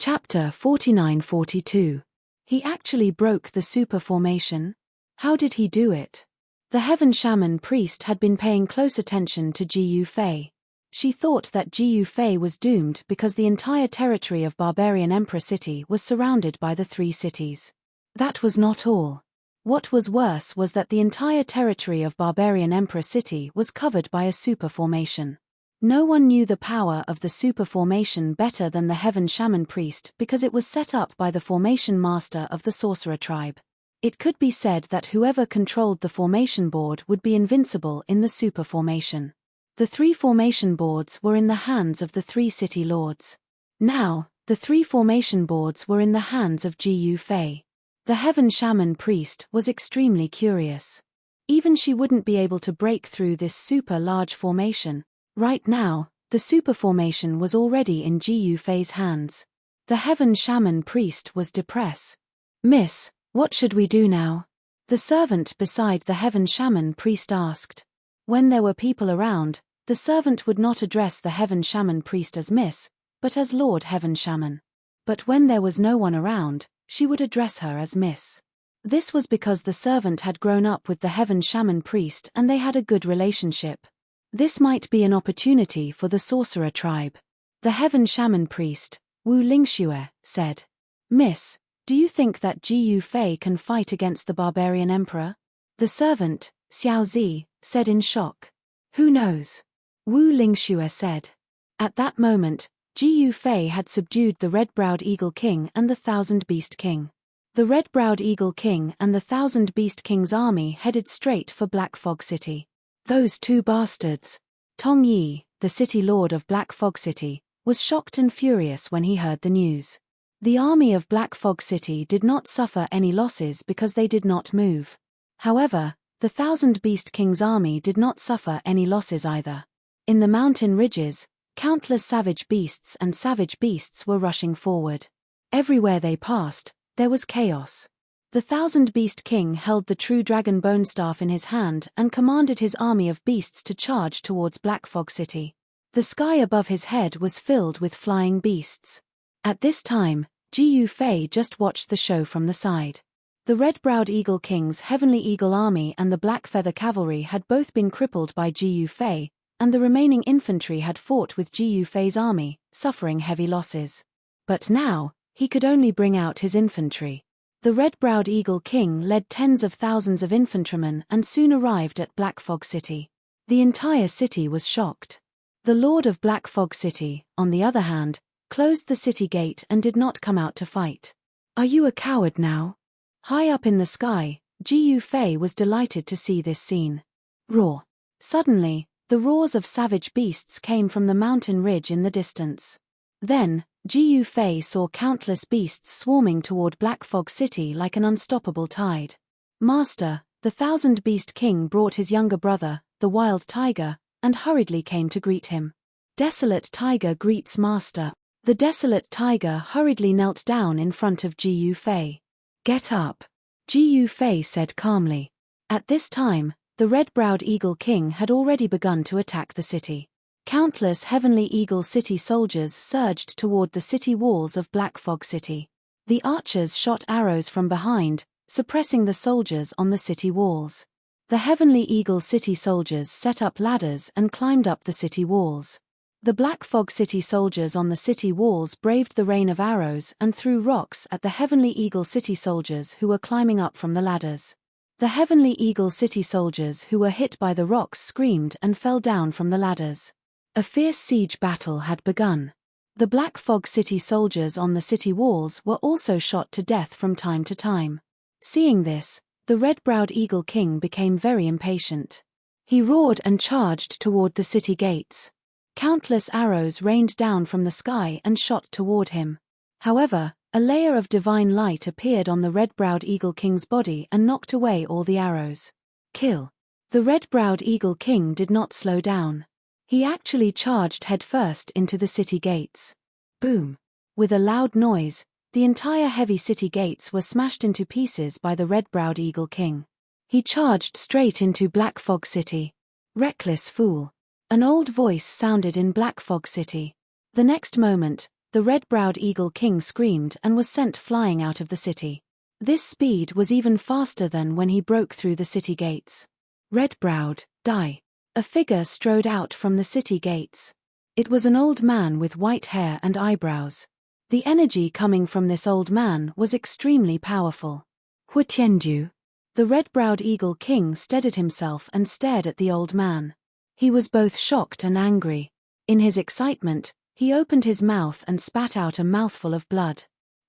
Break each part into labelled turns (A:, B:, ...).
A: Chapter 49-42. He actually broke the super formation? How did he do it? The Heaven Shaman priest had been paying close attention to Jiu Fei. She thought that Jiu Fei was doomed because the entire territory of Barbarian Emperor City was surrounded by the three cities. That was not all. What was worse was that the entire territory of Barbarian Emperor City was covered by a super formation. No one knew the power of the super formation better than the Heaven Shaman priest because it was set up by the formation master of the sorcerer tribe. It could be said that whoever controlled the formation board would be invincible in the super formation. The three formation boards were in the hands of the three city lords. Now, the three formation boards were in the hands of Jiu Fei. The Heaven Shaman priest was extremely curious. Even she wouldn't be able to break through this super large formation. Right now, the super formation was already in Jiu Fei's hands. The Heaven Shaman priest was depressed. "Miss, what should we do now?" The servant beside the Heaven Shaman priest asked. When there were people around, the servant would not address the Heaven Shaman priest as Miss, but as Lord Heaven Shaman. But when there was no one around, she would address her as Miss. This was because the servant had grown up with the Heaven Shaman priest and they had a good relationship. This might be an opportunity for the sorcerer tribe. The Heaven Shaman priest, Wu Lingxue, said, "Miss, do you think that Jiu Fei can fight against the barbarian emperor?" The servant, Xiao Zi, said in shock. "Who knows?" Wu Lingxue said. At that moment, Jiu Fei had subdued the Red-Browed Eagle King and the Thousand Beast King. The Red-Browed Eagle King and the Thousand Beast King's army headed straight for Black Fog City. Those two bastards. Tong Yi, the city lord of Black Fog City, was shocked and furious when he heard the news. The army of Black Fog City did not suffer any losses because they did not move. However, the Thousand Beast King's army did not suffer any losses either. In the mountain ridges, countless savage beasts and savage beasts were rushing forward. Everywhere they passed, there was chaos. The Thousand Beast King held the true dragon bone staff in his hand and commanded his army of beasts to charge towards Black Fog City. The sky above his head was filled with flying beasts. At this time, Jiu Fei just watched the show from the side. The Red-Browed Eagle King's Heavenly Eagle Army and the Black Feather Cavalry had both been crippled by Jiu Fei, and the remaining infantry had fought with Jiu Fei's army, suffering heavy losses. But now, he could only bring out his infantry. The Red-Browed Eagle King led tens of thousands of infantrymen and soon arrived at Black Fog City. The entire city was shocked. The Lord of Black Fog City, on the other hand, closed the city gate and did not come out to fight. "Are you a coward now?" High up in the sky, Jiu Fei was delighted to see this scene. Roar. Suddenly, the roars of savage beasts came from the mountain ridge in the distance. Then, Jiu Fei saw countless beasts swarming toward Black Fog City like an unstoppable tide. Master, the Thousand Beast King brought his younger brother, the Wild Tiger, and hurriedly came to greet him. Desolate Tiger greets Master. The Desolate Tiger hurriedly knelt down in front of Jiu Fei. "Get up," Jiu Fei said calmly. At this time, the Red-Browed Eagle King had already begun to attack the city. Countless Heavenly Eagle City soldiers surged toward the city walls of Black Fog City. The archers shot arrows from behind, suppressing the soldiers on the city walls. The Heavenly Eagle City soldiers set up ladders and climbed up the city walls. The Black Fog City soldiers on the city walls braved the rain of arrows and threw rocks at the Heavenly Eagle City soldiers who were climbing up from the ladders. The Heavenly Eagle City soldiers who were hit by the rocks screamed and fell down from the ladders. A fierce siege battle had begun. The Black Fog City soldiers on the city walls were also shot to death from time to time. Seeing this, the Red-Browed Eagle King became very impatient. He roared and charged toward the city gates. Countless arrows rained down from the sky and shot toward him. However, a layer of divine light appeared on the Red-Browed Eagle King's body and knocked away all the arrows. Kill. The Red-Browed Eagle King did not slow down. He actually charged headfirst into the city gates. Boom! With a loud noise, the entire heavy city gates were smashed into pieces by the Red-Browed Eagle King. He charged straight into Black Fog City. "Reckless fool!" An old voice sounded in Black Fog City. The next moment, The red-browed eagle king screamed and was sent flying out of the city. This speed was even faster than when he broke through the city gates. Red-browed, die. A figure strode out from the city gates. It was an old man with white hair and eyebrows. The energy coming from this old man was extremely powerful. Huitianju. The red-browed eagle king steadied himself and stared at the old man. He was both shocked and angry. In his excitement, he opened his mouth and spat out a mouthful of blood.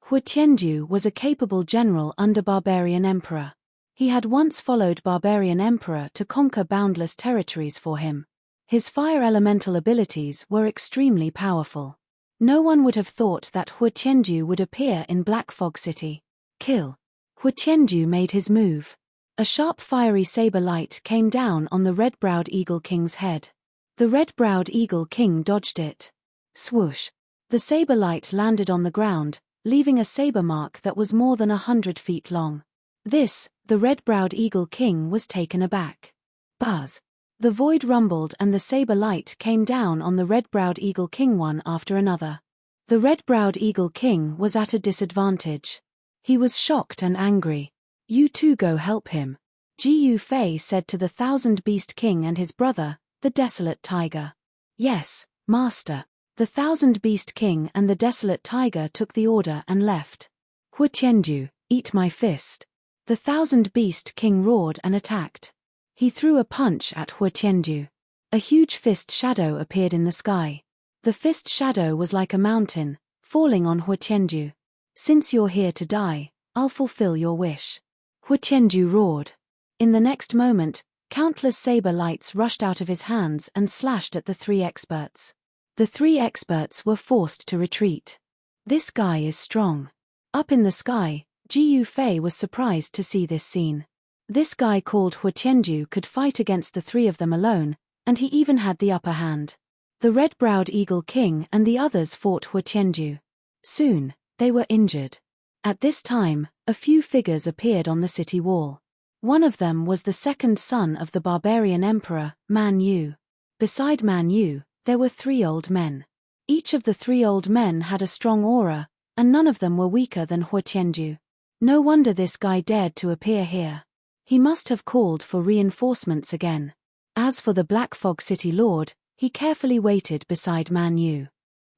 A: Huitianju was a capable general under barbarian emperor. He had once followed barbarian emperor to conquer boundless territories for him. His fire elemental abilities were extremely powerful. No one would have thought that Huitianju would appear in Black Fog City. Kill. Huitianju made his move. A sharp fiery saber light came down on the red-browed eagle king's head. The red-browed eagle king dodged it. Swoosh. The saber light landed on the ground, leaving a saber mark that was more than 100 feet long. The red-browed eagle king was taken aback. Buzz. The void rumbled and the saber light came down on the red-browed eagle king one after another. The red-browed eagle king was at a disadvantage. He was shocked and angry. You two go help him, Ji Fei said to the Thousand Beast King and his brother, the Desolate Tiger. Yes, master. The Thousand Beast King and the Desolate Tiger took the order and left. Huitianju, eat my fist. The Thousand Beast King roared and attacked. He threw a punch at Huitianju. A huge fist shadow appeared in the sky. The fist shadow was like a mountain, falling on Huitianju. Since you're here to die, I'll fulfill your wish. Huitianju roared. In the next moment, countless saber lights rushed out of his hands and slashed at the three experts. The three experts were forced to retreat. This guy is strong. Up in the sky, Ji Fei was surprised to see this scene. This guy called Huitianju could fight against the three of them alone, and he even had the upper hand. The red-browed eagle king and the others fought Huitianju. Soon, they were injured. At this time, a few figures appeared on the city wall. One of them was the second son of the barbarian emperor, Man Yu. Beside Man Yu, there were three old men. Each of the three old men had a strong aura, and none of them were weaker than Huitianju. No wonder this guy dared to appear here. He must have called for reinforcements again. As for the Black Fog City Lord, he carefully waited beside Man Yu.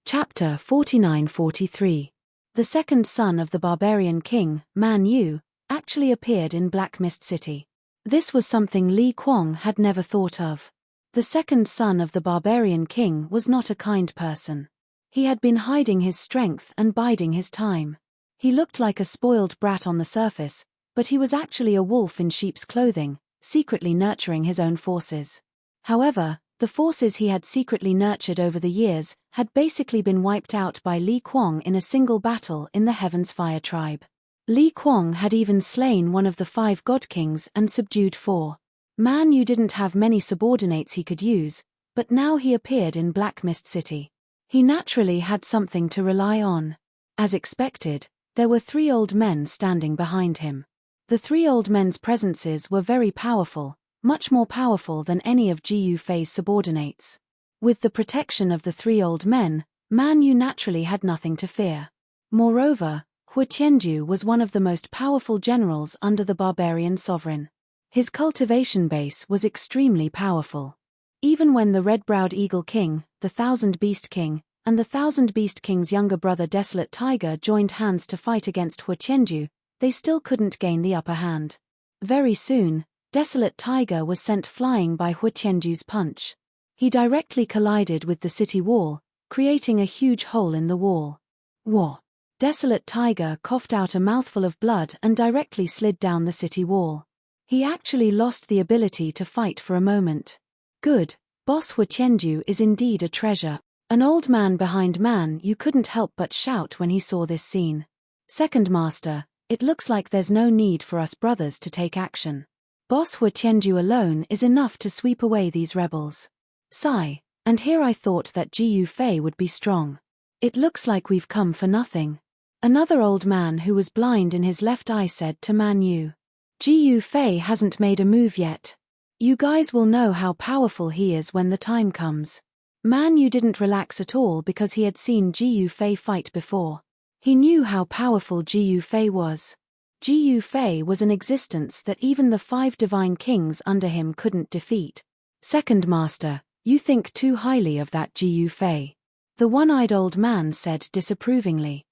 A: Chapter 49-43. The second son of the barbarian king, Man Yu, actually appeared in Black Mist City. This was something Li Kuang had never thought of. The second son of the barbarian king was not a kind person. He had been hiding his strength and biding his time. He looked like a spoiled brat on the surface, but he was actually a wolf in sheep's clothing, secretly nurturing his own forces. However, the forces he had secretly nurtured over the years had basically been wiped out by Li Kuang in a single battle in the Heaven's Fire tribe. Li Kuang had even slain one of the 5 god kings and subdued 4. Man Yu didn't have many subordinates he could use, but now he appeared in Black Mist City. He naturally had something to rely on. As expected, there were 3 old men standing behind him. The 3 old men's presences were very powerful, much more powerful than any of Ji Fei's subordinates. With the protection of the 3 old men, Man Yu naturally had nothing to fear. Moreover, Huitianju was one of the most powerful generals under the barbarian sovereign. His cultivation base was extremely powerful. Even when the red-browed eagle king, the Thousand Beast King, and the Thousand Beast King's younger brother Desolate Tiger joined hands to fight against Huitianju, they still couldn't gain the upper hand. Very soon, Desolate Tiger was sent flying by Huitianju's punch. He directly collided with the city wall, creating a huge hole in the wall. Wah! Desolate Tiger coughed out a mouthful of blood and directly slid down the city wall. He actually lost the ability to fight for a moment. Good, Boss Huitianju is indeed a treasure. An old man behind Man Yu couldn't help but shout when he saw this scene. Second Master, it looks like there's no need for us brothers to take action. Boss Huitianju alone is enough to sweep away these rebels. Sigh, and here I thought that Ji Fei would be strong. It looks like we've come for nothing. Another old man who was blind in his left eye said to Man Yu. Ji Fei hasn't made a move yet. You guys will know how powerful he is when the time comes. Man Yu didn't relax at all because he had seen Ji Yufei fight before. He knew how powerful Ji Yufei was. Ji Yufei was an existence that even the 5 divine kings under him couldn't defeat. Second Master, you think too highly of that Ji Yufei. The one-eyed old man said disapprovingly.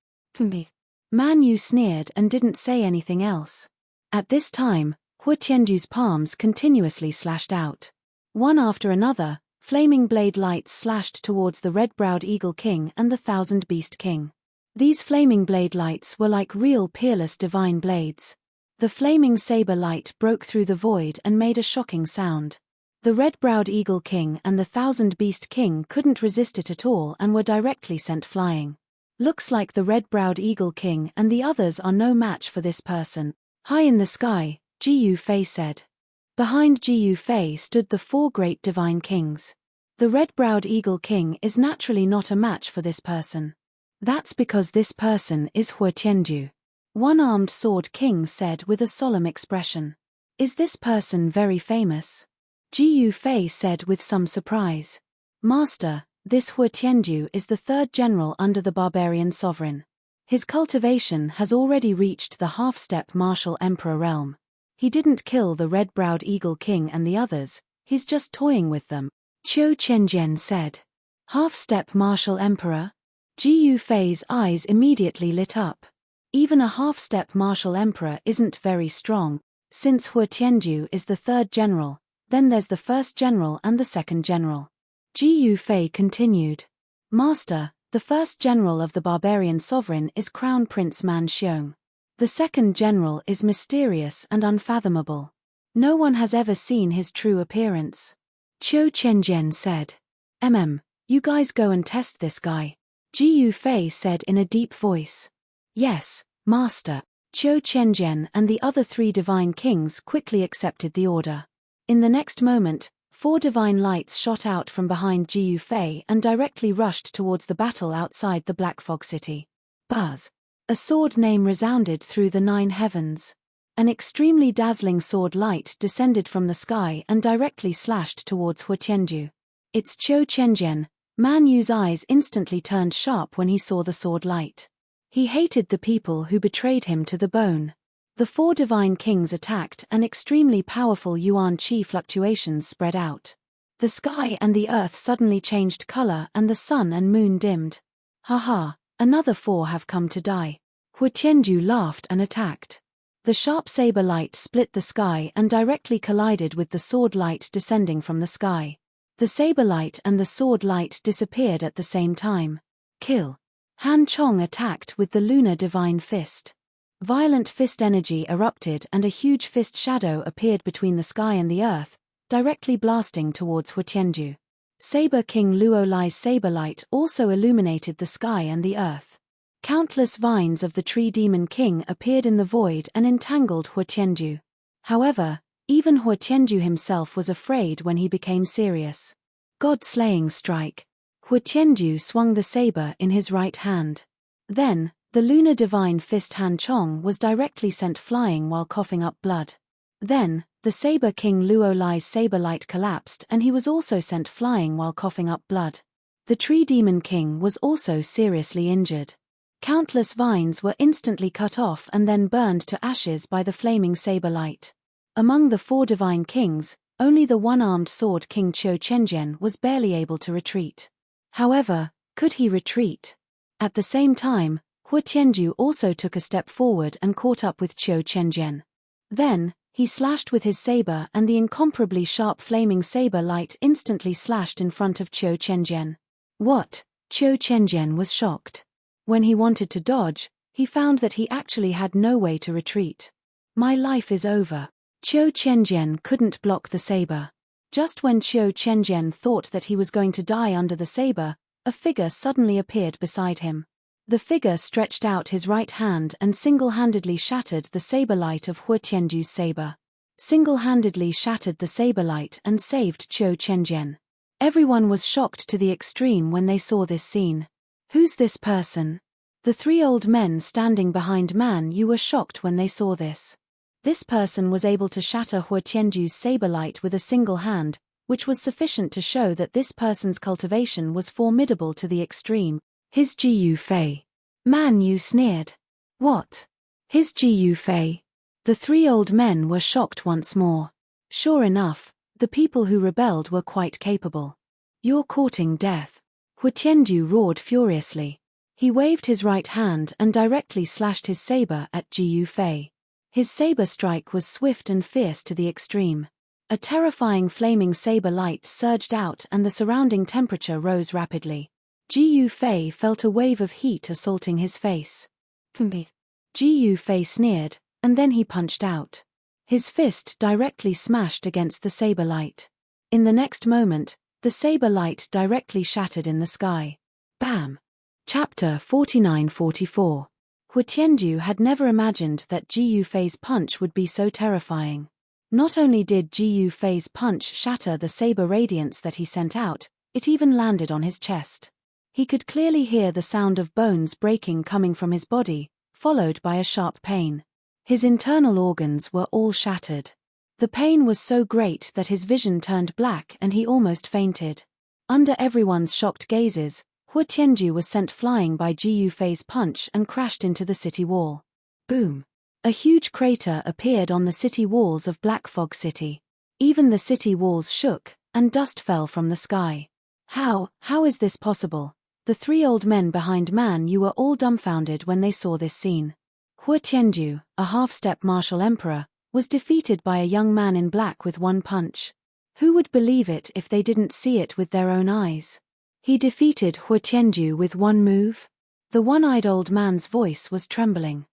A: Man Yu sneered and didn't say anything else. At this time, Hu Tianju's palms continuously slashed out. One after another, flaming blade lights slashed towards the red-browed Eagle King and the Thousand Beast King. These flaming blade lights were like real peerless divine blades. The flaming saber light broke through the void and made a shocking sound. The red-browed Eagle King and the Thousand Beast King couldn't resist it at all and were directly sent flying. Looks like the red-browed Eagle King and the others are no match for this person. High in the sky, Ji Yufei said. Behind Ji Yufei stood the 4 great divine kings. The red-browed Eagle King is naturally not a match for this person. That's because this person is Hu Tianju. One-armed sword king said with a solemn expression. Is this person very famous? Ji Yufei said with some surprise. Master, this Hu Tianju is the 3rd general under the barbarian sovereign. His cultivation has already reached the half-step martial emperor realm. He didn't kill the red-browed Eagle King and the others, he's just toying with them, Qiu Chenjian said. Half-step martial emperor? Ji Yufei's eyes immediately lit up. Even a half-step martial emperor isn't very strong. Since Hu Tianju is the 3rd general, then there's the 1st general and the 2nd general. Ji Yufei continued. Master, the 1st general of the barbarian sovereign is Crown Prince Man Xiong. The 2nd general is mysterious and unfathomable. No one has ever seen his true appearance. Qiu Chenjian said. You guys go and test this guy. Ji Yufei said in a deep voice. Yes, Master. Qiu Chenjian and the other 3 divine kings quickly accepted the order. In the next moment, 4 divine lights shot out from behind Ji Yufei and directly rushed towards the battle outside the Black Fog City. Buzz! A sword name resounded through the 9 heavens. An extremely dazzling sword light descended from the sky and directly slashed towards Hu Tianju. It's Qiu Chenjian. Man Yu's eyes instantly turned sharp when he saw the sword light. He hated the people who betrayed him to the bone. The 4 divine kings attacked and extremely powerful yuan qi fluctuations spread out. The sky and the earth suddenly changed color and the sun and moon dimmed. Haha, another 4 have come to die. Hu Tianju laughed and attacked. The sharp saber light split the sky and directly collided with the sword light descending from the sky. The saber light and the sword light disappeared at the same time. Kill. Han Chong attacked with the lunar divine fist. Violent fist energy erupted and a huge fist shadow appeared between the sky and the earth, directly blasting towards Hu Tianju. Saber King Luo Lai's saber light also illuminated the sky and the earth. Countless vines of the Tree Demon King appeared in the void and entangled Hu Tianju. However, even Hu Tianju himself was afraid when he became serious. God-slaying strike. Hu Tianju swung the saber in his right hand. Then, the lunar divine fist Han Chong was directly sent flying while coughing up blood. Then, the Saber King Luo Lai's saber light collapsed and he was also sent flying while coughing up blood. The Tree Demon King was also seriously injured. Countless vines were instantly cut off and then burned to ashes by the flaming saber light. Among the 4 divine kings, only the one-armed sword King Qiu Chenjian was barely able to retreat. However, could he retreat? At the same time, Hu Tianju also took a step forward and caught up with Qiu Chenjian. Then, he slashed with his saber and the incomparably sharp flaming saber light instantly slashed in front of Qiu Chenjian. What? Qiu Chenjian was shocked. When he wanted to dodge, he found that he actually had no way to retreat. My life is over. Qiu Chenjian couldn't block the saber. Just when Qiu Chenjian thought that he was going to die under the saber, a figure suddenly appeared beside him. The figure stretched out his right hand and single-handedly shattered the saber light of Hu Tianju's saber. Single-handedly shattered the saber light and saved Qiu Chenjian. Everyone was shocked to the extreme when they saw this scene. Who's this person? The 3 old men standing behind Man Yu were shocked when they saw this. This person was able to shatter Hu Tianju's saber light with a single hand, which was sufficient to show that this person's cultivation was formidable to the extreme. His Jiu Fei. Man Yu sneered. What? His Jiu Fei? The three old men were shocked once more. Sure enough, the people who rebelled were quite capable. You're courting death. Hu Tiandu roared furiously. He waved his right hand and directly slashed his saber at Jiu Fei. His saber strike was swift and fierce to the extreme. A terrifying flaming saber light surged out and the surrounding temperature rose rapidly. Jiu Fei felt a wave of heat assaulting his face. Jiu Fei sneered, and then he punched out. His fist directly smashed against the saber light. In the next moment, the saber light directly shattered in the sky. Bam! Chapter 49-44. Hu Tiandu had never imagined that Jiu Fei's punch would be so terrifying. Not only did Jiu Fei's punch shatter the saber radiance that he sent out, it even landed on his chest. He could clearly hear the sound of bones breaking coming from his body, followed by a sharp pain. His internal organs were all shattered. The pain was so great that his vision turned black and he almost fainted. Under everyone's shocked gazes, Hu Tiandu was sent flying by Jiu Fei's punch and crashed into the city wall. Boom! A huge crater appeared on the city walls of Black Fog City. Even the city walls shook, and dust fell from the sky. How is this possible? The three old men behind Man Yu were all dumbfounded when they saw this scene. Hu Tiandu, a half-step martial emperor, was defeated by a young man in black with one punch. Who would believe it if they didn't see it with their own eyes? He defeated Hu Tiandu with one move? The one-eyed old man's voice was trembling.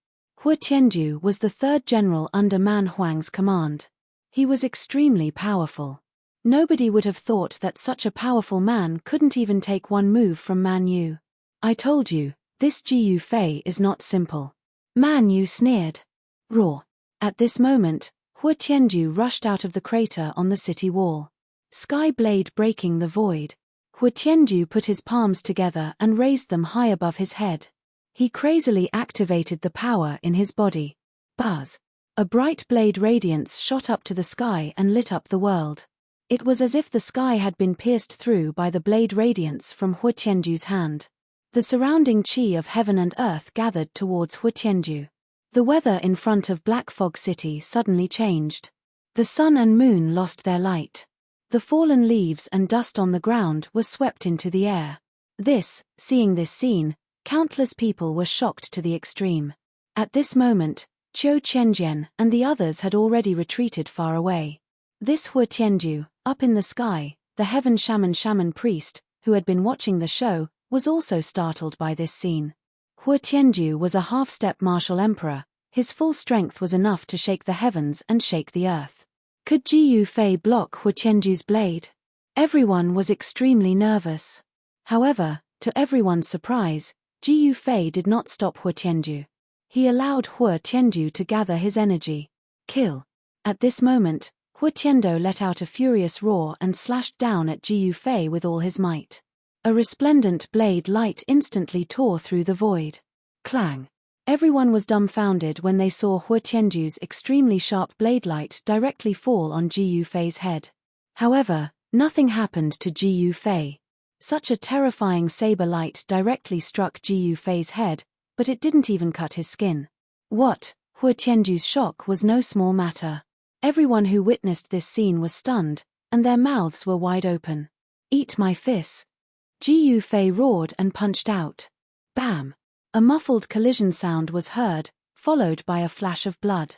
A: Hu Tiandu was the third general under Man Huang's command. He was extremely powerful. Nobody would have thought that such a powerful man couldn't even take one move from Man Yu. I told you, this Jiu Fei is not simple. Man Yu sneered. Roar. At this moment, Hu Tiandu rushed out of the crater on the city wall. Sky blade breaking the void. Hu Tiandu put his palms together and raised them high above his head. He crazily activated the power in his body. Buzz! A bright blade radiance shot up to the sky and lit up the world. It was as if the sky had been pierced through by the blade radiance from Hu Tiandu's hand. The surrounding qi of heaven and earth gathered towards Hu Tiandu. The weather in front of Black Fog City suddenly changed. The sun and moon lost their light. The fallen leaves and dust on the ground were swept into the air. Seeing this scene, countless people were shocked to the extreme. At this moment, Qiu Qianjian and the others had already retreated far away. This Hu Tiandu, up in the sky, the heaven shaman priest, who had been watching the show, was also startled by this scene. Hu Tiandu was a half-step martial emperor. His full strength was enough to shake the heavens and shake the earth. Could Jiu Fei block Hu Tiandu's blade? Everyone was extremely nervous. However, to everyone's surprise, Jiu Fei did not stop Hu Tiandu. He allowed Hu Tiandu to gather his energy. Kill. At this moment, Hu Tiandu let out a furious roar and slashed down at Jiu Fei with all his might. A resplendent blade light instantly tore through the void. Clang. Everyone was dumbfounded when they saw Hu Tiandu's extremely sharp blade light directly fall on Jiu Fei's head. However, nothing happened to Jiu Fei. Such a terrifying saber light directly struck Jiu Fei's head, but it didn't even cut his skin. What? Hu Tiandu's shock was no small matter. Everyone who witnessed this scene was stunned, and their mouths were wide open. Eat my fists. Jiu Fei roared and punched out. Bam! A muffled collision sound was heard, followed by a flash of blood.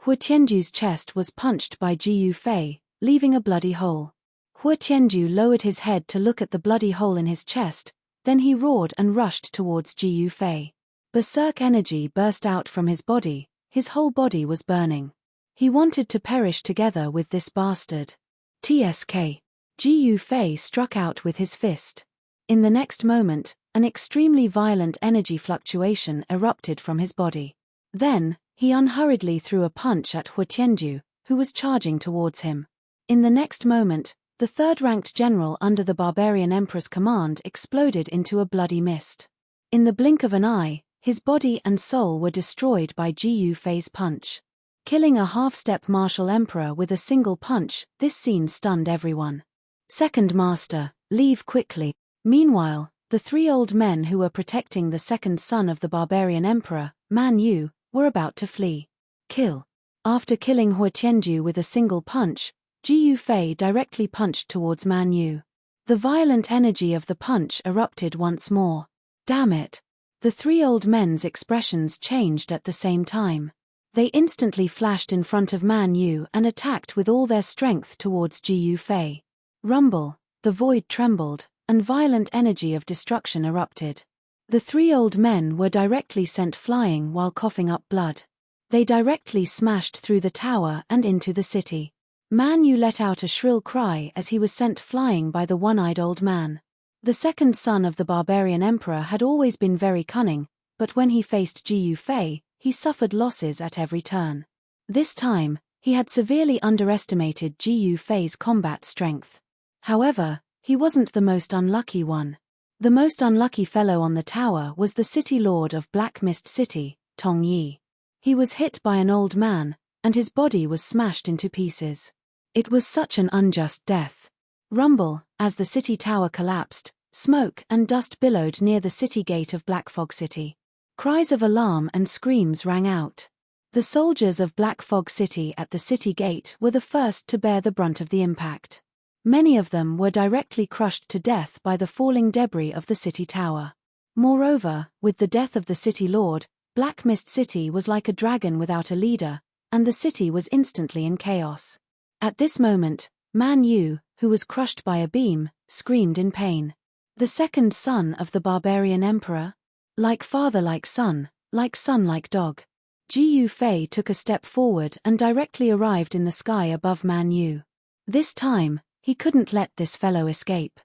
A: Hu Tiandu's chest was punched by Jiu Fei, leaving a bloody hole. Hu Tiandu lowered his head to look at the bloody hole in his chest, then he roared and rushed towards Jiu Fei. Berserk energy burst out from his body, his whole body was burning. He wanted to perish together with this bastard. TSK. Jiu Fei struck out with his fist. In the next moment, an extremely violent energy fluctuation erupted from his body. Then, he unhurriedly threw a punch at Hu Tiandu, who was charging towards him. In the next moment, the third-ranked general under the barbarian emperor's command exploded into a bloody mist. In the blink of an eye, his body and soul were destroyed by Jiu Fei's punch. Killing a half-step martial emperor with a single punch, this scene stunned everyone. Second master, leave quickly. Meanwhile, the three old men who were protecting the second son of the barbarian emperor, Man Yu, were about to flee. Kill. After killing Hua Tianju with a single punch, Ji Yufei directly punched towards Man Yu. The violent energy of the punch erupted once more. Damn it! The three old men's expressions changed at the same time. They instantly flashed in front of Man Yu and attacked with all their strength towards Ji Yufei. Rumble, the void trembled, and violent energy of destruction erupted. The three old men were directly sent flying while coughing up blood. They directly smashed through the tower and into the city. Man Yu let out a shrill cry as he was sent flying by the one-eyed old man. The second son of the barbarian emperor had always been very cunning, but when he faced Ji Yufei, he suffered losses at every turn. This time, he had severely underestimated Ji Yufei's combat strength. However, he wasn't the most unlucky one. The most unlucky fellow on the tower was the city lord of Black Mist City, Tong Yi. He was hit by an old man, and his body was smashed into pieces. It was such an unjust death. Rumble, as the city tower collapsed, smoke and dust billowed near the city gate of Black Fog City. Cries of alarm and screams rang out. The soldiers of Black Fog City at the city gate were the first to bear the brunt of the impact. Many of them were directly crushed to death by the falling debris of the city tower. Moreover, with the death of the city lord, Black Mist City was like a dragon without a leader, and the city was instantly in chaos. At this moment, Man Yu, who was crushed by a beam, screamed in pain. The second son of the barbarian emperor? Like father like son like dog. Ji Yufei took a step forward and directly arrived in the sky above Man Yu. This time, he couldn't let this fellow escape.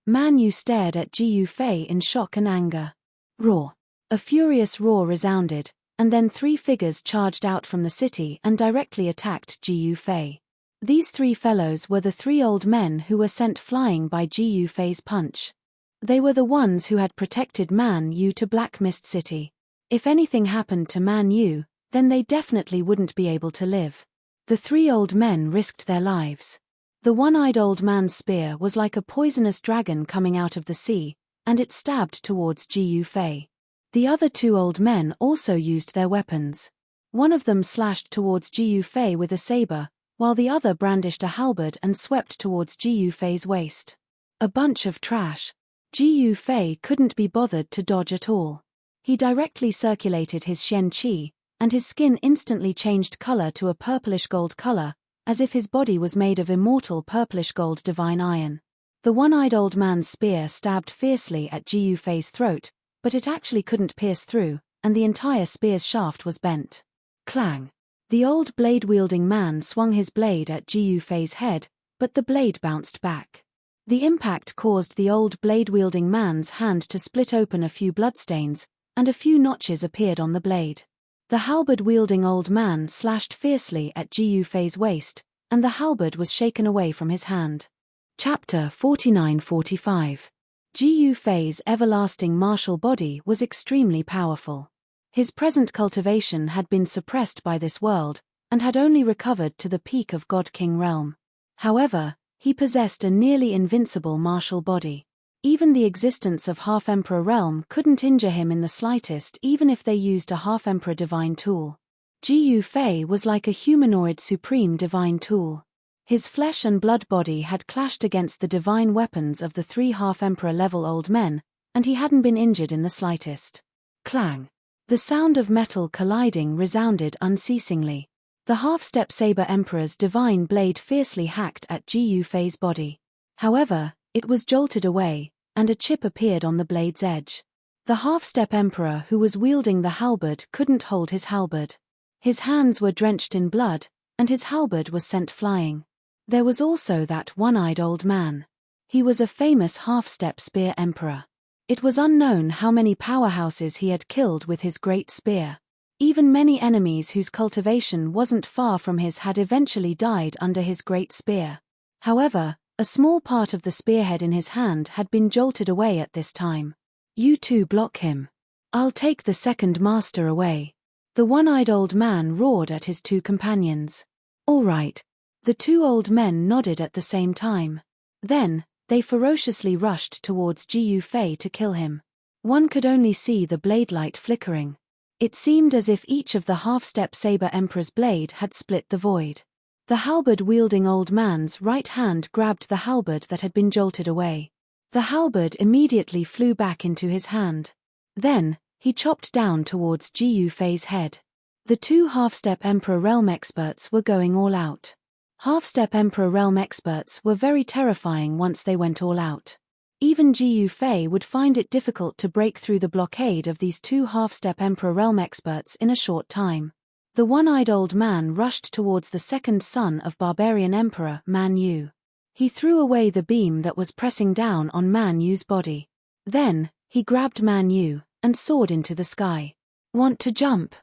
A: Man Yu stared at Ji Yufei in shock and anger. Roar. A furious roar resounded, and then three figures charged out from the city and directly attacked Ji Yufei. These three fellows were the three old men who were sent flying by Ji Yufei's punch. They were the ones who had protected Man Yu to Black Mist City. If anything happened to Man Yu, then they definitely wouldn't be able to live. The three old men risked their lives. The one-eyed old man's spear was like a poisonous dragon coming out of the sea, and it stabbed towards Ji Yufei. The other two old men also used their weapons. One of them slashed towards Ji Yufei with a saber, while the other brandished a halberd and swept towards Ji Yufei's waist. A bunch of trash. Ji Yufei couldn't be bothered to dodge at all. He directly circulated his Xian Qi, and his skin instantly changed color to a purplish gold color, as if his body was made of immortal purplish gold divine iron. The one-eyed old man's spear stabbed fiercely at Ji Yufei's throat, but it actually couldn't pierce through, and the entire spear's shaft was bent. Clang! The old blade-wielding man swung his blade at Ji Yufei's head, but the blade bounced back. The impact caused the old blade-wielding man's hand to split open a few bloodstains, and a few notches appeared on the blade. The halberd-wielding old man slashed fiercely at Ji Yufei's waist, and the halberd was shaken away from his hand. Chapter 49-45. Ji Yufei's everlasting martial body was extremely powerful. His present cultivation had been suppressed by this world, and had only recovered to the peak of God-King realm. However, he possessed a nearly invincible martial body. Even the existence of Half-Emperor realm couldn't injure him in the slightest, even if they used a Half-Emperor divine tool. Ji Yufei was like a humanoid supreme divine tool. His flesh and blood body had clashed against the divine weapons of the three Half-Emperor level old men, and he hadn't been injured in the slightest. Clang! The sound of metal colliding resounded unceasingly. The half-step saber emperor's divine blade fiercely hacked at Ji Yufei's body. However, it was jolted away, and a chip appeared on the blade's edge. The half-step emperor who was wielding the halberd couldn't hold his halberd. His hands were drenched in blood, and his halberd was sent flying. There was also that one-eyed old man. He was a famous half-step spear emperor. It was unknown how many powerhouses he had killed with his great spear. Even many enemies whose cultivation wasn't far from his had eventually died under his great spear. However, a small part of the spearhead in his hand had been jolted away at this time. You two block him. I'll take the second master away. The one-eyed old man roared at his two companions. All right. The two old men nodded at the same time. Then, they ferociously rushed towards Jiyu Fei to kill him. One could only see the blade light flickering. It seemed as if each of the half-step saber emperor's blade had split the void. The halberd-wielding old man's right hand grabbed the halberd that had been jolted away. The halberd immediately flew back into his hand. Then, he chopped down towards Jiyu Fei's head. The two half-step Emperor Realm experts were going all out. Half-step Emperor Realm experts were very terrifying once they went all out. Even Jiyu Fei would find it difficult to break through the blockade of these two half-step Emperor Realm experts in a short time. The one-eyed old man rushed towards the second son of Barbarian Emperor Man Yu. He threw away the beam that was pressing down on Man Yu's body. Then, he grabbed Man Yu and soared into the sky. Want to jump?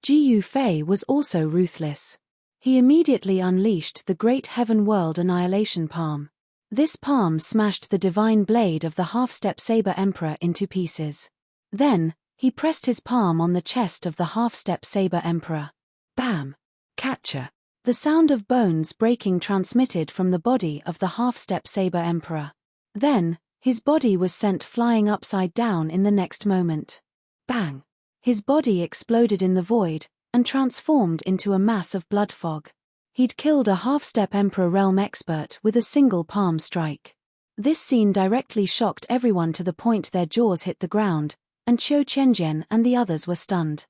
A: Jiyu Fei was also ruthless. He immediately unleashed the Great Heaven World Annihilation Palm. This palm smashed the divine blade of the half-step saber emperor into pieces. Then, he pressed his palm on the chest of the half-step saber emperor. Bam! Catcher! The sound of bones breaking transmitted from the body of the half-step saber emperor. Then, his body was sent flying upside down in the next moment. Bang! His body exploded in the void, and transformed into a mass of blood fog. He'd killed a half-step Emperor Realm expert with a single palm strike. This scene directly shocked everyone to the point their jaws hit the ground, and Qiu Qianjian and the others were stunned.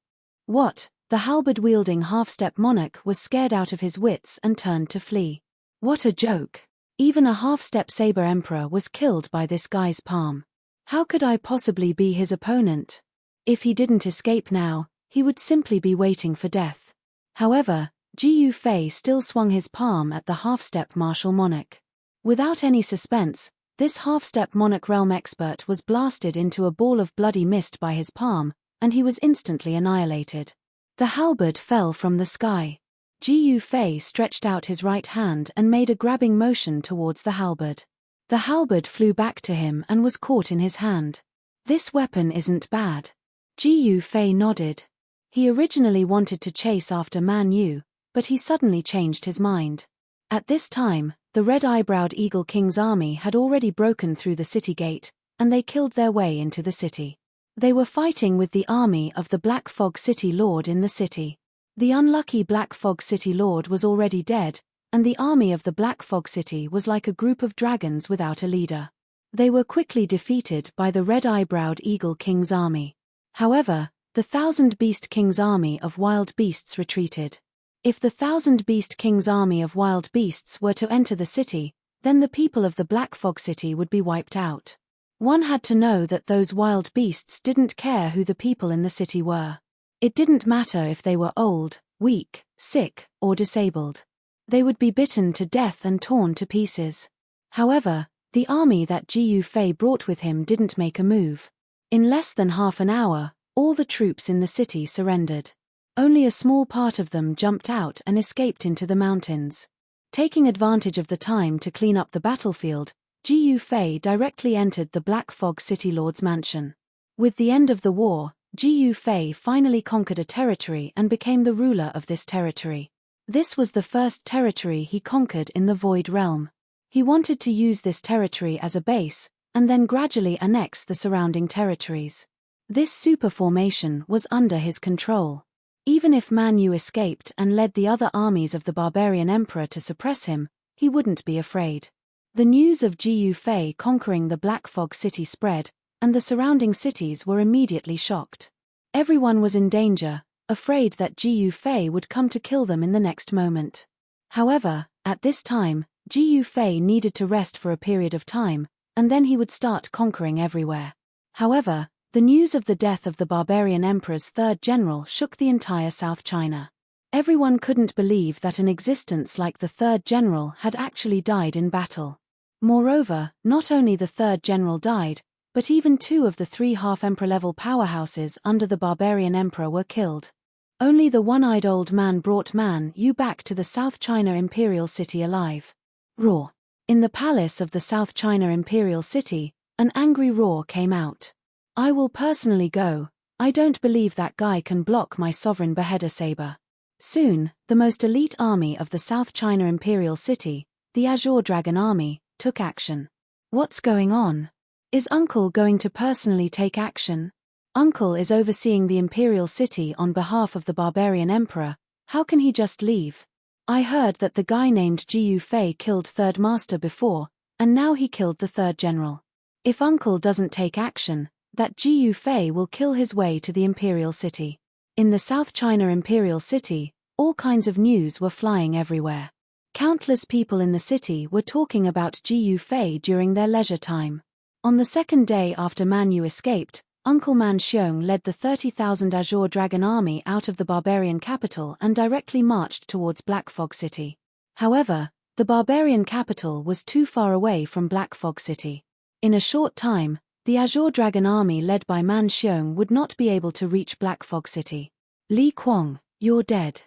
A: What? The halberd-wielding half-step monarch was scared out of his wits and turned to flee. What a joke! Even a half-step saber emperor was killed by this guy's palm. How could I possibly be his opponent? If he didn't escape now, he would simply be waiting for death. However, Jiyu Fei still swung his palm at the half-step martial monarch. Without any suspense, this half-step monarch realm expert was blasted into a ball of bloody mist by his palm, and he was instantly annihilated. The halberd fell from the sky. Jiyu Fei stretched out his right hand and made a grabbing motion towards the halberd. The halberd flew back to him and was caught in his hand. This weapon isn't bad. Jiyu Fei nodded. He originally wanted to chase after Man Yu, but he suddenly changed his mind. At this time, the red-eyebrowed Eagle King's army had already broken through the city gate, and they killed their way into the city. They were fighting with the army of the Black Fog City Lord in the city. The unlucky Black Fog City Lord was already dead, and the army of the Black Fog City was like a group of dragons without a leader. They were quickly defeated by the red-eyebrowed Eagle King's army. However, the Thousand Beast King's army of wild beasts retreated. If the Thousand Beast King's army of wild beasts were to enter the city, then the people of the Black Fog City would be wiped out. One had to know that those wild beasts didn't care who the people in the city were. It didn't matter if they were old, weak, sick, or disabled. They would be bitten to death and torn to pieces. However, the army that Jiyu Fei brought with him didn't make a move. In less than half an hour, all the troops in the city surrendered. Only a small part of them jumped out and escaped into the mountains. Taking advantage of the time to clean up the battlefield, Jiyu Fei directly entered the Black Fog City Lord's mansion. With the end of the war, Jiyu Fei finally conquered a territory and became the ruler of this territory. This was the first territory he conquered in the Void Realm. He wanted to use this territory as a base, and then gradually annex the surrounding territories. This super formation was under his control. Even if Man Yu escaped and led the other armies of the Barbarian Emperor to suppress him, he wouldn't be afraid. The news of Jiyu Fei conquering the Black Fog City spread, and the surrounding cities were immediately shocked. Everyone was in danger, afraid that Jiyu Fei would come to kill them in the next moment. However, at this time, Jiyu Fei needed to rest for a period of time, and then he would start conquering everywhere. However, the news of the death of the Barbarian Emperor's third general shook the entire South China. Everyone couldn't believe that an existence like the third general had actually died in battle. Moreover, not only the third general died, but even two of the three half-emperor-level powerhouses under the Barbarian Emperor were killed. Only the one-eyed old man brought Man Yu back to the South China Imperial City alive. Roar. In the palace of the South China Imperial City, an angry roar came out. I will personally go. I don't believe that guy can block my sovereign beheader saber. Soon, the most elite army of the South China Imperial City, the Azure Dragon Army, took action. What's going on? Is Uncle going to personally take action? Uncle is overseeing the imperial city on behalf of the barbarian emperor. How can he just leave? I heard that the guy named Jiyu Fei killed Third Master before, and now he killed the third general. If Uncle doesn't take action, that Jiyu Fei will kill his way to the imperial city. In the South China imperial city, all kinds of news were flying everywhere. Countless people in the city were talking about Jiyu Fei during their leisure time. On the second day after Man Yu escaped, Uncle Man Xiong led the 30,000 Azure Dragon army out of the barbarian capital and directly marched towards Black Fog City. However, the barbarian capital was too far away from Black Fog City. In a short time, the Azure Dragon army led by Man Xiong would not be able to reach Black Fog City. Li Kuang, you're dead.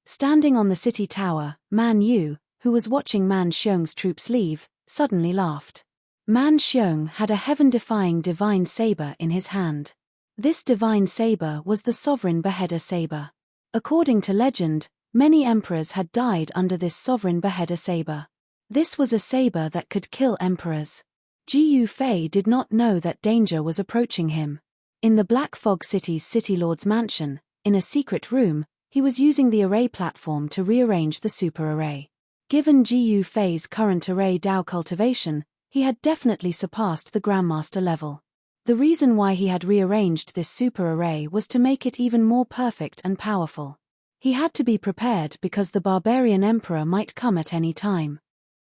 A: Standing on the city tower, Man Yu, who was watching Man Xiong's troops leave, suddenly laughed. Man Xiong had a heaven-defying divine saber in his hand. This divine saber was the sovereign beheader saber. According to legend, many emperors had died under this sovereign beheader saber. This was a saber that could kill emperors. Jiyu Fei did not know that danger was approaching him. In the Black Fog City's City Lord's mansion, in a secret room, he was using the array platform to rearrange the super array. Given Jiyu Fei's current array Dao cultivation, he had definitely surpassed the Grandmaster level. The reason why he had rearranged this super array was to make it even more perfect and powerful. He had to be prepared because the barbarian emperor might come at any time.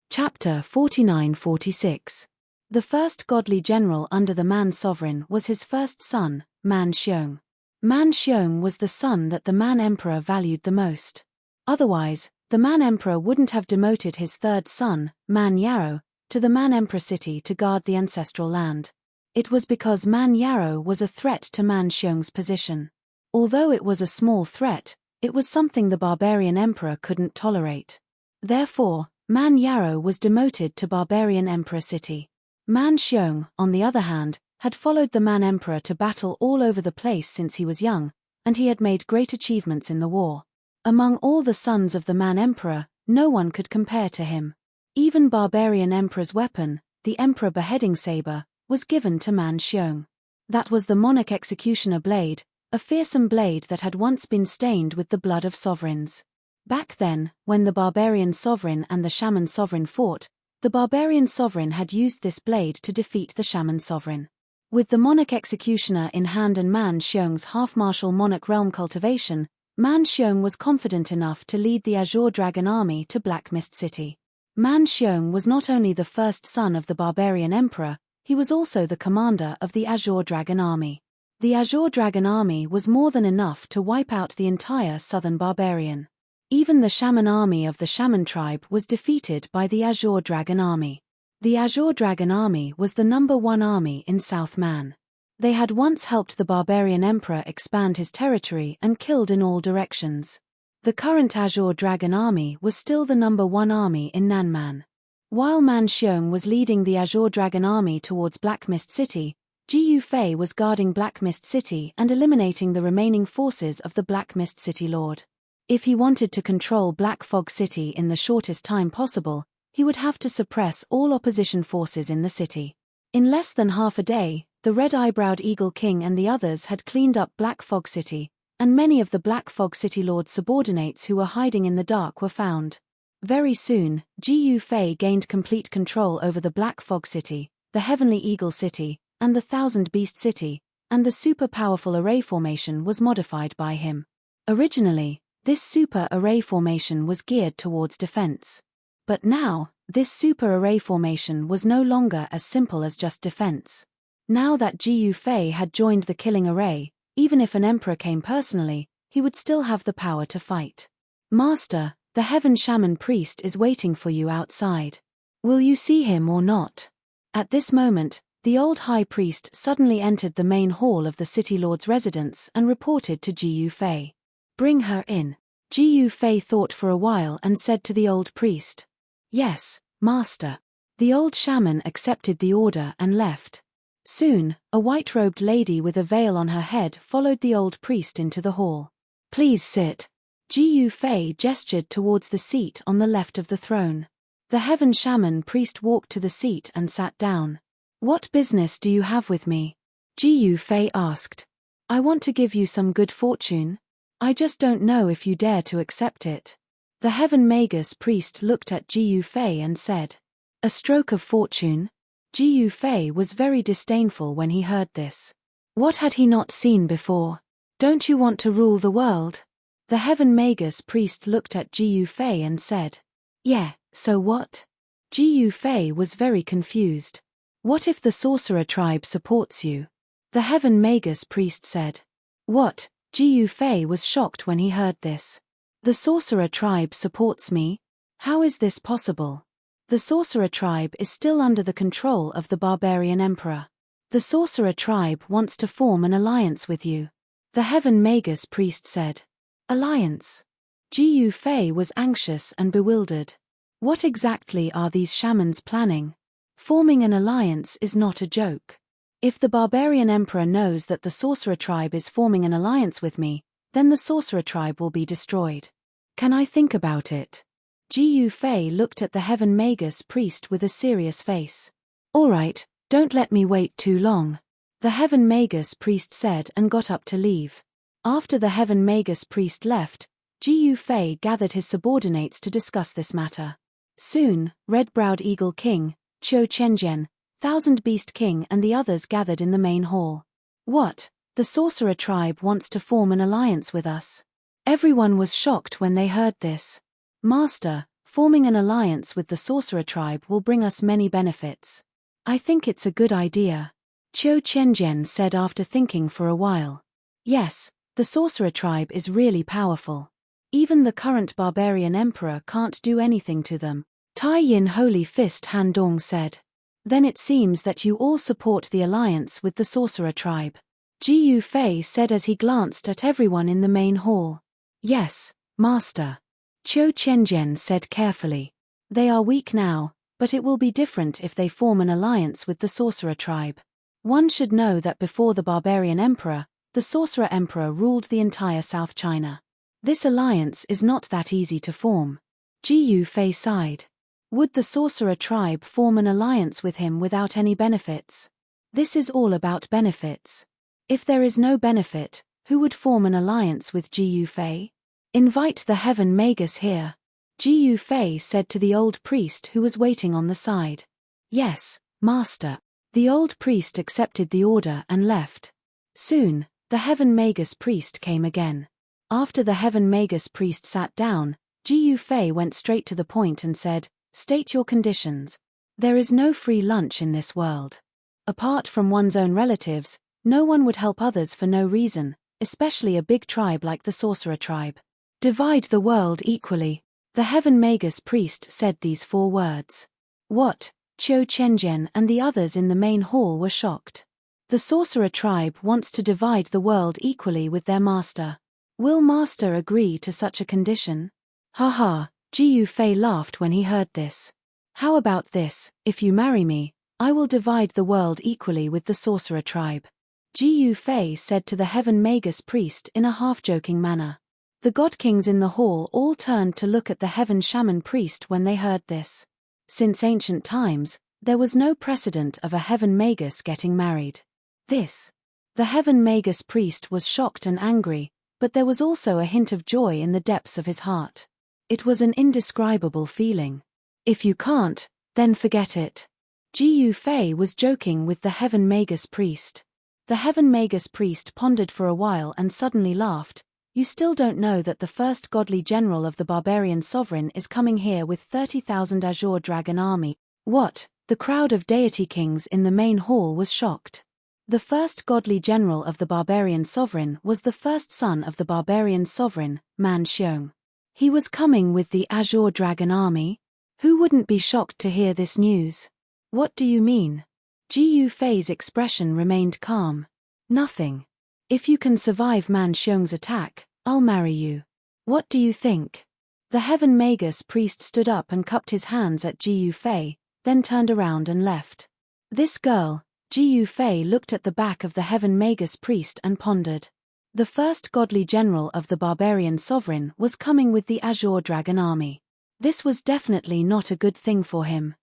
A: Chapter 49-46. The first godly general under the Man Sovereign was his first son, Man Xiong. Man Xiong was the son that the Man Emperor valued the most. Otherwise, the Man Emperor wouldn't have demoted his third son, Man Yarrow, to the Man Emperor city to guard the ancestral land. It was because Man Yarrow was a threat to Man Xiong's position. Although it was a small threat, it was something the barbarian emperor couldn't tolerate. Therefore, Man Yarrow was demoted to Barbarian Emperor city. Man Xiong, on the other hand, had followed the Man Emperor to battle all over the place since he was young, and he had made great achievements in the war. Among all the sons of the Man Emperor, no one could compare to him. Even Barbarian Emperor's weapon, the Emperor Beheading Saber, was given to Man Xiong. That was the Monarch Executioner blade, a fearsome blade that had once been stained with the blood of sovereigns. Back then, when the Barbarian Sovereign and the Shaman Sovereign fought, the Barbarian Sovereign had used this blade to defeat the Shaman Sovereign. With the Monarch Executioner in hand and Man Xiong's half-martial Monarch realm cultivation, Man Xiong was confident enough to lead the Azure Dragon army to Black Mist City. Man Xiong was not only the first son of the Barbarian Emperor, he was also the commander of the Azure Dragon army. The Azure Dragon army was more than enough to wipe out the entire southern barbarian. Even the Shaman army of the Shaman tribe was defeated by the Azure Dragon army. The Azure Dragon army was the #1 army in South Man. They had once helped the barbarian emperor expand his territory and killed in all directions. The current Azure Dragon army was still the #1 army in Nanman. While Man Xiong was leading the Azure Dragon army towards Black Mist City, Jiyu Fei was guarding Black Mist City and eliminating the remaining forces of the Black Mist City Lord. If he wanted to control Black Fog City in the shortest time possible, he would have to suppress all opposition forces in the city. In less than half a day, the Red-Eyebrowed Eagle King and the others had cleaned up Black Fog City, and many of the Black Fog City Lord's subordinates who were hiding in the dark were found. Very soon, Jiyu Fei gained complete control over the Black Fog City, the Heavenly Eagle City, and the Thousand Beast City, and the super powerful array formation was modified by him. Originally, this super array formation was geared towards defense. But now, this super array formation was no longer as simple as just defense. Now that Jiyu Fei had joined the killing array, even if an emperor came personally, he would still have the power to fight. Master, the Heaven Shaman priest is waiting for you outside. Will you see him or not? At this moment, the old high priest suddenly entered the main hall of the city lord's residence and reported to Jiyu Fei. Bring her in. Jiyu Fei thought for a while and said to the old priest. Yes, master. The old shaman accepted the order and left. Soon, a white-robed lady with a veil on her head followed the old priest into the hall. Please sit. Jiyu Fei gestured towards the seat on the left of the throne. The heaven shaman priest walked to the seat and sat down. What business do you have with me? Ji Fei asked. I want to give you some good fortune. I just don't know if you dare to accept it. The heaven magus priest looked at Ji Fei and said, a stroke of fortune? Ji Fei was very disdainful when he heard this. What had he not seen before? Don't you want to rule the world? The heaven magus priest looked at Ji Fei and said, yeah, so what? Ji Fei was very confused. What if the sorcerer tribe supports you? The heaven magus priest said. What? Ji Fei was shocked when he heard this. The sorcerer tribe supports me? How is this possible? The sorcerer tribe is still under the control of the barbarian emperor. The sorcerer tribe wants to form an alliance with you. The heaven magus priest said. Alliance? Ji Fei was anxious and bewildered. What exactly are these shamans planning? Forming an alliance is not a joke. If the barbarian emperor knows that the sorcerer tribe is forming an alliance with me, then the sorcerer tribe will be destroyed. Can I think about it? Ji Fei looked at the heaven magus priest with a serious face. All right, don't let me wait too long. The heaven magus priest said and got up to leave. After the heaven magus priest left, Ji Fei gathered his subordinates to discuss this matter. Soon, Red-Browed Eagle King, Qiu Qianjian, Thousand Beast King and the others gathered in the main hall. What? The sorcerer tribe wants to form an alliance with us. Everyone was shocked when they heard this. Master, forming an alliance with the sorcerer tribe will bring us many benefits. I think it's a good idea. Qiu Qianjian said after thinking for a while. Yes, the sorcerer tribe is really powerful. Even the current barbarian emperor can't do anything to them. Tai Yin Holy Fist Han Dong said. Then it seems that you all support the alliance with the sorcerer tribe. Ji Fei said as he glanced at everyone in the main hall. Yes, Master. Qiu Qianjian said carefully. They are weak now, but it will be different if they form an alliance with the sorcerer tribe. One should know that before the barbarian emperor, the sorcerer emperor ruled the entire South China. This alliance is not that easy to form. Ji Fei sighed. Would the sorcerer tribe form an alliance with him without any benefits? This is all about benefits. If there is no benefit, who would form an alliance with Ji Fei? Invite the heaven magus here. Ji Fei said to the old priest who was waiting on the side. Yes, Master. The old priest accepted the order and left. Soon, the heaven magus priest came again. After the heaven magus priest sat down, Ji Fei went straight to the point and said, state your conditions. There is no free lunch in this world. Apart from one's own relatives, no one would help others for no reason, especially a big tribe like the sorcerer tribe. Divide the world equally. The heaven magus priest said these 4 words. What? Qiu Qianjian and the others in the main hall were shocked. The sorcerer tribe wants to divide the world equally with their master. Will master agree to such a condition? Ha. Ji Fei laughed when he heard this. How about this, if you marry me, I will divide the world equally with the sorcerer tribe. Ji Fei said to the heaven magus priest in a half-joking manner. The god kings in the hall all turned to look at the heaven shaman priest when they heard this. Since ancient times, there was no precedent of a heaven magus getting married. The heaven magus priest was shocked and angry, but there was also a hint of joy in the depths of his heart. It was an indescribable feeling. If you can't, then forget it. Ji Fei was joking with the heaven magus priest. The heaven magus priest pondered for a while and suddenly laughed. You still don't know that the first godly general of the barbarian sovereign is coming here with 30,000 azure dragon army. What? The crowd of deity kings in the main hall was shocked. The first godly general of the barbarian sovereign was the first son of the barbarian sovereign, Man Xiong. He was coming with the azure dragon army? Who wouldn't be shocked to hear this news? What do you mean? Ji Fei's expression remained calm. Nothing. If you can survive Man Xiong's attack, I'll marry you. What do you think? The heaven magus priest stood up and cupped his hands at Ji Fei, then turned around and left. This girl. Ji Fei looked at the back of the heaven magus priest and pondered. The first godly general of the barbarian sovereign was coming with the azure dragon army. This was definitely not a good thing for him.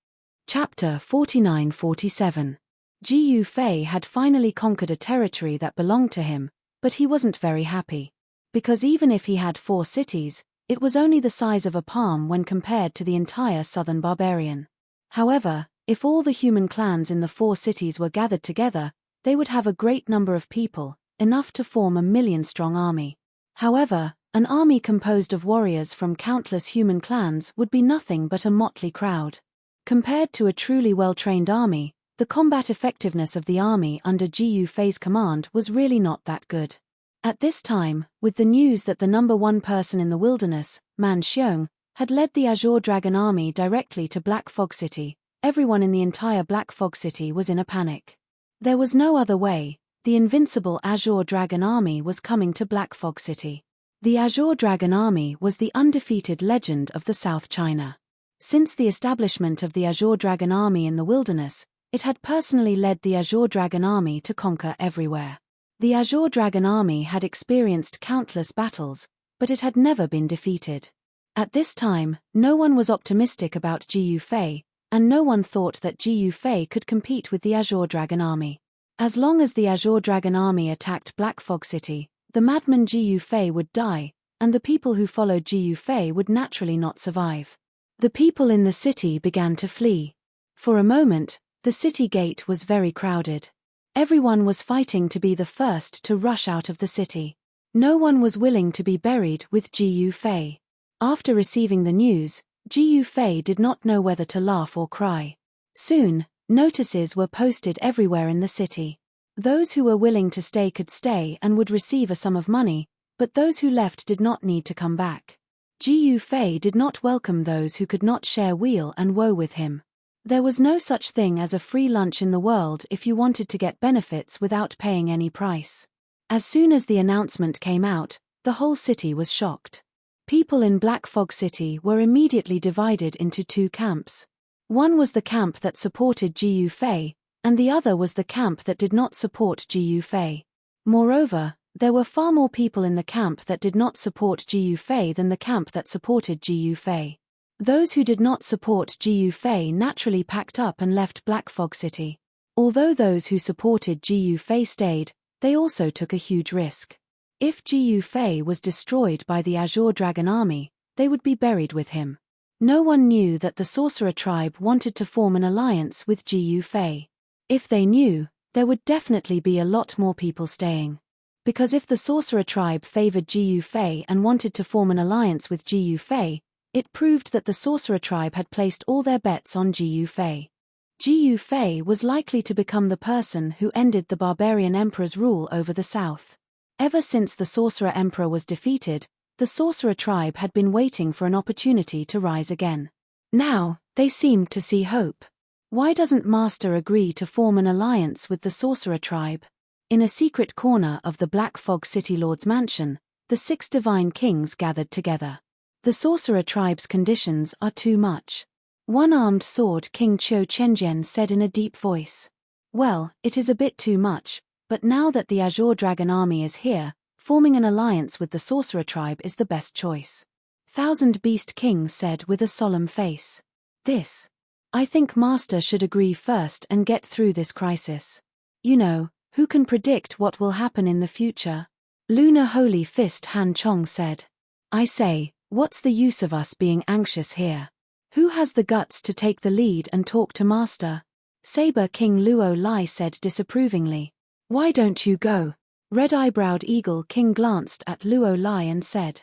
A: Chapter 49-47. Ji Yufei had finally conquered a territory that belonged to him, but he wasn't very happy. Because even if he had 4 cities, it was only the size of a palm when compared to the entire southern barbarian. However, if all the human clans in the 4 cities were gathered together, they would have a great number of people, enough to form a 1,000,000-strong army. However, an army composed of warriors from countless human clans would be nothing but a motley crowd. Compared to a truly well-trained army, the combat effectiveness of the army under Ji Yufei's command was really not that good. At this time, with the news that the number 1 person in the wilderness, Man Xiong, had led the Azure Dragon army directly to Black Fog City, everyone in the entire Black Fog City was in a panic. There was no other way. The invincible Azure Dragon army was coming to Black Fog City. The Azure Dragon army was the undefeated legend of the South China. Since the establishment of the Azure Dragon army in the wilderness, it had personally led the Azure Dragon army to conquer everywhere. The Azure Dragon army had experienced countless battles, but it had never been defeated. At this time, no one was optimistic about Ji Yufei, and no one thought that Ji Yufei could compete with the Azure Dragon army. As long as the Azure Dragon army attacked Black Fog City, the madman Ji Yufei would die, and the people who followed Ji Yufei would naturally not survive. The people in the city began to flee. For a moment, the city gate was very crowded. Everyone was fighting to be the first to rush out of the city. No one was willing to be buried with Ji Yufei. After receiving the news, Ji Yufei did not know whether to laugh or cry. Soon, notices were posted everywhere in the city. Those who were willing to stay could stay and would receive a sum of money, but those who left did not need to come back. Ji Yufei did not welcome those who could not share weal and woe with him. There was no such thing as a free lunch in the world if you wanted to get benefits without paying any price. As soon as the announcement came out, the whole city was shocked. People in Black Fog City were immediately divided into 2 camps. One was the camp that supported Ji Yufei, and the other was the camp that did not support Ji Yufei. Moreover, there were far more people in the camp that did not support Ji Yufei than the camp that supported Ji Yufei. Those who did not support Ji Yufei naturally packed up and left Black Fog City. Although those who supported Ji Yufei stayed, they also took a huge risk. If Ji Yufei was destroyed by the Azure Dragon army, they would be buried with him. No one knew that the sorcerer tribe wanted to form an alliance with Ji Yufei. If they knew, there would definitely be a lot more people staying. Because if the sorcerer tribe favored Ji Yufei and wanted to form an alliance with Ji Yufei, it proved that the sorcerer tribe had placed all their bets on Ji Yufei. Ji Yufei was likely to become the person who ended the barbarian emperor's rule over the south. Ever since the sorcerer emperor was defeated, the sorcerer tribe had been waiting for an opportunity to rise again. Now, they seemed to see hope. Why doesn't Master agree to form an alliance with the sorcerer tribe? In a secret corner of the Black Fog City Lord's mansion, the 6 divine kings gathered together. The sorcerer tribe's conditions are too much. One-armed sword King Qiu Chenjian said in a deep voice. Well, it is a bit too much, but now that the Azure Dragon army is here, forming an alliance with the sorcerer tribe is the best choice. Thousand Beast King said with a solemn face. I think Master should agree first and get through this crisis. You know, who can predict what will happen in the future? Lunar Holy Fist Han Chong said. I say, what's the use of us being anxious here? Who has the guts to take the lead and talk to Master? Saber King Luo Lai said disapprovingly. Why don't you go? Red-Eyebrowed Eagle King glanced at Luo Lai and said.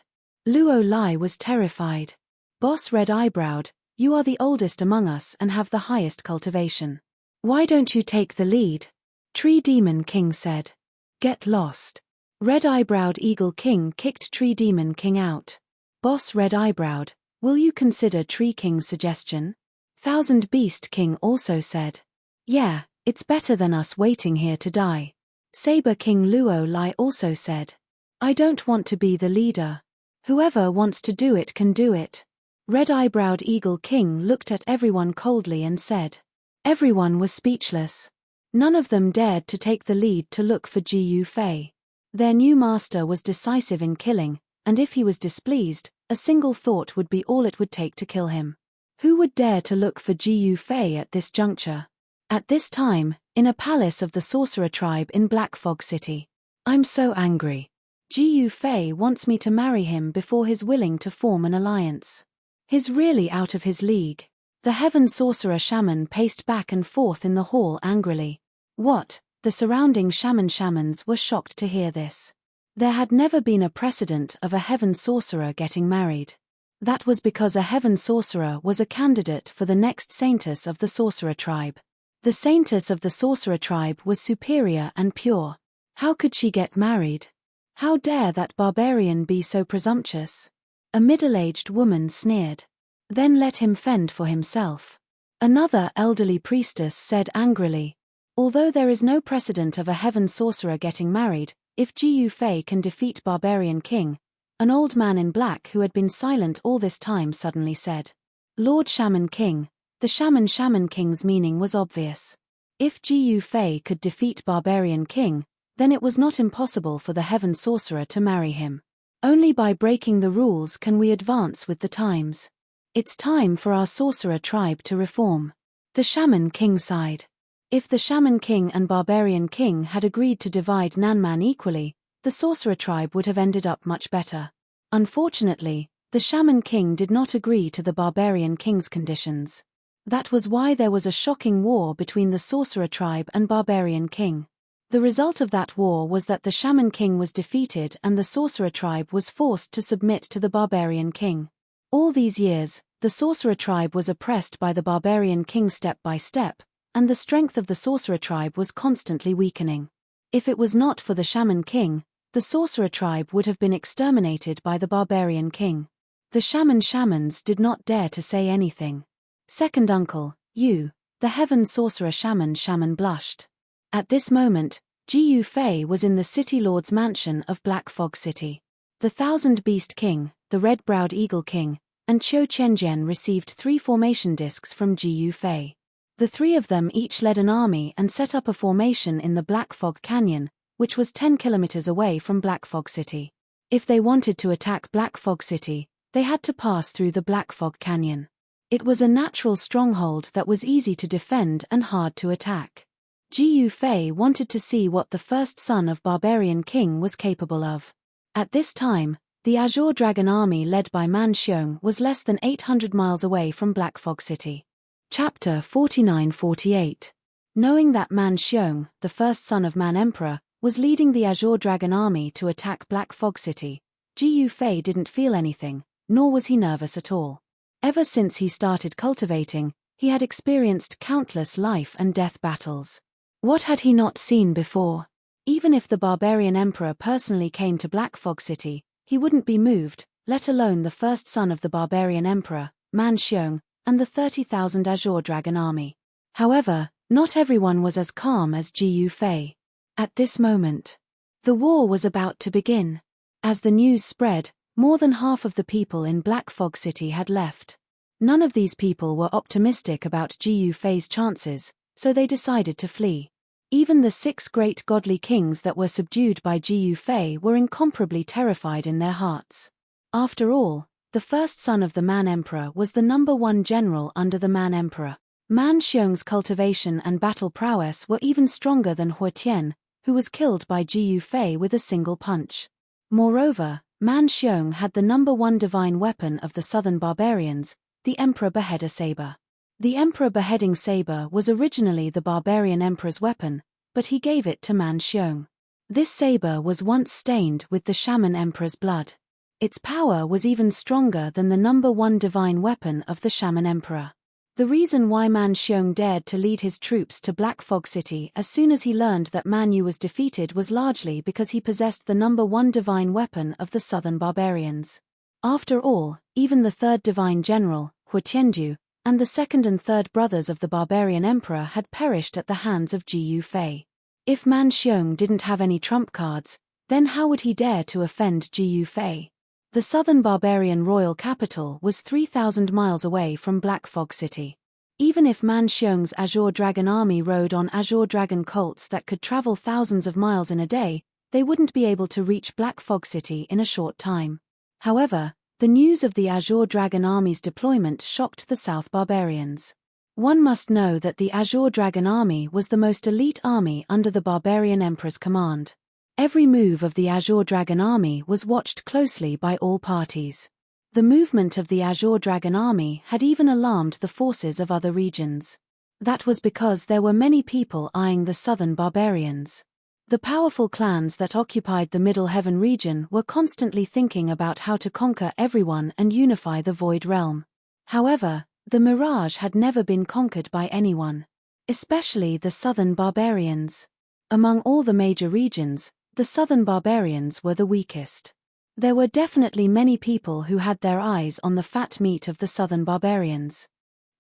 A: Luo Lai was terrified. Boss Red-Eyebrowed, you are the oldest among us and have the highest cultivation. Why don't you take the lead? Tree Demon King said. Get lost. Red-Eyebrowed Eagle King kicked Tree Demon King out. Boss Red-Eyebrowed, will you consider Tree King's suggestion? Thousand Beast King also said. Yeah, it's better than us waiting here to die. Saber King Luo Lai also said. I don't want to be the leader. Whoever wants to do it can do it. Red-Eyebrowed Eagle King looked at everyone coldly and said. Everyone was speechless. None of them dared to take the lead to look for Ji Yufei. Their new master was decisive in killing, and if he was displeased, a single thought would be all it would take to kill him. Who would dare to look for Jiyu Fei at this juncture? At this time, in a palace of the sorcerer tribe in Black Fog City. I'm so angry. Jiyu Fei wants me to marry him before he's willing to form an alliance. He's really out of his league. The heaven sorcerer shaman paced back and forth in the hall angrily. What? The surrounding shamans were shocked to hear this. There had never been a precedent of a heaven sorcerer getting married. That was because a heaven sorcerer was a candidate for the next saintess of the sorcerer tribe. The saintess of the sorcerer tribe was superior and pure. How could she get married? How dare that barbarian be so presumptuous? A middle-aged woman sneered. Then let him fend for himself. Another elderly priestess said angrily. Although there is no precedent of a heaven sorcerer getting married, if Jiyu Fei can defeat barbarian king, an old man in black who had been silent all this time suddenly said. Lord Shaman King. The Shaman King's meaning was obvious. If Jiyu Fei could defeat barbarian king, then it was not impossible for the heaven sorcerer to marry him. Only by breaking the rules can we advance with the times. It's time for our sorcerer tribe to reform. The Shaman King sighed. If the Shaman King and barbarian king had agreed to divide Nanman equally, the sorcerer tribe would have ended up much better. Unfortunately, the Shaman King did not agree to the barbarian king's conditions. That was why there was a shocking war between the sorcerer tribe and barbarian king. The result of that war was that the Shaman King was defeated and the sorcerer tribe was forced to submit to the barbarian king. All these years, the sorcerer tribe was oppressed by the barbarian king step by step, and the strength of the sorcerer tribe was constantly weakening. If it was not for the Shaman King, the sorcerer tribe would have been exterminated by the barbarian king. The shamans did not dare to say anything. Second uncle, you, the heaven sorcerer shaman blushed. At this moment, Jiyu Fei was in the city lord's mansion of Black Fog City. The Thousand Beast King, the Red-Browed Eagle King, and Qiu Qianjian received 3 formation discs from Jiyu Fei. The 3 of them each led an army and set up a formation in the Black Fog Canyon, which was 10 kilometers away from Black Fog City. If they wanted to attack Black Fog City, they had to pass through the Black Fog Canyon. It was a natural stronghold that was easy to defend and hard to attack. Jiyu Fei wanted to see what the first son of barbarian king was capable of. At this time, the Azure Dragon army led by Man Xiong was less than 800 miles away from Black Fog City. Chapter 49-48. Knowing that Man Xiong, the first son of Man Emperor, was leading the Azure Dragon army to attack Black Fog City, Jiyu Fei didn't feel anything, nor was he nervous at all. Ever since he started cultivating, he had experienced countless life and death battles. What had he not seen before? Even if the barbarian emperor personally came to Black Fog City, he wouldn't be moved, let alone the first son of the barbarian emperor, Man Xiong, and the 30,000 Azure Dragon army. However, not everyone was as calm as Jiyu Fei. At this moment, the war was about to begin. As the news spread, more than half of the people in Black Fog City had left. None of these people were optimistic about Jiyu Fei's chances, so they decided to flee. Even the 6 great godly kings that were subdued by Jiyu Fei were incomparably terrified in their hearts. After all, the first son of the Man Emperor was the #1 general under the Man Emperor. Man Xiong's cultivation and battle prowess were even stronger than Hua Tian, who was killed by Jiyu Fei with a single punch. Moreover, Man Xiong had the #1 divine weapon of the southern barbarians, the Emperor Beheader Saber. The Emperor Beheading Saber was originally the barbarian emperor's weapon, but he gave it to Man Xiong. This saber was once stained with the shaman emperor's blood. Its power was even stronger than the #1 divine weapon of the shaman emperor. The reason why Man Xiong dared to lead his troops to Black Fog City as soon as he learned that Man Yu was defeated was largely because he possessed the #1 divine weapon of the southern barbarians. After all, even the 3rd divine general, Hua Tianju, and the 2nd and 3rd brothers of the barbarian emperor had perished at the hands of Jiyu Fei. If Man Xiong didn't have any trump cards, then how would he dare to offend Jiyu Fei? The southern barbarian royal capital was 3,000 miles away from Black Fog City. Even if Man Xiong's Azure Dragon army rode on Azure Dragon colts that could travel thousands of miles in a day, they wouldn't be able to reach Black Fog City in a short time. However, the news of the Azure Dragon Army's deployment shocked the South barbarians. One must know that the Azure Dragon Army was the most elite army under the barbarian emperor's command. Every move of the Azure Dragon Army was watched closely by all parties. The movement of the Azure Dragon Army had even alarmed the forces of other regions. That was because there were many people eyeing the southern barbarians. The powerful clans that occupied the Middle Heaven region were constantly thinking about how to conquer everyone and unify the Void Realm. However, the Mirage had never been conquered by anyone, especially the southern barbarians. Among all the major regions, the southern barbarians were the weakest. There were definitely many people who had their eyes on the fat meat of the southern barbarians.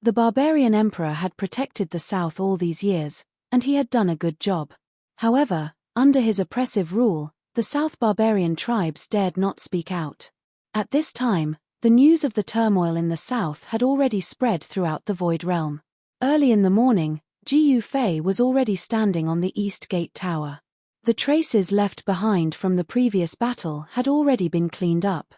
A: The barbarian emperor had protected the south all these years, and he had done a good job. However, under his oppressive rule, the south barbarian tribes dared not speak out. At this time, the news of the turmoil in the south had already spread throughout the Void Realm. Early in the morning, Jiyu Fei was already standing on the East Gate Tower. The traces left behind from the previous battle had already been cleaned up.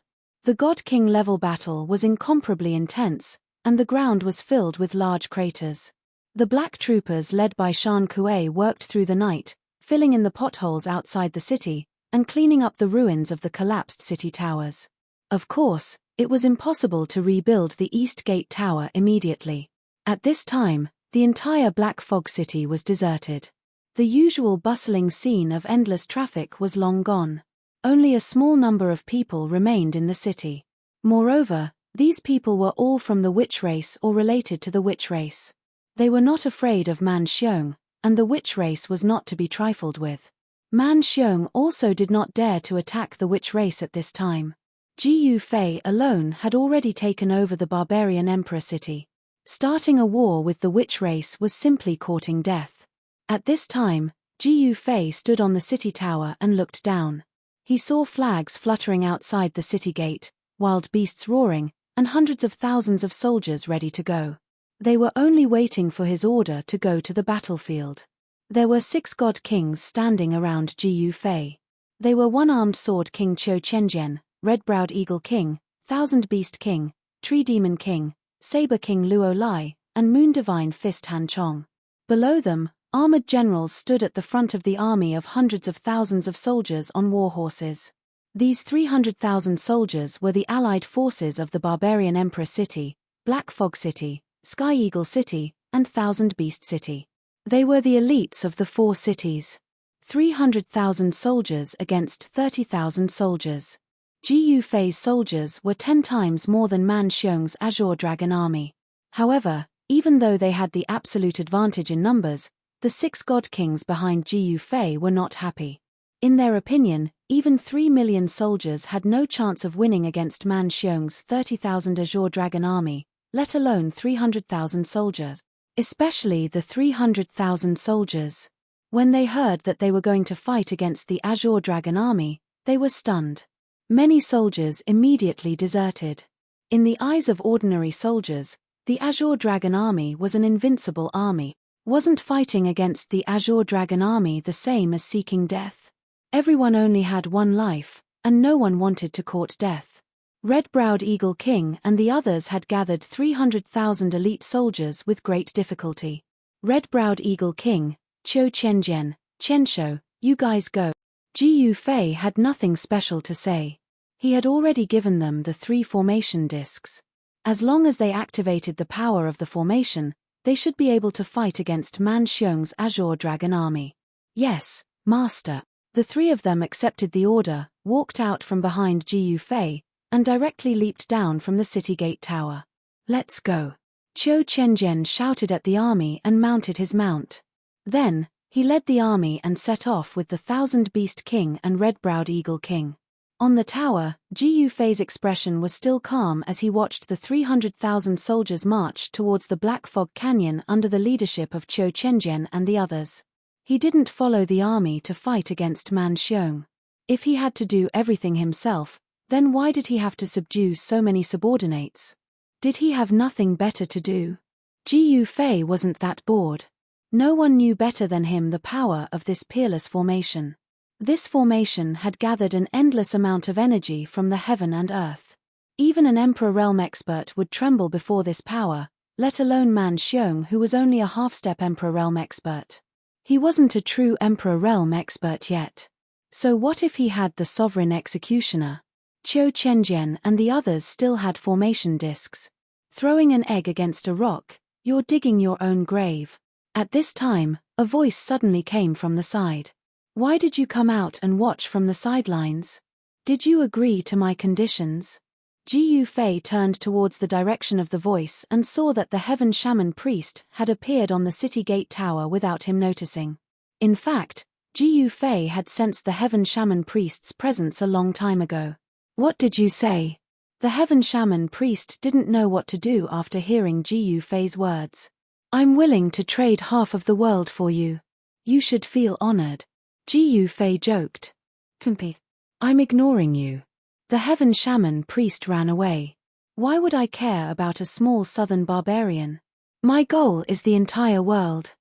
A: The God King level battle was incomparably intense, and the ground was filled with large craters. The black troopers led by Shan Kuei worked through the night, filling in the potholes outside the city, and cleaning up the ruins of the collapsed city towers. Of course, it was impossible to rebuild the East Gate Tower immediately. At this time, the entire Black Fog City was deserted. The usual bustling scene of endless traffic was long gone. Only a small number of people remained in the city. Moreover, these people were all from the witch race or related to the witch race. They were not afraid of Man Xiong, and the witch race was not to be trifled with. Man Xiong also did not dare to attack the witch race at this time. Jiyu Fei alone had already taken over the barbarian emperor city. Starting a war with the witch race was simply courting death. At this time, Jiyu Fei stood on the city tower and looked down. He saw flags fluttering outside the city gate, wild beasts roaring, and hundreds of thousands of soldiers ready to go. They were only waiting for his order to go to the battlefield. There were 6 god kings standing around Jiyu Fei. They were One-Armed Sword King Qiu Chenjian, Red-Browed Eagle King, Thousand Beast King, Tree Demon King, Saber King Luo Lai, and Moon Divine Fist Han Chong. Below them, armored generals stood at the front of the army of hundreds of thousands of soldiers on war horses. These 300,000 soldiers were the allied forces of the barbarian Emperor City, Black Fog City, Sky Eagle City, and Thousand Beast City. They were the elites of the 4 cities. 300,000 soldiers against 30,000 soldiers. Jiyu Fei's soldiers were 10 times more than Man Xiong's Azure Dragon Army. However, even though they had the absolute advantage in numbers, the 6 god kings behind Jiyu Fei were not happy. In their opinion, even 3 million soldiers had no chance of winning against Man Xiong's 30,000 Azure Dragon Army, let alone 300,000 soldiers. Especially the 300,000 soldiers. When they heard that they were going to fight against the Azure Dragon Army, they were stunned. Many soldiers immediately deserted. In the eyes of ordinary soldiers, the Azure Dragon Army was an invincible army. Wasn't fighting against the Azure Dragon Army the same as seeking death? Everyone only had one life, and no one wanted to court death. Red-Browed Eagle King and the others had gathered 300,000 elite soldiers with great difficulty. Red-Browed Eagle King, Qiu Chenjian, Chenshou, you guys go. Jiyu Fei had nothing special to say. He had already given them the 3 formation discs. As long as they activated the power of the formation, they should be able to fight against Man Xiong's Azure Dragon Army. Yes, Master. The 3 of them accepted the order, walked out from behind Jiyu Fei, and directly leaped down from the city gate tower. Let's go. Qiu Chenjian shouted at the army and mounted his mount. Then, he led the army and set off with the Thousand Beast King and Red-Browed Eagle King. On the tower, Jiyu Fei's expression was still calm as he watched the 300,000 soldiers march towards the Black Fog Canyon under the leadership of Qiu Chenjian and the others. He didn't follow the army to fight against Man Xiong. If he had to do everything himself, then why did he have to subdue so many subordinates? Did he have nothing better to do? Jiyu Fei wasn't that bored. No one knew better than him the power of this peerless formation. This formation had gathered an endless amount of energy from the heaven and earth. Even an Emperor Realm expert would tremble before this power, let alone Man Xiong, who was only a half-step Emperor Realm expert. He wasn't a true Emperor Realm expert yet. So what if he had the Sovereign Executioner? Qiu Qianjian and the others still had formation discs. Throwing an egg against a rock, you're digging your own grave. At this time, a voice suddenly came from the side. Why did you come out and watch from the sidelines? Did you agree to my conditions? Ji Yufei turned towards the direction of the voice and saw that the Heaven Shaman priest had appeared on the city gate tower without him noticing. In fact, Ji Yufei had sensed the Heaven Shaman priest's presence a long time ago. What did you say? The Heaven Shaman priest didn't know what to do after hearing Ji Yufei's words. I'm willing to trade half of the world for you. You should feel honored. Ji Yufei joked. Kumpi. I'm ignoring you. The Heaven Shaman priest ran away. Why would I care about a small southern barbarian? My goal is the entire world.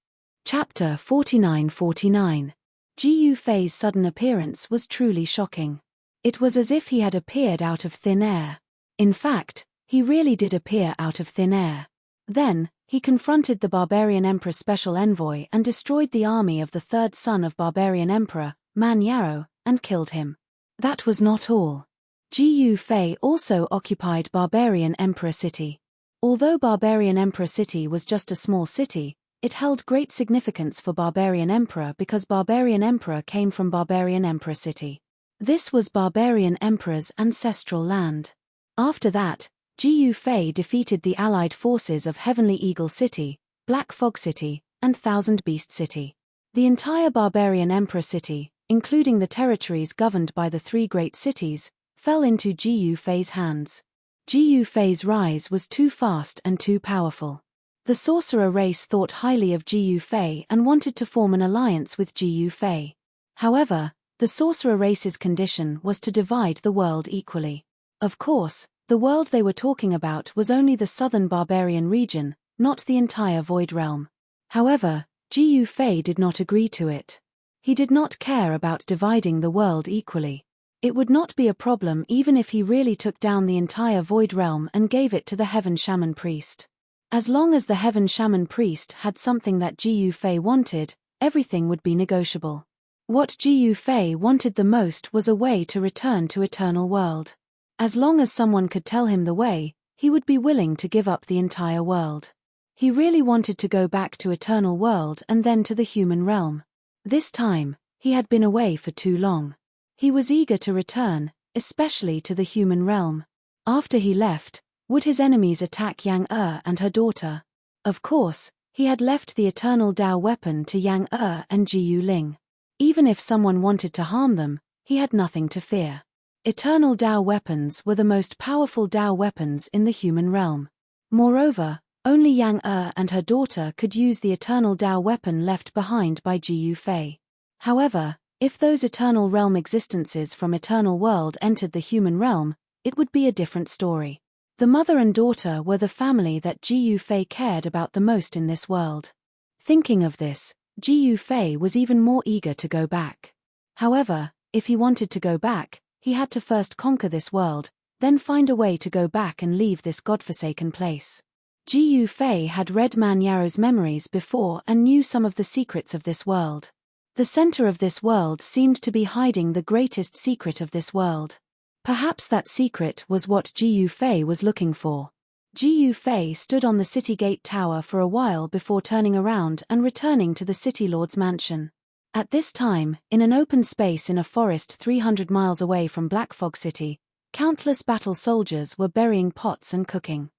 A: Chapter 49-49. Ji Yufei's sudden appearance was truly shocking. It was as if he had appeared out of thin air. In fact, he really did appear out of thin air. Then, he confronted the Barbarian Emperor's special envoy and destroyed the army of the third son of Barbarian Emperor, Man Yarrow, and killed him. That was not all. Ji Yufei also occupied Barbarian Emperor City. Although Barbarian Emperor City was just a small city, it held great significance for Barbarian Emperor because Barbarian Emperor came from Barbarian Emperor City. This was Barbarian Emperor's ancestral land. After that, Ji Yufei defeated the allied forces of Heavenly Eagle City, Black Fog City, and Thousand Beast City. The entire Barbarian Emperor City, including the territories governed by the three great cities, fell into Ji Yufei's hands. Ji Yufei's rise was too fast and too powerful. The sorcerer race thought highly of Ji Yufei and wanted to form an alliance with Ji Yufei. However, the sorcerer race's condition was to divide the world equally. Of course, the world they were talking about was only the southern barbarian region, not the entire Void Realm. However, Ji Yufei did not agree to it. He did not care about dividing the world equally. It would not be a problem even if he really took down the entire Void Realm and gave it to the Heaven Shaman priest. As long as the Heaven Shaman priest had something that Ji Yufei wanted, everything would be negotiable. What Ji Yufei wanted the most was a way to return to Eternal World. As long as someone could tell him the way, he would be willing to give up the entire world. He really wanted to go back to Eternal World and then to the human realm. This time, he had been away for too long. He was eager to return, especially to the human realm. After he left, would his enemies attack Yang and her daughter? Of course, he had left the eternal Dao weapon to Yang and Ji Yuling. Even if someone wanted to harm them, he had nothing to fear. Eternal Dao weapons were the most powerful Dao weapons in the human realm. Moreover, only Yang and her daughter could use the eternal Dao weapon left behind by Ji Yufei. However, if those eternal realm existences from Eternal World entered the human realm, it would be a different story. The mother and daughter were the family that Ji Yufei cared about the most in this world. Thinking of this, Ji Yufei was even more eager to go back. However, if he wanted to go back, he had to first conquer this world, then find a way to go back and leave this godforsaken place. Ji Yufei had read Man Yarrow's memories before and knew some of the secrets of this world. The center of this world seemed to be hiding the greatest secret of this world. Perhaps that secret was what Ji Yufei was looking for. Ji Yufei stood on the city gate tower for a while before turning around and returning to the city lord's mansion. At this time, in an open space in a forest 300 miles away from Black Fog City, countless battle soldiers were burying pots and cooking.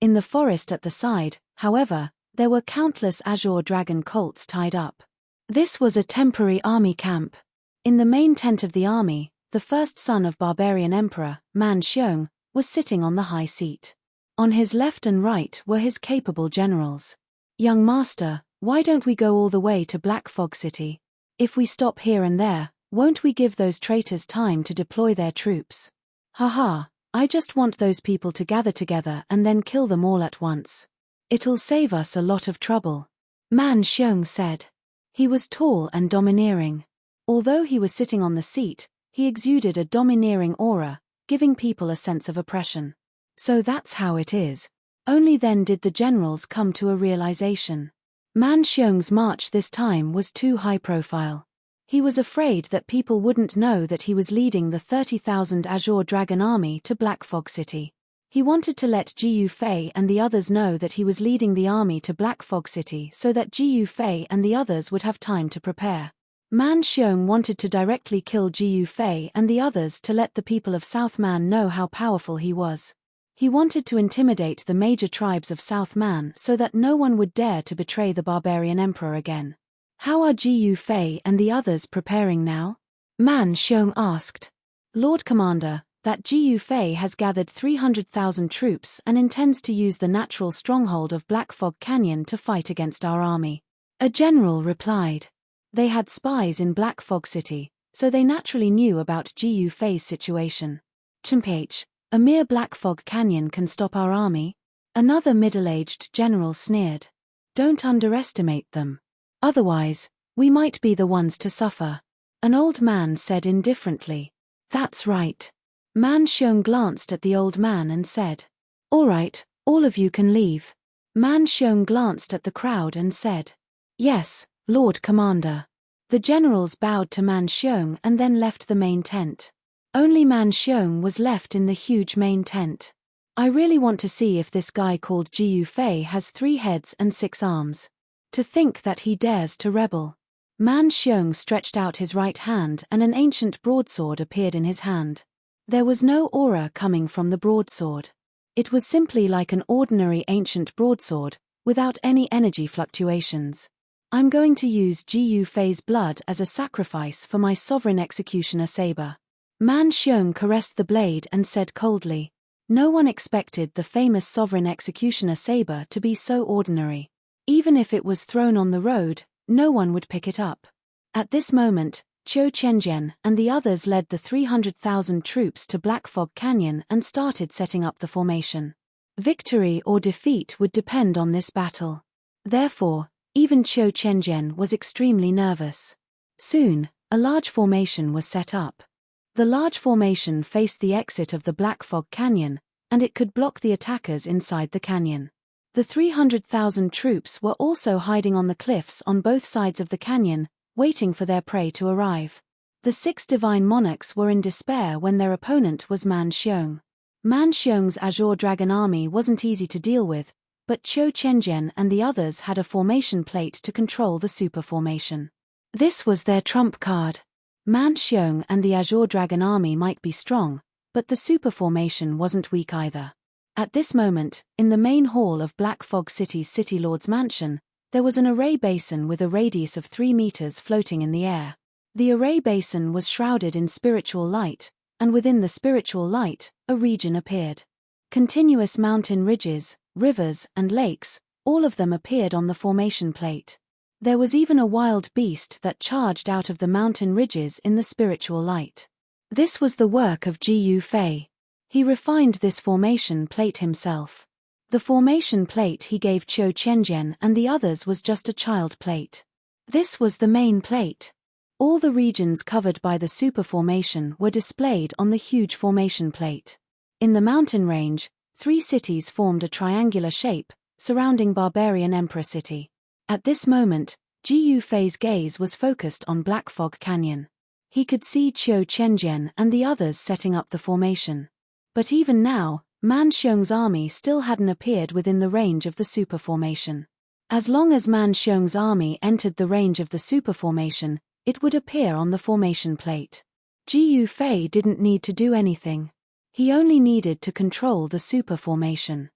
A: In the forest at the side, however, there were countless azure dragon colts tied up. This was a temporary army camp. In the main tent of the army, the first son of Barbarian Emperor, Man Xiong, was sitting on the high seat. On his left and right were his capable generals. Young master, why don't we go all the way to Black Fog City? If we stop here and there, won't we give those traitors time to deploy their troops? Haha, I just want those people to gather together and then kill them all at once. It'll save us a lot of trouble. Man Xiong said. He was tall and domineering. Although he was sitting on the seat, he exuded a domineering aura, giving people a sense of oppression. So that's how it is. Only then did the generals come to a realization. Man Xiong's march this time was too high profile. He was afraid that people wouldn't know that he was leading the 30,000 Azure Dragon army to Black Fog City. He wanted to let Ji Yufei and the others know that he was leading the army to Black Fog City so that Ji Yufei and the others would have time to prepare. Man Xiong wanted to directly kill Ji Yufei and the others to let the people of South Man know how powerful he was. He wanted to intimidate the major tribes of South Man so that no one would dare to betray the barbarian emperor again. How are Ji Yufei and the others preparing now? Man Xiong asked. Lord Commander, that Ji Yufei has gathered 300,000 troops and intends to use the natural stronghold of Black Fog Canyon to fight against our army. A general replied. They had spies in Black Fog City, so they naturally knew about Ji Yufei's situation. Chimph, a mere Black Fog Canyon can stop our army? Another middle-aged general sneered. Don't underestimate them. Otherwise, we might be the ones to suffer. An old man said indifferently. That's right. Man Xiong glanced at the old man and said. All right, all of you can leave. Man Xiong glanced at the crowd and said. Yes, Lord Commander. The generals bowed to Man Xiong and then left the main tent. Only Man Xiong was left in the huge main tent. I really want to see if this guy called Ji Yufei has 3 heads and 6 arms. To think that he dares to rebel. Man Xiong stretched out his right hand and an ancient broadsword appeared in his hand. There was no aura coming from the broadsword. It was simply like an ordinary ancient broadsword, without any energy fluctuations. I'm going to use Ji Yufei's blood as a sacrifice for my sovereign executioner saber. Man Xiong caressed the blade and said coldly. No one expected the famous sovereign executioner saber to be so ordinary. Even if it was thrown on the road, no one would pick it up. At this moment, Qiu Qianjian and the others led the 300,000 troops to Black Fog Canyon and started setting up the formation. Victory or defeat would depend on this battle. Therefore, even Qiu Qianjian was extremely nervous. Soon, a large formation was set up. The large formation faced the exit of the Black Fog Canyon, and it could block the attackers inside the canyon. The 300,000 troops were also hiding on the cliffs on both sides of the canyon, waiting for their prey to arrive. The 6 divine monarchs were in despair when their opponent was Man Xiong. Man Xiong's Azure Dragon army wasn't easy to deal with, but Qiu Qianjian and the others had a formation plate to control the super formation. This was their trump card. Man Xiong and the Azure Dragon army might be strong, but the super formation wasn't weak either. At this moment, in the main hall of Black Fog City's City Lord's mansion, there was an array basin with a radius of 3 meters floating in the air. The array basin was shrouded in spiritual light, and within the spiritual light, a region appeared. Continuous mountain ridges, rivers, and lakes, all of them appeared on the formation plate. There was even a wild beast that charged out of the mountain ridges in the spiritual light. This was the work of Ji Yufei. He refined this formation plate himself. The formation plate he gave Qiu Qianjian and the others was just a child plate. This was the main plate. All the regions covered by the super formation were displayed on the huge formation plate. In the mountain range, 3 cities formed a triangular shape, surrounding Barbarian Emperor City. At this moment, Ji Yufei's gaze was focused on Black Fog Canyon. He could see Qiu Qianjian and the others setting up the formation. But even now, Man Xiong's army still hadn't appeared within the range of the super formation. As long as Man Xiong's army entered the range of the super formation, it would appear on the formation plate. Ji Yufei didn't need to do anything. He only needed to control the super formation.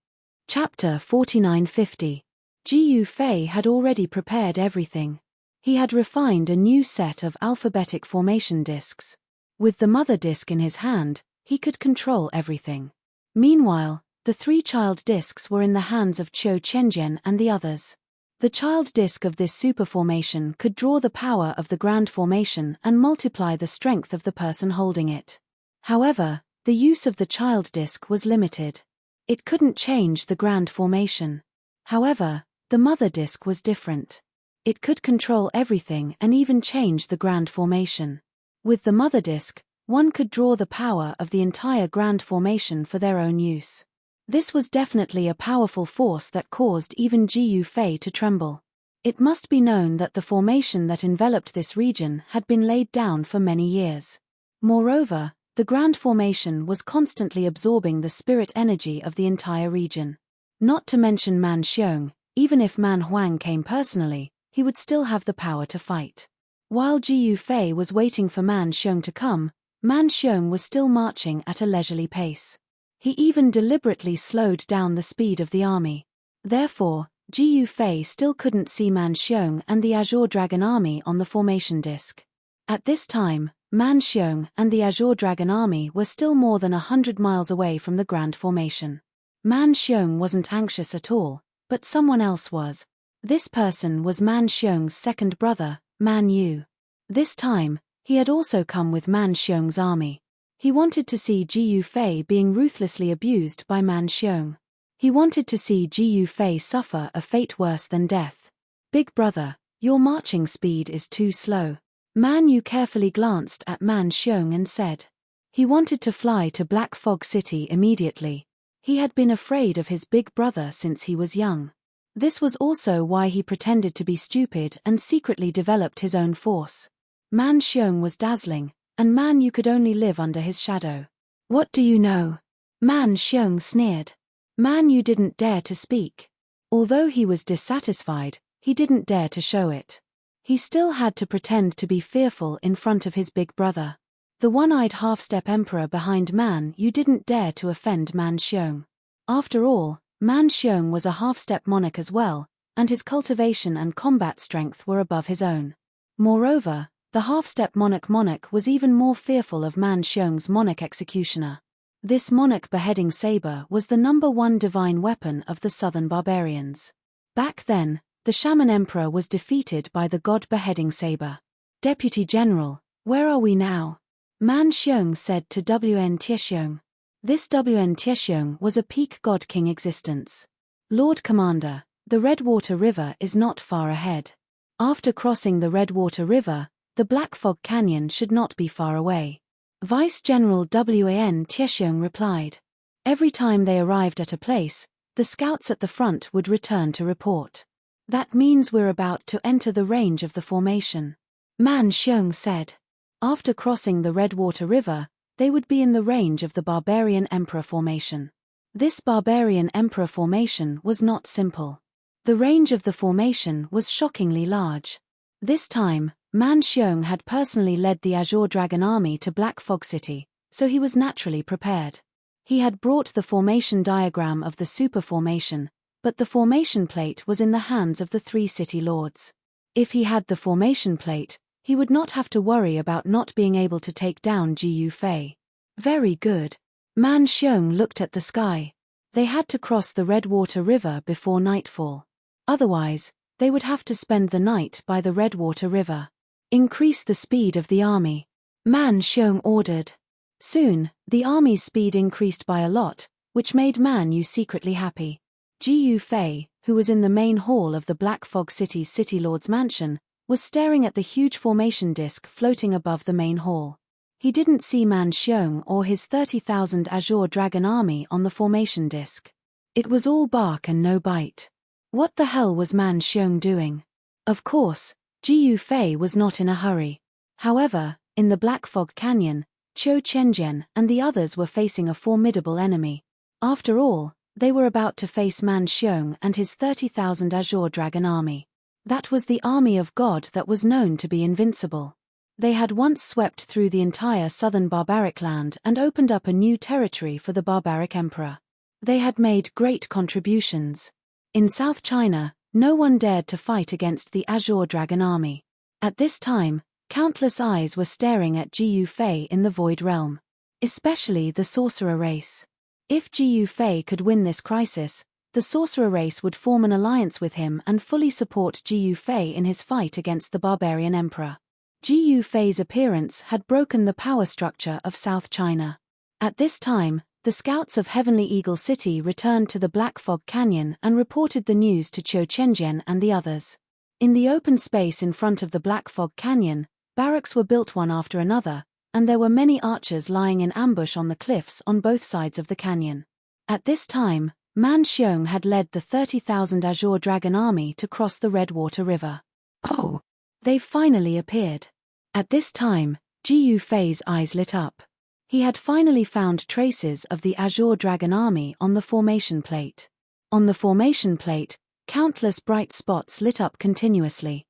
A: Chapter 4950. Ji Yufei had already prepared everything. He had refined a new set of alphabetic formation discs. With the mother disc in his hand, he could control everything. Meanwhile, the 3 child discs were in the hands of Qiu Qianjian and the others. The child disc of this super formation could draw the power of the grand formation and multiply the strength of the person holding it. However, the use of the child disc was limited. It couldn't change the grand formation. However, the mother disc was different. It could control everything and even change the grand formation. With the mother disk, one could draw the power of the entire grand formation for their own use. This was definitely a powerful force that caused even Jiyu Fei to tremble. It must be known that the formation that enveloped this region had been laid down for many years. Moreover, the grand formation was constantly absorbing the spirit energy of the entire region. Not to mention Man Xiong, even if Man Huang came personally, he would still have the power to fight. While Jiyu Fei was waiting for Man Xiong to come, Man Xiong was still marching at a leisurely pace. He even deliberately slowed down the speed of the army. Therefore, Jiyu Fei still couldn't see Man Xiong and the Azure Dragon army on the formation disk. At this time, Man Xiong and the Azure Dragon army were still more than 100 miles away from the grand formation. Man Xiong wasn't anxious at all, but someone else was. This person was Man Xiong's second brother, Man Yu. This time, he had also come with Man Xiong's army. He wanted to see Jiyu Fei being ruthlessly abused by Man Xiong. He wanted to see Jiyu Fei suffer a fate worse than death. Big brother, your marching speed is too slow. Man Yu carefully glanced at Man Xiong and said. He wanted to fly to Black Fog City immediately. He had been afraid of his big brother since he was young. This was also why he pretended to be stupid and secretly developed his own force. Man Xiong was dazzling, and Man Yu could only live under his shadow. What do you know? Man Xiong sneered. Man Yu didn't dare to speak. Although he was dissatisfied, he didn't dare to show it. He still had to pretend to be fearful in front of his big brother. The one-eyed half-step emperor behind Man Yu didn't dare to offend Man Xiong. After all, Man Xiong was a half-step monarch as well, and his cultivation and combat strength were above his own. Moreover, the half-step monarch was even more fearful of Man Xiong's monarch executioner. This monarch beheading saber was the #1 divine weapon of the southern barbarians. Back then, the shaman emperor was defeated by the god beheading saber. Deputy General, where are we now? Man Xiong said to Wn Tiexiong. This Wn Tiexiong was a peak god king existence. Lord Commander, the Redwater River is not far ahead. After crossing the Redwater River, the Black Fog Canyon should not be far away. Vice General Wan Tiexiong replied. Every time they arrived at a place, the scouts at the front would return to report. That means we're about to enter the range of the formation. Man Xiong said. After crossing the Redwater River, they would be in the range of the Barbarian Emperor formation. This Barbarian Emperor formation was not simple. The range of the formation was shockingly large. This time, Man Xiong had personally led the Azure Dragon army to Black Fog City, so he was naturally prepared. He had brought the formation diagram of the super formation, but the formation plate was in the hands of the 3 city lords. If he had the formation plate, he would not have to worry about not being able to take down Jiyu Fei. Very good. Man Xiong looked at the sky. They had to cross the Redwater River before nightfall. Otherwise, they would have to spend the night by the Redwater River. Increase the speed of the army. Man Xiong ordered. Soon, the army's speed increased by a lot, which made Man Yu secretly happy. Jiyu Fei, who was in the main hall of the Black Fog City's City Lord's mansion, was staring at the huge formation disk floating above the main hall. He didn't see Man Xiong or his 30,000 Azure Dragon army on the formation disk. It was all bark and no bite. What the hell was Man Xiong doing? Of course, Jiyu Fei was not in a hurry. However, in the Black Fog Canyon, Qiu Chenjian and the others were facing a formidable enemy. After all, they were about to face Man Xiong and his 30,000 Azure Dragon army. That was the army of God that was known to be invincible. They had once swept through the entire southern barbaric land and opened up a new territory for the barbaric emperor. They had made great contributions. In South China, no one dared to fight against the Azure Dragon army. At this time, countless eyes were staring at Jiyu Fei in the Void Realm. Especially the sorcerer race. If Jiyu Fei could win this crisis, the sorcerer race would form an alliance with him and fully support Jiyu Fei in his fight against the barbarian emperor. Jiyu Fei's appearance had broken the power structure of South China. At this time, the scouts of Heavenly Eagle City returned to the Black Fog Canyon and reported the news to Qiu Chenjian and the others. In the open space in front of the Black Fog Canyon, barracks were built one after another, and there were many archers lying in ambush on the cliffs on both sides of the canyon. At this time, Man Xiong had led the 30,000 Azure Dragon army to cross the Redwater River. Oh! They finally appeared. At this time, Jiyu Fei's eyes lit up. He had finally found traces of the Azure Dragon army on the formation plate. On the formation plate, countless bright spots lit up continuously.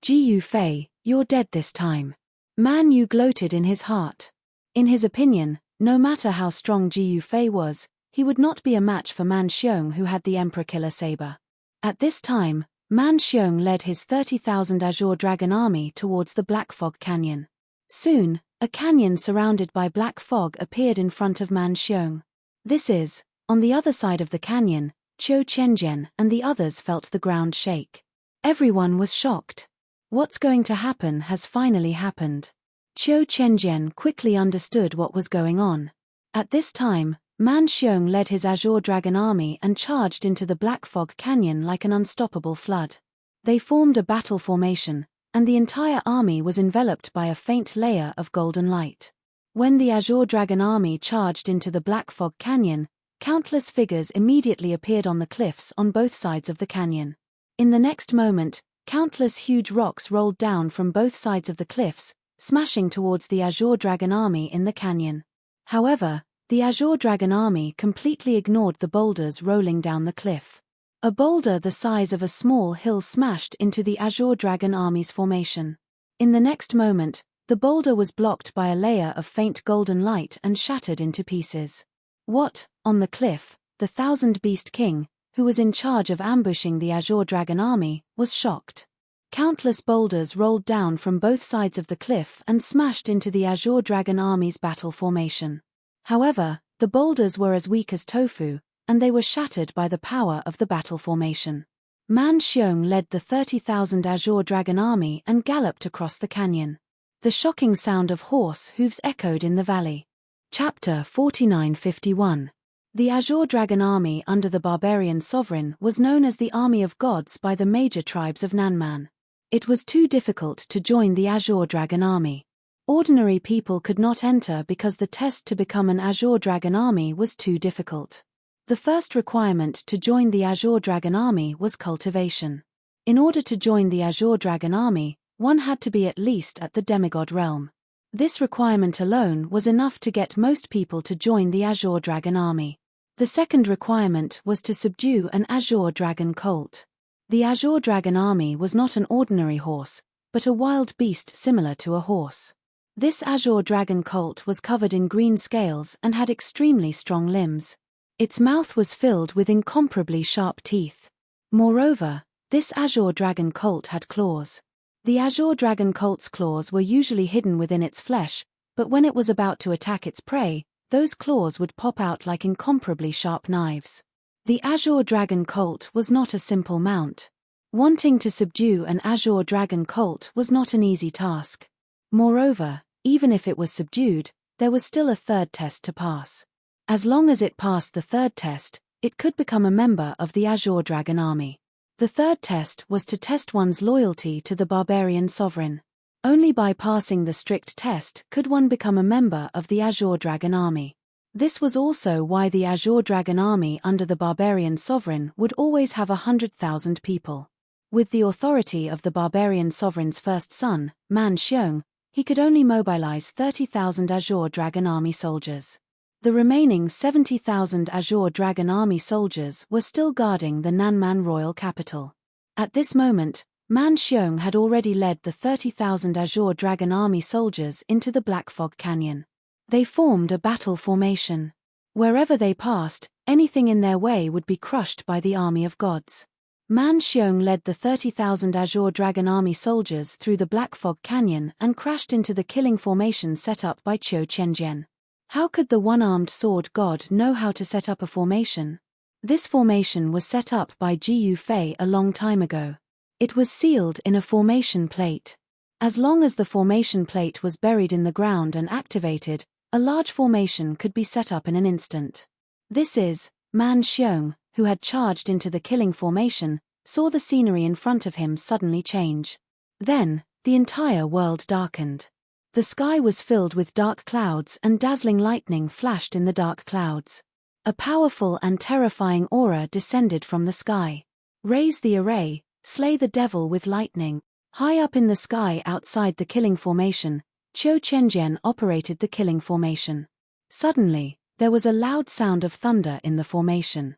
A: Jiyu Fei, you're dead this time. Man Yu gloated in his heart. In his opinion, no matter how strong Jiyu Fei was, he would not be a match for Man Xiong, who had the Emperor Killer Saber. At this time, Man Xiong led his 30,000 Azure Dragon army towards the Black Fog Canyon. Soon, a canyon surrounded by black fog appeared in front of Man Xiong. This is, on the other side of the canyon, Qiu Qianjian and the others felt the ground shake. Everyone was shocked. What's going to happen has finally happened. Qiu Qianjian quickly understood what was going on. At this time, Man Xiong led his Azure Dragon army and charged into the Black Fog Canyon like an unstoppable flood. They formed a battle formation, and the entire army was enveloped by a faint layer of golden light. When the Azure Dragon army charged into the Black Fog Canyon, countless figures immediately appeared on the cliffs on both sides of the canyon. In the next moment, countless huge rocks rolled down from both sides of the cliffs, smashing towards the Azure Dragon army in the canyon. However, the Azure Dragon army completely ignored the boulders rolling down the cliff. A boulder the size of a small hill smashed into the Azure Dragon army's formation. In the next moment, the boulder was blocked by a layer of faint golden light and shattered into pieces. What, on the cliff, the Thousand Beast King, who was in charge of ambushing the Azure Dragon army, was shocked. Countless boulders rolled down from both sides of the cliff and smashed into the Azure Dragon army's battle formation. However, the boulders were as weak as tofu, and they were shattered by the power of the battle formation. Man Xiong led the 30,000 Azure Dragon army and galloped across the canyon. The shocking sound of horse hooves echoed in the valley. Chapter 4951. The Azure Dragon army under the barbarian sovereign was known as the Army of Gods by the major tribes of Nanman. It was too difficult to join the Azure Dragon army. Ordinary people could not enter because the test to become an Azure Dragon army was too difficult. The first requirement to join the Azure Dragon army was cultivation. In order to join the Azure Dragon army, one had to be at least at the demigod realm. This requirement alone was enough to get most people to join the Azure Dragon army. The second requirement was to subdue an Azure Dragon colt. The Azure Dragon army was not an ordinary horse, but a wild beast similar to a horse. This Azure Dragon colt was covered in green scales and had extremely strong limbs. Its mouth was filled with incomparably sharp teeth. Moreover, this Azure Dragon colt had claws. The Azure Dragon colt's claws were usually hidden within its flesh, but when it was about to attack its prey, those claws would pop out like incomparably sharp knives. The Azure Dragon colt was not a simple mount. Wanting to subdue an Azure Dragon colt was not an easy task. Moreover, even if it was subdued, there was still a third test to pass. As long as it passed the third test, it could become a member of the Azure Dragon army. The third test was to test one's loyalty to the barbarian sovereign. Only by passing the strict test could one become a member of the Azure Dragon army. This was also why the Azure Dragon army under the barbarian sovereign would always have 100,000 people. With the authority of the barbarian sovereign's first son, Man Xiong, he could only mobilize 30,000 Azure Dragon army soldiers. The remaining 70,000 Azure Dragon army soldiers were still guarding the Nanman royal capital. At this moment, Man Xiong had already led the 30,000 Azure Dragon army soldiers into the Black Fog Canyon. They formed a battle formation. Wherever they passed, anything in their way would be crushed by the army of gods. Man Xiong led the 30,000 Azure Dragon army soldiers through the Black Fog Canyon and crashed into the killing formation set up by Qiu Qianjian. How could the one-armed sword god know how to set up a formation? This formation was set up by Jiyu Fei a long time ago. It was sealed in a formation plate. As long as the formation plate was buried in the ground and activated, a large formation could be set up in an instant. This is, Man Xiong, who had charged into the killing formation, saw the scenery in front of him suddenly change. Then, the entire world darkened. The sky was filled with dark clouds and dazzling lightning flashed in the dark clouds. A powerful and terrifying aura descended from the sky. Raise the array, slay the devil with lightning. High up in the sky outside the killing formation, Qiu Chenjian operated the killing formation. Suddenly, there was a loud sound of thunder in the formation.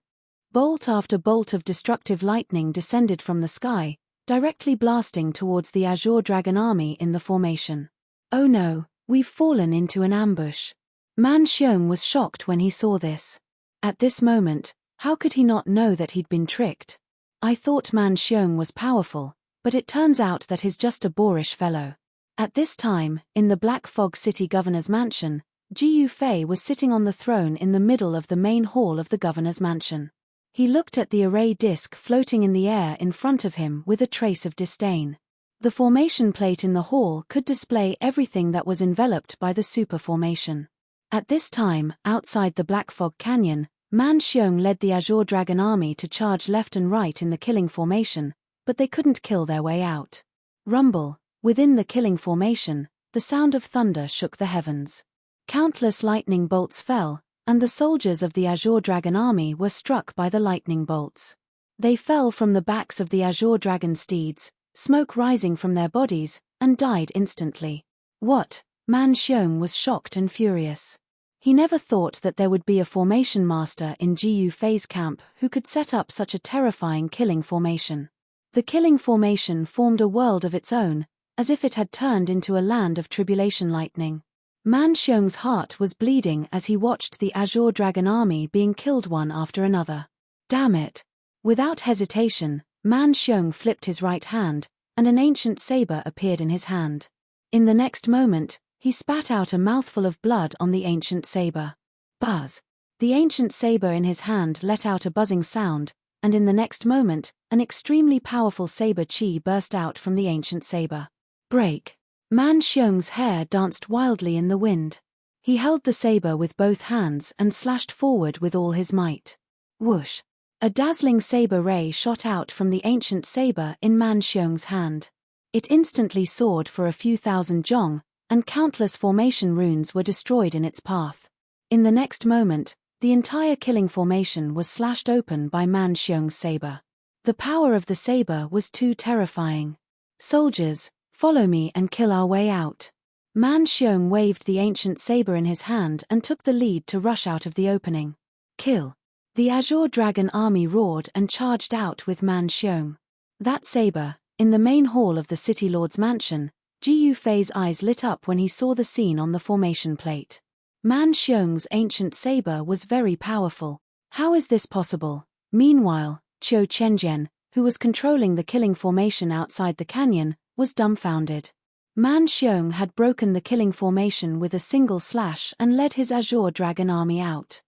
A: Bolt after bolt of destructive lightning descended from the sky, directly blasting towards the Azure Dragon army in the formation. Oh no, we've fallen into an ambush. Man Xiong was shocked when he saw this. At this moment, how could he not know that he'd been tricked? I thought Man Xiong was powerful, but it turns out that he's just a boorish fellow. At this time, in the Black Fog City governor's mansion, Jiyu Fei was sitting on the throne in the middle of the main hall of the governor's mansion. He looked at the array disc floating in the air in front of him with a trace of disdain. The formation plate in the hall could display everything that was enveloped by the super formation. At this time, outside the Black Fog Canyon, Man Xiong led the Azure Dragon army to charge left and right in the killing formation, but they couldn't kill their way out. Rumble, within the killing formation, the sound of thunder shook the heavens. Countless lightning bolts fell, and the soldiers of the Azure Dragon army were struck by the lightning bolts. They fell from the backs of the Azure Dragon steeds, smoke rising from their bodies, and died instantly. What? Man Xiong was shocked and furious. He never thought that there would be a formation master in Jiyu Fei's camp who could set up such a terrifying killing formation. The killing formation formed a world of its own, as if it had turned into a land of tribulation lightning. Man Xiong's heart was bleeding as he watched the Azure Dragon army being killed one after another. Damn it! Without hesitation, Man Xiong flipped his right hand, and an ancient saber appeared in his hand. In the next moment, he spat out a mouthful of blood on the ancient saber. Buzz! The ancient saber in his hand let out a buzzing sound, and in the next moment, an extremely powerful saber chi burst out from the ancient saber. Break! Man Xiong's hair danced wildly in the wind. He held the saber with both hands and slashed forward with all his might. Whoosh! A dazzling saber ray shot out from the ancient saber in Man Xiong's hand. It instantly soared for a few thousand zhong, and countless formation runes were destroyed in its path. In the next moment, the entire killing formation was slashed open by Man Xiong's saber. The power of the saber was too terrifying. Soldiers, follow me and kill our way out. Man Xiong waved the ancient saber in his hand and took the lead to rush out of the opening. Kill! The Azure Dragon army roared and charged out with Man Xiong. That saber, in the main hall of the City Lord's mansion, Jiyu Fei's eyes lit up when he saw the scene on the formation plate. Man Xiong's ancient saber was very powerful. How is this possible? Meanwhile, Qiu Chenjian, who was controlling the killing formation outside the canyon, was dumbfounded. Man Xiong had broken the killing formation with a single slash and led his Azure Dragon army out.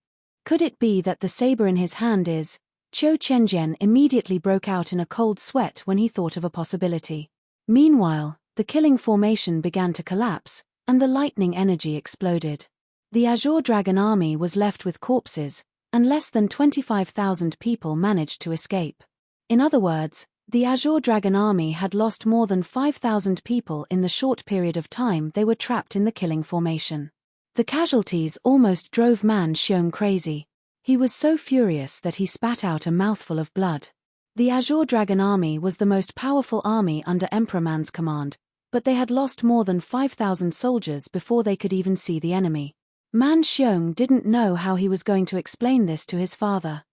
A: Could it be that the saber in his hand is? Qiu Chenjian immediately broke out in a cold sweat when he thought of a possibility. Meanwhile, the killing formation began to collapse, and the lightning energy exploded. The Azure Dragon army was left with corpses, and less than 25,000 people managed to escape. In other words, the Azure Dragon army had lost more than 5,000 people in the short period of time they were trapped in the killing formation. The casualties almost drove Man Xiong crazy. He was so furious that he spat out a mouthful of blood. The Azure Dragon army was the most powerful army under Emperor Man's command, but they had lost more than 5,000 soldiers before they could even see the enemy. Man Xiong didn't know how he was going to explain this to his father.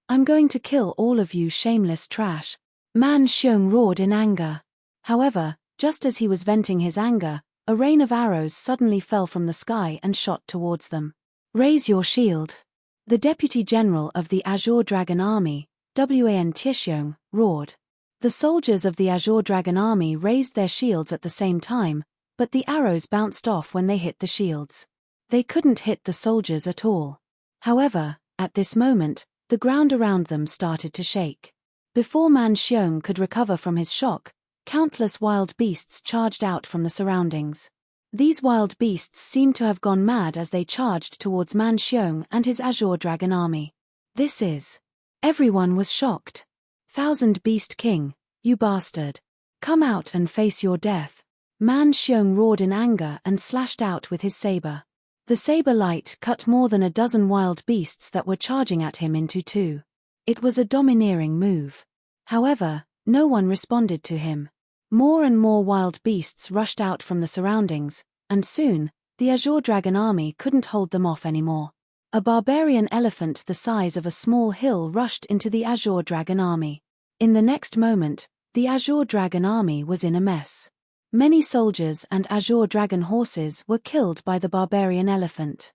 A: I'm going to kill all of you shameless trash. Man Xiong roared in anger. However, just as he was venting his anger, a rain of arrows suddenly fell from the sky and shot towards them. Raise your shield! The Deputy General of the Azure Dragon Army, Wan Tixiong, roared. The soldiers of the Azure Dragon Army raised their shields at the same time, but the arrows bounced off when they hit the shields. They couldn't hit the soldiers at all. However, at this moment, the ground around them started to shake. Before Man Xiong could recover from his shock, countless wild beasts charged out from the surroundings. These wild beasts seemed to have gone mad as they charged towards Man Xiong and his Azure Dragon army. Everyone was shocked. "Thousand Beast King, you bastard. Come out and face your death." Man Xiong roared in anger and slashed out with his saber. The saber light cut more than a dozen wild beasts that were charging at him into two. It was a domineering move. However, no one responded to him. More and more wild beasts rushed out from the surroundings, and soon, the Azure Dragon army couldn't hold them off anymore. A barbarian elephant the size of a small hill rushed into the Azure Dragon army. In the next moment, the Azure Dragon army was in a mess. Many soldiers and Azure Dragon horses were killed by the barbarian elephant.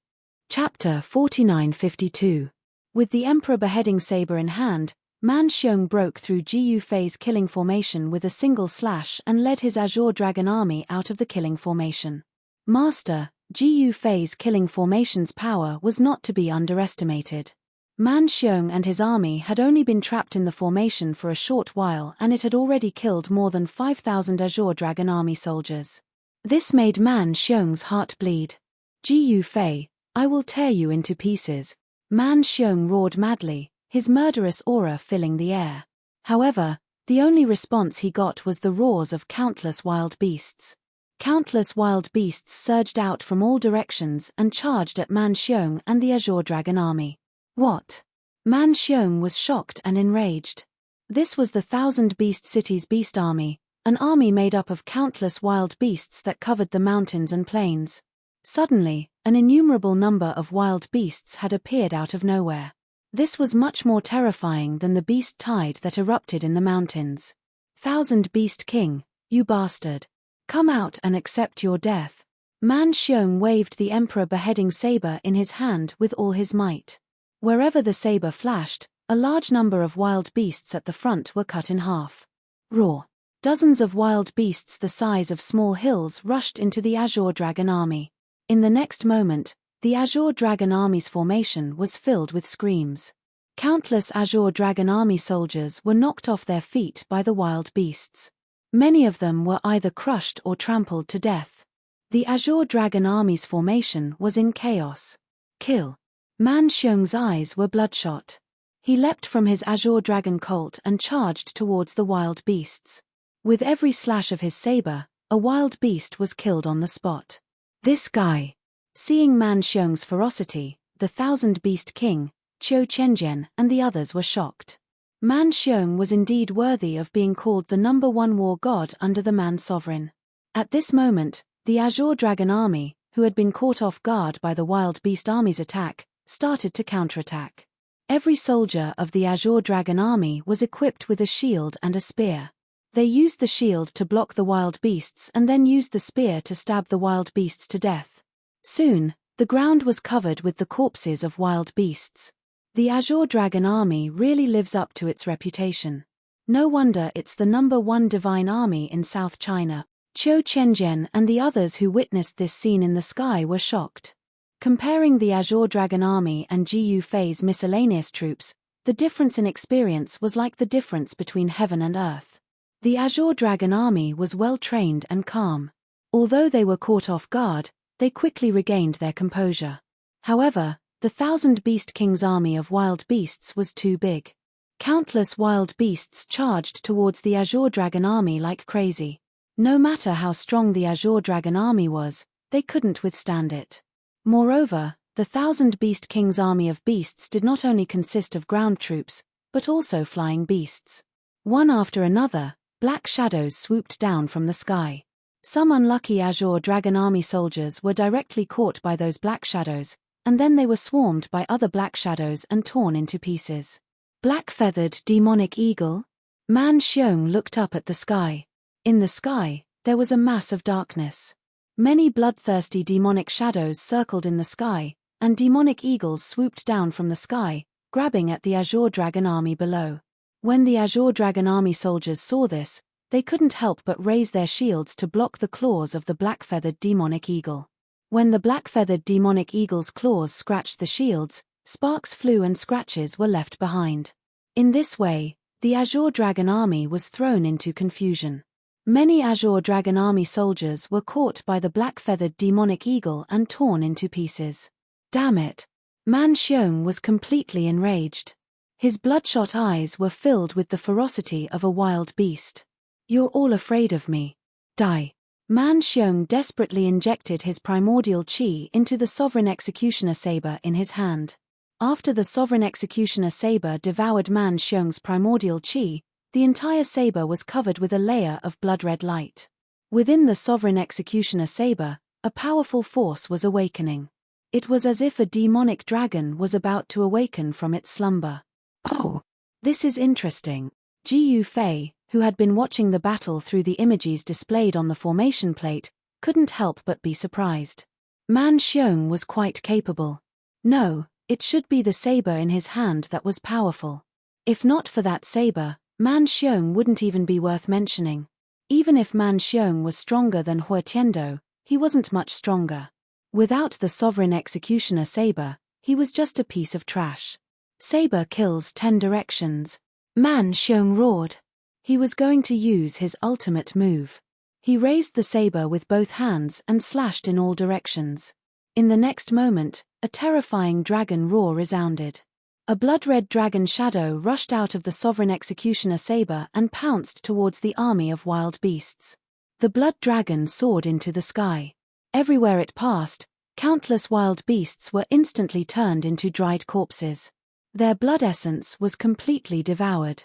A: Chapter 4952. With the Emperor beheading saber in hand, Man Xiong broke through Ji Yufei's killing formation with a single slash and led his Azure Dragon army out of the killing formation. Master, Ji Yufei's killing formation's power was not to be underestimated. Man Xiong and his army had only been trapped in the formation for a short while and it had already killed more than 5,000 Azure Dragon army soldiers. This made Man Xiong's heart bleed. "Ji Yufei, I will tear you into pieces," Man Xiong roared madly, his murderous aura filling the air. However, the only response he got was the roars of countless wild beasts. Countless wild beasts surged out from all directions and charged at Man Xiong and the Azure Dragon army. What? Man Xiong was shocked and enraged. This was the Thousand Beast City's beast army, an army made up of countless wild beasts that covered the mountains and plains. Suddenly, an innumerable number of wild beasts had appeared out of nowhere. This was much more terrifying than the beast tide that erupted in the mountains. "Thousand Beast King, you bastard. Come out and accept your death." Man Xiong waved the Emperor beheading saber in his hand with all his might. Wherever the saber flashed, a large number of wild beasts at the front were cut in half. Roar! Dozens of wild beasts the size of small hills rushed into the Azure Dragon army. In the next moment, the Azure Dragon army's formation was filled with screams. Countless Azure Dragon army soldiers were knocked off their feet by the wild beasts. Many of them were either crushed or trampled to death. The Azure Dragon army's formation was in chaos. Kill! Man Xiong's eyes were bloodshot. He leapt from his Azure Dragon colt and charged towards the wild beasts. With every slash of his saber, a wild beast was killed on the spot. "This guy." Seeing Man Xiong's ferocity, the Thousand Beast King, Qiu Qianjian and the others were shocked. Man Xiong was indeed worthy of being called the #1 war god under the Man Sovereign. At this moment, the Azure Dragon army, who had been caught off guard by the wild beast army's attack, started to counterattack. Every soldier of the Azure Dragon army was equipped with a shield and a spear. They used the shield to block the wild beasts and then used the spear to stab the wild beasts to death. Soon, the ground was covered with the corpses of wild beasts. The Azure Dragon army really lives up to its reputation. No wonder it's the #1 divine army in South China. Qiu Qianjian and the others who witnessed this scene in the sky were shocked. Comparing the Azure Dragon army and Ji Yufei's miscellaneous troops, the difference in experience was like the difference between heaven and earth. The Azure Dragon army was well trained and calm. Although they were caught off guard, they quickly regained their composure. However, the Thousand Beast King's army of wild beasts was too big. Countless wild beasts charged towards the Azure Dragon army like crazy. No matter how strong the Azure Dragon army was, they couldn't withstand it. Moreover, the Thousand Beast King's army of beasts did not only consist of ground troops, but also flying beasts. One after another, black shadows swooped down from the sky. Some unlucky Azure Dragon army soldiers were directly caught by those black shadows, and then they were swarmed by other black shadows and torn into pieces. Black-feathered demonic eagle? Man Xiong looked up at the sky. In the sky, there was a mass of darkness. Many bloodthirsty demonic shadows circled in the sky, and demonic eagles swooped down from the sky, grabbing at the Azure Dragon army below. When the Azure Dragon army soldiers saw this, they couldn't help but raise their shields to block the claws of the black-feathered demonic eagle. When the black-feathered demonic eagle's claws scratched the shields, sparks flew and scratches were left behind. In this way, the Azure Dragon army was thrown into confusion. Many Azure Dragon army soldiers were caught by the black-feathered demonic eagle and torn into pieces. Damn it! Man Xiong was completely enraged. His bloodshot eyes were filled with the ferocity of a wild beast. "You're all afraid of me. Die." Man Xiong desperately injected his primordial qi into the sovereign executioner saber in his hand. After the sovereign executioner saber devoured Man Xiong's primordial qi, the entire saber was covered with a layer of blood-red light. Within the sovereign executioner saber, a powerful force was awakening. It was as if a demonic dragon was about to awaken from its slumber. "Oh, this is interesting." Ji Yufei, who had been watching the battle through the images displayed on the formation plate, couldn't help but be surprised. Man Xiong was quite capable. No, it should be the saber in his hand that was powerful. If not for that saber, Man Xiong wouldn't even be worth mentioning. Even if Man Xiong was stronger than Hua Tiando, he wasn't much stronger. Without the sovereign executioner saber, he was just a piece of trash. "Saber kills 10 directions." Man Xiong roared. He was going to use his ultimate move. He raised the saber with both hands and slashed in all directions. In the next moment, a terrifying dragon roar resounded. A blood-red dragon shadow rushed out of the sovereign executioner saber and pounced towards the army of wild beasts. The blood dragon soared into the sky. Everywhere it passed, countless wild beasts were instantly turned into dried corpses. Their blood essence was completely devoured.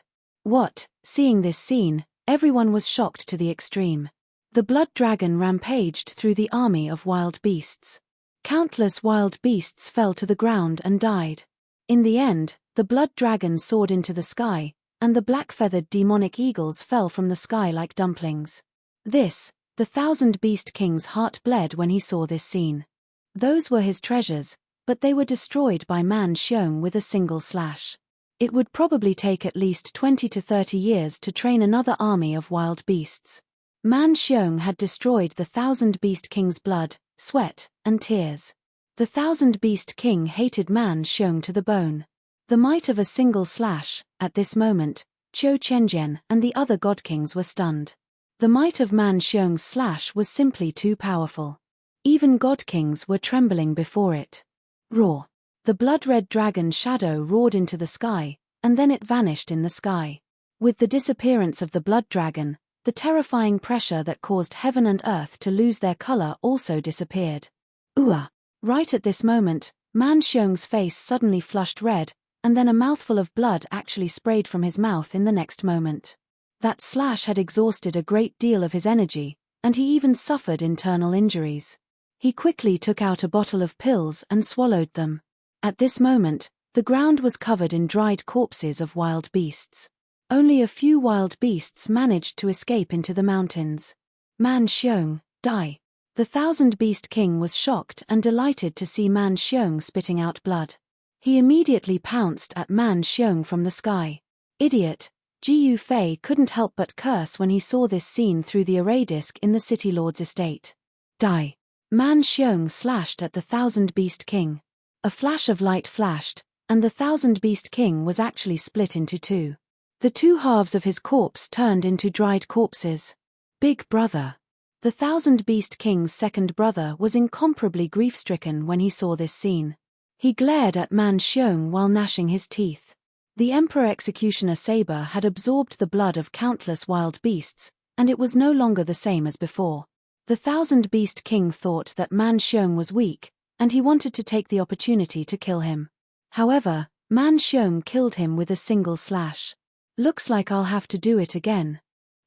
A: Seeing this scene, everyone was shocked to the extreme. The blood dragon rampaged through the army of wild beasts. Countless wild beasts fell to the ground and died. In the end, the blood dragon soared into the sky, and the black-feathered demonic eagles fell from the sky like dumplings. The 1,000 Beast King's heart bled when he saw this scene. Those were his treasures, but they were destroyed by Man Xiong with a single slash. It would probably take at least 20 to 30 years to train another army of wild beasts. Man Xiong had destroyed the 1,000 Beast King's blood, sweat, and tears. The 1,000 Beast King hated Man Xiong to the bone. The might of a single slash. At this moment, Qiu Qianjian and the other god kings were stunned. The might of Man Xiong's slash was simply too powerful. Even god kings were trembling before it. Roar. The blood-red dragon shadow roared into the sky, and then it vanished in the sky. With the disappearance of the blood dragon, the terrifying pressure that caused heaven and earth to lose their color also disappeared. Right at this moment, Man Xiong's face suddenly flushed red, and then a mouthful of blood actually sprayed from his mouth in the next moment. That slash had exhausted a great deal of his energy, and he even suffered internal injuries. He quickly took out a bottle of pills and swallowed them. At this moment, the ground was covered in dried corpses of wild beasts. Only a few wild beasts managed to escape into the mountains. Man Xiong, die. The 1,000 Beast King was shocked and delighted to see Man Xiong spitting out blood. He immediately pounced at Man Xiong from the sky. "Idiot!" Ji Yufei couldn't help but curse when he saw this scene through the array disc in the city lord's estate. "Die!" Man Xiong slashed at the 1,000 Beast King. A flash of light flashed, and the 1,000 Beast King was actually split into two. The two halves of his corpse turned into dried corpses. Big brother. The 1,000 Beast King's second brother was incomparably grief-stricken when he saw this scene. He glared at Man Xiong while gnashing his teeth. The Emperor Executioner saber had absorbed the blood of countless wild beasts, and it was no longer the same as before. The 1,000 Beast King thought that Man Xiong was weak, and he wanted to take the opportunity to kill him. However, Man Xiong killed him with a single slash. "Looks like I'll have to do it again."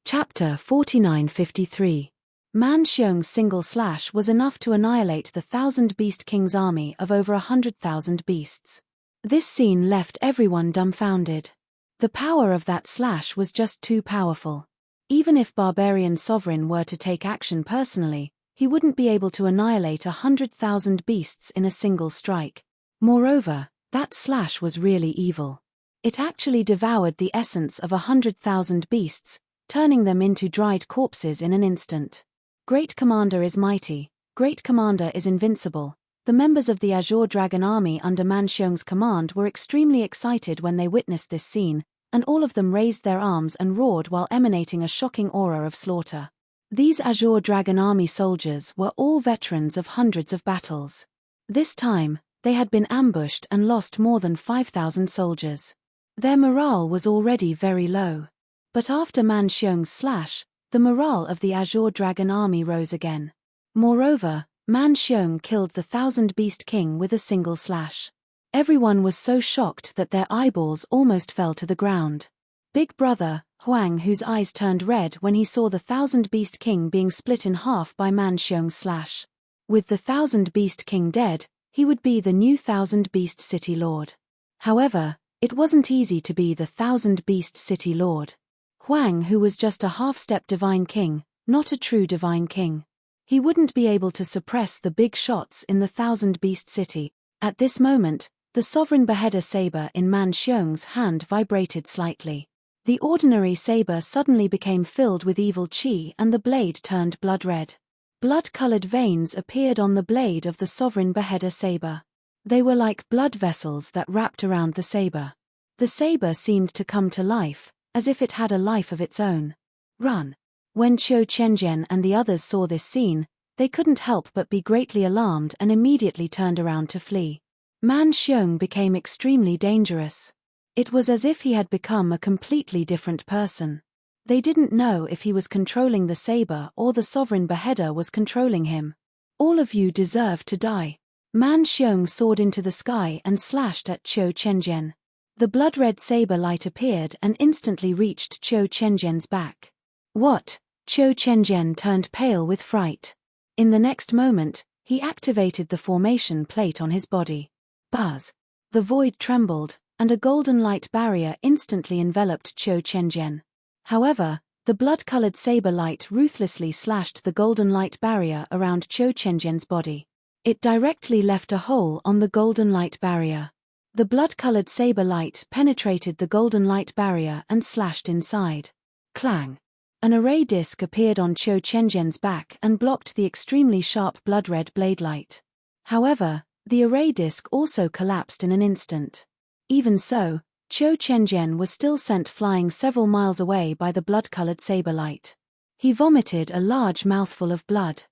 A: Chapter 4953. Man Xiong's single slash was enough to annihilate the 1,000 Beast King's army of over 100,000 beasts. This scene left everyone dumbfounded. The power of that slash was just too powerful. Even if Barbarian Sovereign were to take action personally, he wouldn't be able to annihilate 100,000 beasts in a single strike. Moreover, that slash was really evil. It actually devoured the essence of 100,000 beasts, turning them into dried corpses in an instant. Great Commander is mighty, Great Commander is invincible. The members of the Azure Dragon army under Man Xiong's command were extremely excited when they witnessed this scene, and all of them raised their arms and roared while emanating a shocking aura of slaughter. These Azure Dragon army soldiers were all veterans of hundreds of battles. This time, they had been ambushed and lost more than 5,000 soldiers. Their morale was already very low. But after Man Xiong's slash, the morale of the Azure Dragon army rose again. Moreover, Man Xiong killed the 1,000 Beast King with a single slash. Everyone was so shocked that their eyeballs almost fell to the ground. Big Brother, Huang, whose eyes turned red when he saw the 1,000 Beast King being split in half by Man Xiong's slash. With the 1,000 Beast King dead, he would be the new 1,000 Beast City Lord. However, it wasn't easy to be the 1,000 Beast City Lord. Huang, who was just a half-step divine king, not a true divine king. He wouldn't be able to suppress the big shots in the 1,000 Beast City. At this moment, the sovereign beheader saber in Man Xiong's hand vibrated slightly. The ordinary saber suddenly became filled with evil qi and the blade turned blood red. Blood-colored veins appeared on the blade of the sovereign beheader saber. They were like blood vessels that wrapped around the saber. The saber seemed to come to life, as if it had a life of its own. Run! When Qiu Chenjian and the others saw this scene, they couldn't help but be greatly alarmed and immediately turned around to flee. Man Xiong became extremely dangerous. It was as if he had become a completely different person. They didn't know if he was controlling the saber or the sovereign beheader was controlling him. All of you deserve to die. Man Xiong soared into the sky and slashed at Qiu Chenjian. The blood-red saber light appeared and instantly reached Qiu Chenjian's back. What? Qiu Chenjian turned pale with fright. In the next moment, he activated the formation plate on his body. Buzz! The void trembled, and a golden light barrier instantly enveloped Qiu Chenjian. However, the blood-colored saber light ruthlessly slashed the golden light barrier around Qiu Chenjian's body. It directly left a hole on the golden light barrier. The blood-colored saber light penetrated the golden light barrier and slashed inside. Clang! An array disc appeared on Qiu Chenjian's back and blocked the extremely sharp blood-red blade light. However, the array disc also collapsed in an instant. Even so, Qiu Chenjian was still sent flying several miles away by the blood-colored saber light. He vomited a large mouthful of blood.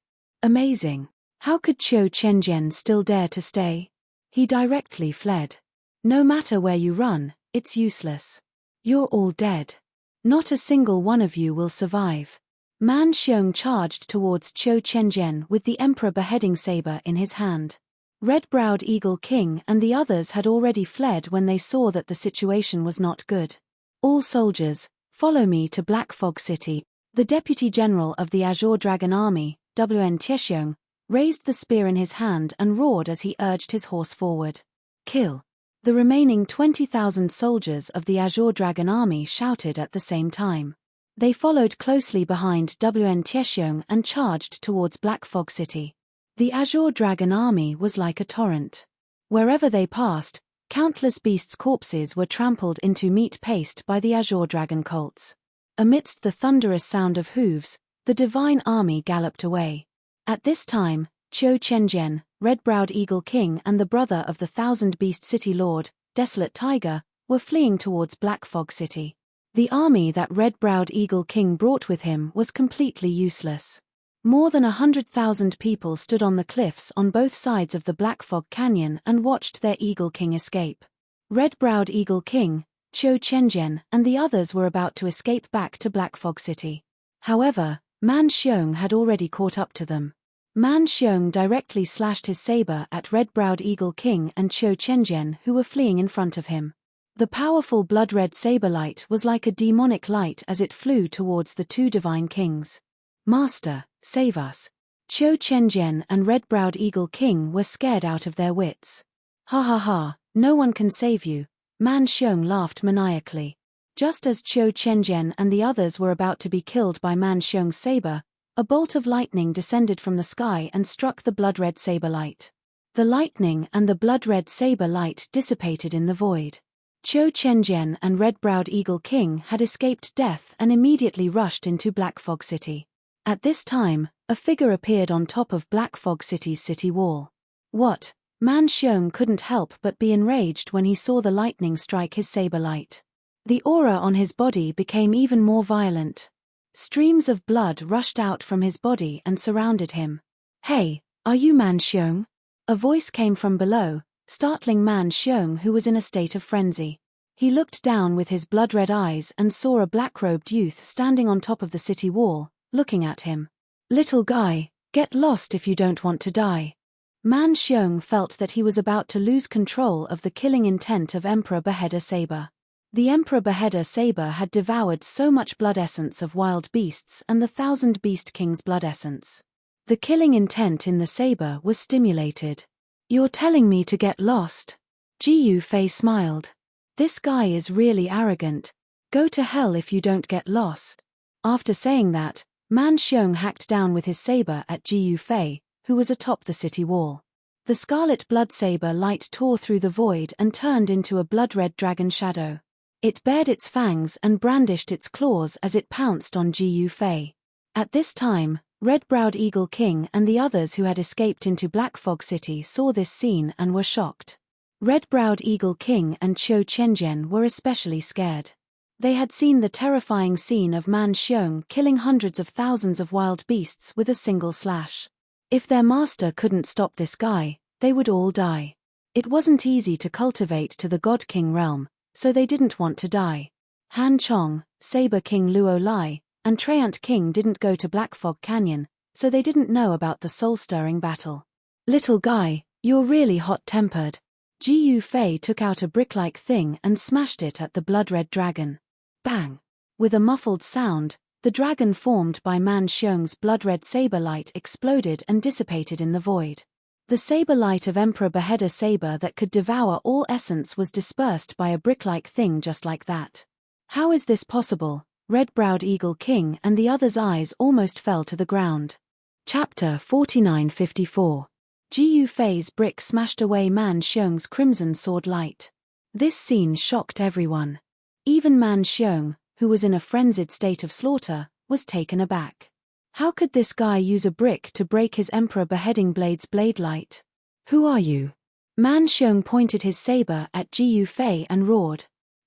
A: Amazing! How could Qiu Chenjian still dare to stay? He directly fled. No matter where you run, it's useless. You're all dead. Not a single one of you will survive. Man Xiong charged towards Qiu Chenjian with the Emperor beheading saber in his hand. Red-browed Eagle King and the others had already fled when they saw that the situation was not good. All soldiers, follow me to Black Fog City. The Deputy General of the Azure Dragon Army, Wn Tiexiong, raised the spear in his hand and roared as he urged his horse forward. Kill! The remaining 20,000 soldiers of the Azure Dragon Army shouted at the same time. They followed closely behind Wn Tiexiong and charged towards Black Fog City. The Azure Dragon Army was like a torrent. Wherever they passed, countless beasts' corpses were trampled into meat paste by the Azure Dragon colts. Amidst the thunderous sound of hooves, the divine army galloped away. At this time, Qiu Chenjian, Red-browed Eagle King and the brother of the 1,000 Beast City Lord, Desolate Tiger, were fleeing towards Black Fog City. The army that Red-browed Eagle King brought with him was completely useless. More than 100,000 people stood on the cliffs on both sides of the Black Fog Canyon and watched their Eagle King escape. Red-browed Eagle King, Qiu Chenjian and the others were about to escape back to Black Fog City. However, Man Xiong had already caught up to them. Man Xiong directly slashed his saber at Red-browed Eagle King and Qiu Chenjian who were fleeing in front of him. The powerful blood-red saber light was like a demonic light as it flew towards the two divine kings. Master, save us. Qiu Chenjian and Red-browed Eagle King were scared out of their wits. Ha ha ha, no one can save you, Man Xiong laughed maniacally. Just as Qiu Chenjian and the others were about to be killed by Man Xiong's saber, a bolt of lightning descended from the sky and struck the blood-red saber light. The lightning and the blood-red saber light dissipated in the void. Qiu Chenjian and Red-browed Eagle King had escaped death and immediately rushed into Black Fog City. At this time, a figure appeared on top of Black Fog City's city wall. What? Man Xiong couldn't help but be enraged when he saw the lightning strike his saber light. The aura on his body became even more violent. Streams of blood rushed out from his body and surrounded him. Hey, are you Man Xiong? A voice came from below, startling Man Xiong who was in a state of frenzy. He looked down with his blood-red eyes and saw a black-robed youth standing on top of the city wall, looking at him. "Little guy, get lost if you don't want to die." Man Xiong felt that he was about to lose control of the killing intent of Emperor Beheader Saber. The Emperor Beheader Saber had devoured so much blood essence of wild beasts and the 1,000 Beast King's blood essence. The killing intent in the saber was stimulated. "You're telling me to get lost?" Ji Yufei smiled. "This guy is really arrogant. Go to hell if you don't get lost." After saying that, Man Xiong hacked down with his saber at Ji Yufei, who was atop the city wall. The scarlet blood saber light tore through the void and turned into a blood-red dragon shadow. It bared its fangs and brandished its claws as it pounced on Ji Yufei. At this time, Red-Browed Eagle King and the others who had escaped into Black Fog City saw this scene and were shocked. Red-Browed Eagle King and Qiu Qianjian were especially scared. They had seen the terrifying scene of Man Xiong killing hundreds of thousands of wild beasts with a single slash. If their master couldn't stop this guy, they would all die. It wasn't easy to cultivate to the God King realm, so they didn't want to die. Han Chong, Saber King Luo Lai, and Treant King didn't go to Black Fog Canyon, so they didn't know about the soul-stirring battle. "Little guy, you're really hot-tempered." Ji Yufei took out a brick-like thing and smashed it at the blood-red dragon. Bang! With a muffled sound, the dragon formed by Man Xiong's blood-red saber light exploded and dissipated in the void. The saber light of Emperor Beheader Saber that could devour all essence was dispersed by a brick-like thing just like that. "How is this possible?" Red-Browed Eagle King and the others' eyes almost fell to the ground. Chapter 4954. Ji Yufei's brick smashed away Man Xiong's crimson sword light. This scene shocked everyone. Even Man Xiong, who was in a frenzied state of slaughter, was taken aback. How could this guy use a brick to break his Emperor Beheading Blade's blade light? "Who are you?" Man Xiong pointed his saber at Ji Yufei and roared.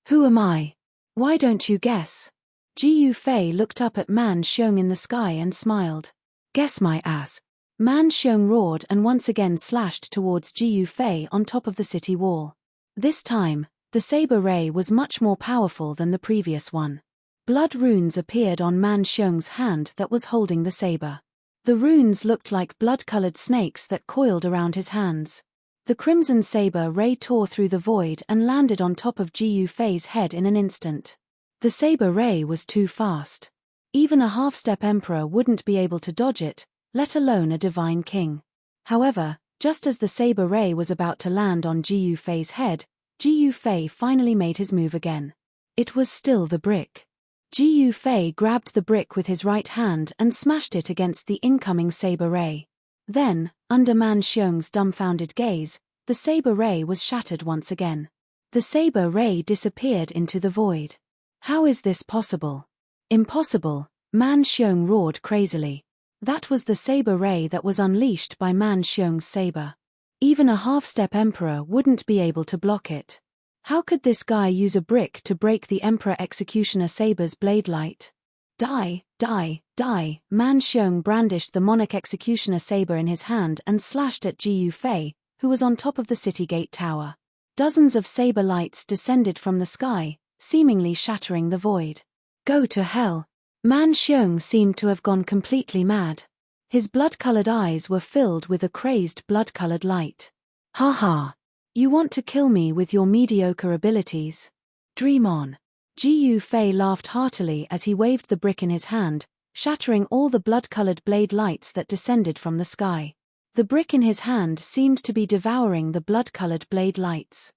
A: "Who am I? Why don't you guess?" Ji Yufei looked up at Man Xiong in the sky and smiled. "Guess my ass." Man Xiong roared and once again slashed towards Ji Yufei on top of the city wall. This time, the saber ray was much more powerful than the previous one. Blood runes appeared on Man Xiong's hand that was holding the saber. The runes looked like blood-colored snakes that coiled around his hands. The crimson saber ray tore through the void and landed on top of Ji Yufei's head in an instant. The saber ray was too fast. Even a half-step emperor wouldn't be able to dodge it, let alone a divine king. However, just as the saber ray was about to land on Ji Yufei's head, Ji Yufei finally made his move again. It was still the brick. Ji Yufei grabbed the brick with his right hand and smashed it against the incoming saber ray. Then, under Man Xiong's dumbfounded gaze, the saber ray was shattered once again. The saber ray disappeared into the void. "How is this possible?" "Impossible," Man Xiong roared crazily. That was the saber ray that was unleashed by Man Xiong's saber. Even a half-step emperor wouldn't be able to block it. How could this guy use a brick to break the Emperor Executioner Saber's blade light? "Die, die, die." Man Xiong brandished the Monarch Executioner Saber in his hand and slashed at Ji Yufei, who was on top of the city gate tower. Dozens of saber lights descended from the sky, seemingly shattering the void. "Go to hell." Man Xiong seemed to have gone completely mad. His blood-colored eyes were filled with a crazed blood-colored light. "Ha ha! You want to kill me with your mediocre abilities? Dream on." Ji Yufei laughed heartily as he waved the brick in his hand, shattering all the blood-colored blade lights that descended from the sky. The brick in his hand seemed to be devouring the blood-colored blade lights.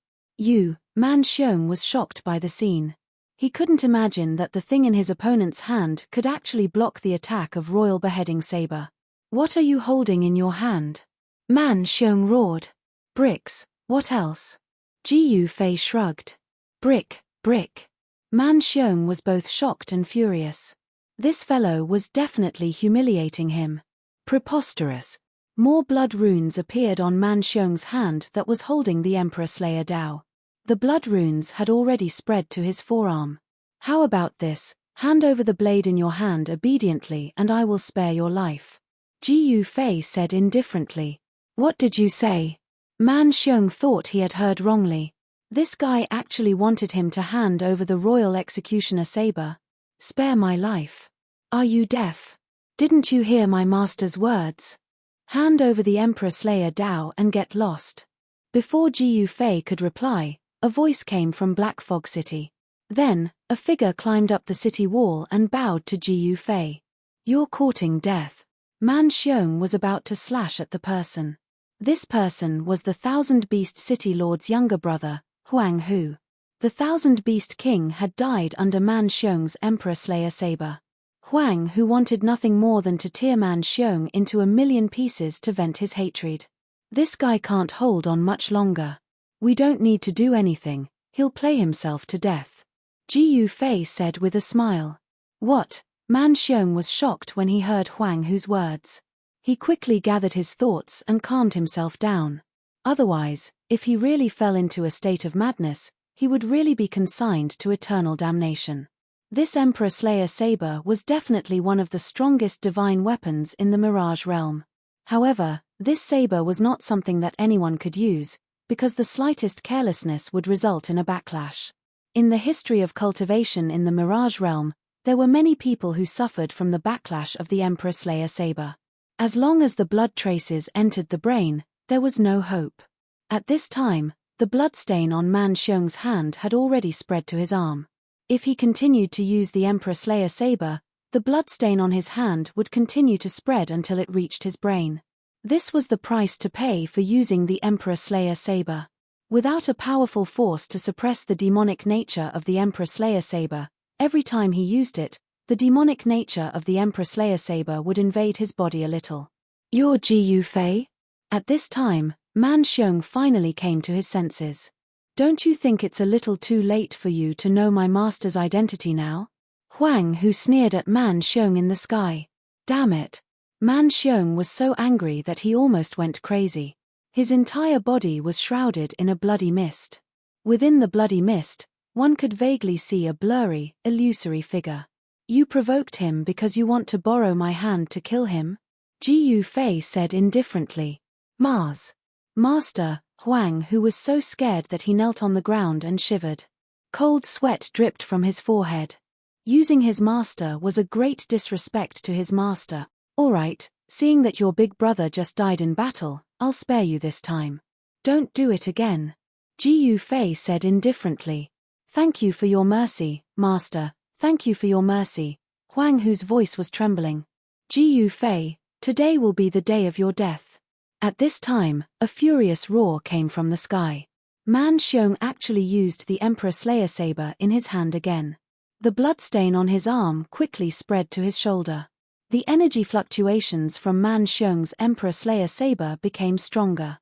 A: Man Xiong was shocked by the scene. He couldn't imagine that the thing in his opponent's hand could actually block the attack of Royal Beheading Saber. "What are you holding in your hand?" Man Xiong roared. "Bricks, what else?" Ji Yufei shrugged. "Brick, brick." Man Xiong was both shocked and furious. This fellow was definitely humiliating him. Preposterous. More blood runes appeared on Man Xiong's hand that was holding the Emperor Slayer Dao. The blood runes had already spread to his forearm. "How about this? Hand over the blade in your hand obediently and I will spare your life." Ji Yufei said indifferently. "What did you say?" Man Xiong thought he had heard wrongly. This guy actually wanted him to hand over the royal executioner saber. Spare my life. Are you deaf? Didn't you hear my master's words? Hand over the Emperor Slayer Dao and get lost. Before Ji Yufei could reply, a voice came from Black Fog City. Then, a figure climbed up the city wall and bowed to Ji Yufei. You're courting death. Man Xiong was about to slash at the person. This person was the Thousand Beast City Lord's younger brother, Huang Hu. The Thousand Beast King had died under Man Xiong's Emperor Slayer saber. Huang Hu wanted nothing more than to tear Man Xiong into 1,000,000 pieces to vent his hatred. This guy can't hold on much longer. We don't need to do anything, he'll play himself to death. Ji Yufei said with a smile. What? Man Xiong was shocked when he heard Huang Hu's words. He quickly gathered his thoughts and calmed himself down. Otherwise, if he really fell into a state of madness, he would really be consigned to eternal damnation. This Emperor Slayer saber was definitely one of the strongest divine weapons in the Mirage realm. However, this saber was not something that anyone could use, because the slightest carelessness would result in a backlash. In the history of cultivation in the Mirage realm, there were many people who suffered from the backlash of the Emperor Slayer saber. As long as the blood traces entered the brain, there was no hope. At this time, the bloodstain on Man Xiong's hand had already spread to his arm. If he continued to use the Emperor Slayer saber, the bloodstain on his hand would continue to spread until it reached his brain. This was the price to pay for using the Emperor Slayer saber. Without a powerful force to suppress the demonic nature of the Emperor Slayer saber, every time he used it, the demonic nature of the Emperor Slayer saber would invade his body a little. You're Ji Yufei? At this time, Man Xiong finally came to his senses. Don't you think it's a little too late for you to know my master's identity now? Huang Hu sneered at Man Xiong in the sky. Damn it. Man Xiong was so angry that he almost went crazy. His entire body was shrouded in a bloody mist. Within the bloody mist, one could vaguely see a blurry, illusory figure. You provoked him because you want to borrow my hand to kill him? Ji Yufei said indifferently. Mars. Master, Huang Hu was so scared that he knelt on the ground and shivered. Cold sweat dripped from his forehead. Using his master was a great disrespect to his master. Alright, seeing that your big brother just died in battle, I'll spare you this time. Don't do it again. Ji Yufei said indifferently. Thank you for your mercy, master, thank you for your mercy. Huang Hu's voice was trembling. Ji Yufei, today will be the day of your death. At this time, a furious roar came from the sky. Man Xiong actually used the Emperor Slayer saber in his hand again. The bloodstain on his arm quickly spread to his shoulder. The energy fluctuations from Man Xiong's Emperor Slayer saber became stronger.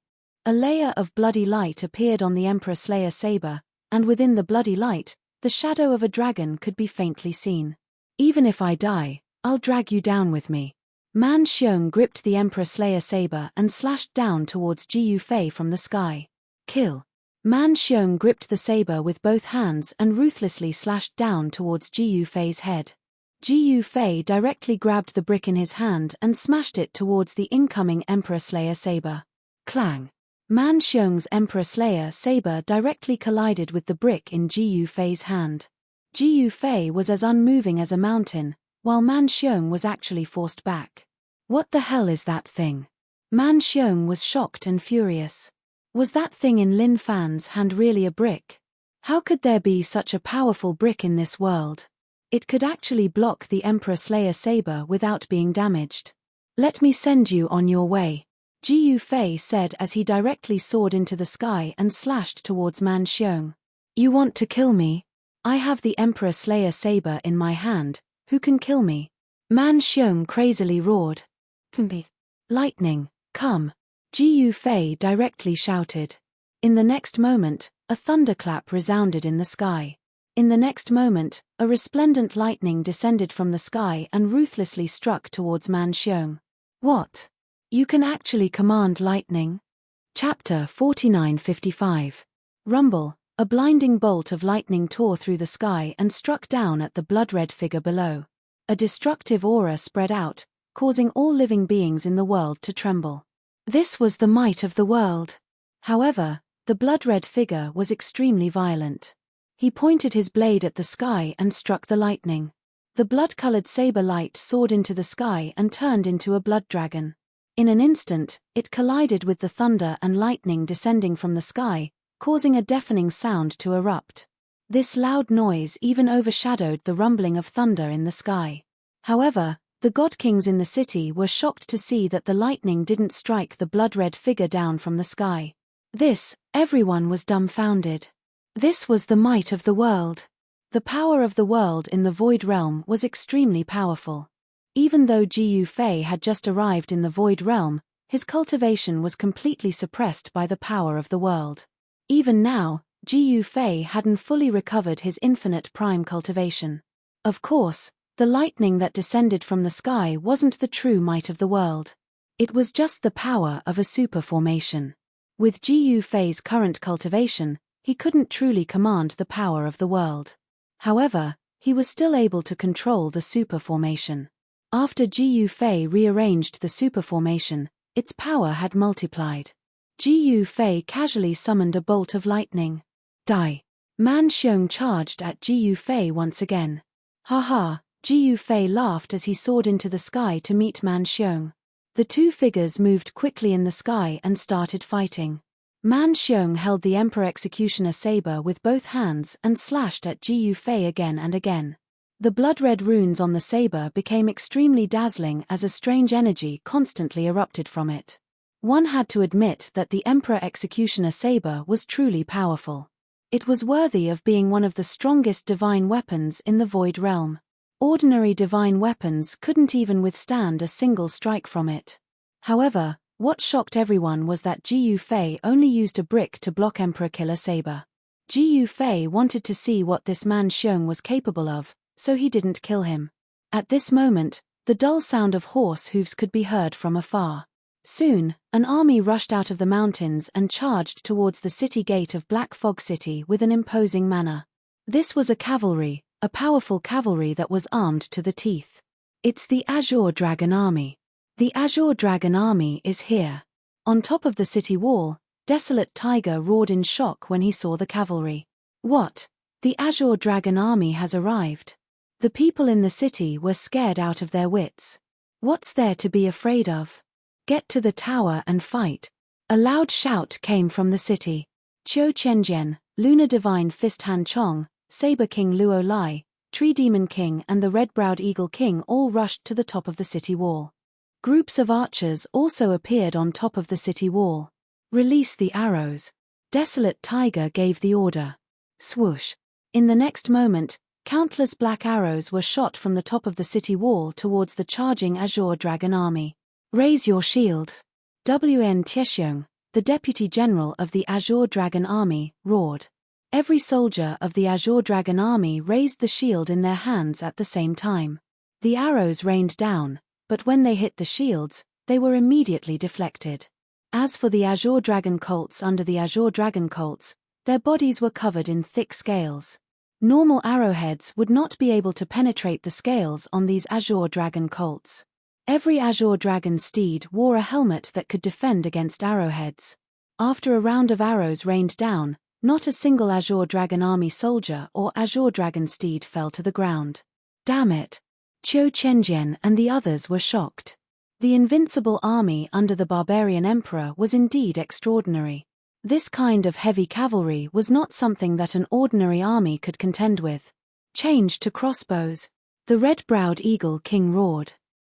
A: A layer of bloody light appeared on the Emperor Slayer saber, and within the bloody light, the shadow of a dragon could be faintly seen. Even if I die, I'll drag you down with me. Man Xiong gripped the Emperor Slayer saber and slashed down towards Ji Yufei from the sky. Kill. Man Xiong gripped the saber with both hands and ruthlessly slashed down towards Ji Yufei's head. Ji Yufei directly grabbed the brick in his hand and smashed it towards the incoming Emperor Slayer saber. Clang. Man Xiong's Emperor Slayer saber directly collided with the brick in Ji Yufei's hand. Ji Yufei was as unmoving as a mountain, while Man Xiong was actually forced back. What the hell is that thing? Man Xiong was shocked and furious. Was that thing in Lin Fan's hand really a brick? How could there be such a powerful brick in this world? It could actually block the Emperor Slayer saber without being damaged. Let me send you on your way, Ji Yufei said as he directly soared into the sky and slashed towards Man Xiong. You want to kill me? I have the Emperor Slayer saber in my hand, who can kill me? Man Xiong crazily roared. Lightning, come! Ji Yufei directly shouted. In the next moment, a thunderclap resounded in the sky. In the next moment, a resplendent lightning descended from the sky and ruthlessly struck towards Man Xiong. What? You can actually command lightning? Chapter 49:55. Rumble. A blinding bolt of lightning tore through the sky and struck down at the blood-red figure below. A destructive aura spread out, causing all living beings in the world to tremble. This was the might of the world. However, The blood-red figure was extremely violent. He pointed his blade at the sky and struck the lightning. The blood-colored saber light soared into the sky and turned into a blood dragon. In an instant, it collided with the thunder and lightning descending from the sky, causing a deafening sound to erupt. This loud noise even overshadowed the rumbling of thunder in the sky. However, the god kings in the city were shocked to see that the lightning didn't strike the blood-red figure down from the sky. Everyone was dumbfounded. This was the might of the world. The power of the world in the Void Realm was extremely powerful. Even though Jiyu Fei had just arrived in the Void Realm, his cultivation was completely suppressed by the power of the world. Even now, Jiyu Fei hadn't fully recovered his infinite prime cultivation. Of course, the lightning that descended from the sky wasn't the true might of the world. It was just the power of a super formation. With Jiyu Fei's current cultivation, he couldn't truly command the power of the world. However, he was still able to control the super formation. After Jiyu Fei rearranged the super formation, its power had multiplied. Jiyu Fei casually summoned a bolt of lightning. Die! Man Xiong charged at Jiyu Fei once again. Haha! Jiyu Fei laughed as he soared into the sky to meet Man Xiong. The two figures moved quickly in the sky and started fighting. Man Xiong held the Emperor Executioner saber with both hands and slashed at Jiyu Fei again and again. The blood-red runes on the saber became extremely dazzling as a strange energy constantly erupted from it. One had to admit that the Emperor Executioner saber was truly powerful. It was worthy of being one of the strongest divine weapons in the Void Realm. Ordinary divine weapons couldn't even withstand a single strike from it. However, what shocked everyone was that Jiyu Fei only used a brick to block Emperor Killer Saber. Jiyu Fei wanted to see what this Man Xiong was capable of, so he didn't kill him. At this moment, the dull sound of horse hooves could be heard from afar. Soon, an army rushed out of the mountains and charged towards the city gate of Black Fog City with an imposing manner. This was a powerful cavalry that was armed to the teeth. It's the Azure Dragon Army. The Azure Dragon Army is here. On top of the city wall, Desolate Tiger roared in shock when he saw the cavalry. What? The Azure Dragon Army has arrived. The people in the city were scared out of their wits. What's there to be afraid of? Get to the tower and fight. A loud shout came from the city. Qiu Qianjian, Lunar Divine Fist Han Chong, Saber King Luo Lai, Tree Demon King and the Red-Browed Eagle King all rushed to the top of the city wall. Groups of archers also appeared on top of the city wall. Release the arrows. Desolate Tiger gave the order. Swoosh. In the next moment, countless black arrows were shot from the top of the city wall towards the charging Azure Dragon Army. Raise your shields. Wn Tiexiong, the Deputy General of the Azure Dragon Army, roared. Every soldier of the Azure Dragon Army raised the shield in their hands at the same time. The arrows rained down, but when they hit the shields, they were immediately deflected. As for the Azure Dragon colts under the Azure Dragon colts, their bodies were covered in thick scales. Normal arrowheads would not be able to penetrate the scales on these Azure Dragon colts. Every Azure Dragon steed wore a helmet that could defend against arrowheads. After a round of arrows rained down, not a single Azure Dragon Army soldier or Azure Dragon steed fell to the ground. Damn it! Qiu Qianjian and the others were shocked. The invincible army under the barbarian emperor was indeed extraordinary. This kind of heavy cavalry was not something that an ordinary army could contend with. Change to crossbows. The Red-Browed Eagle King roared.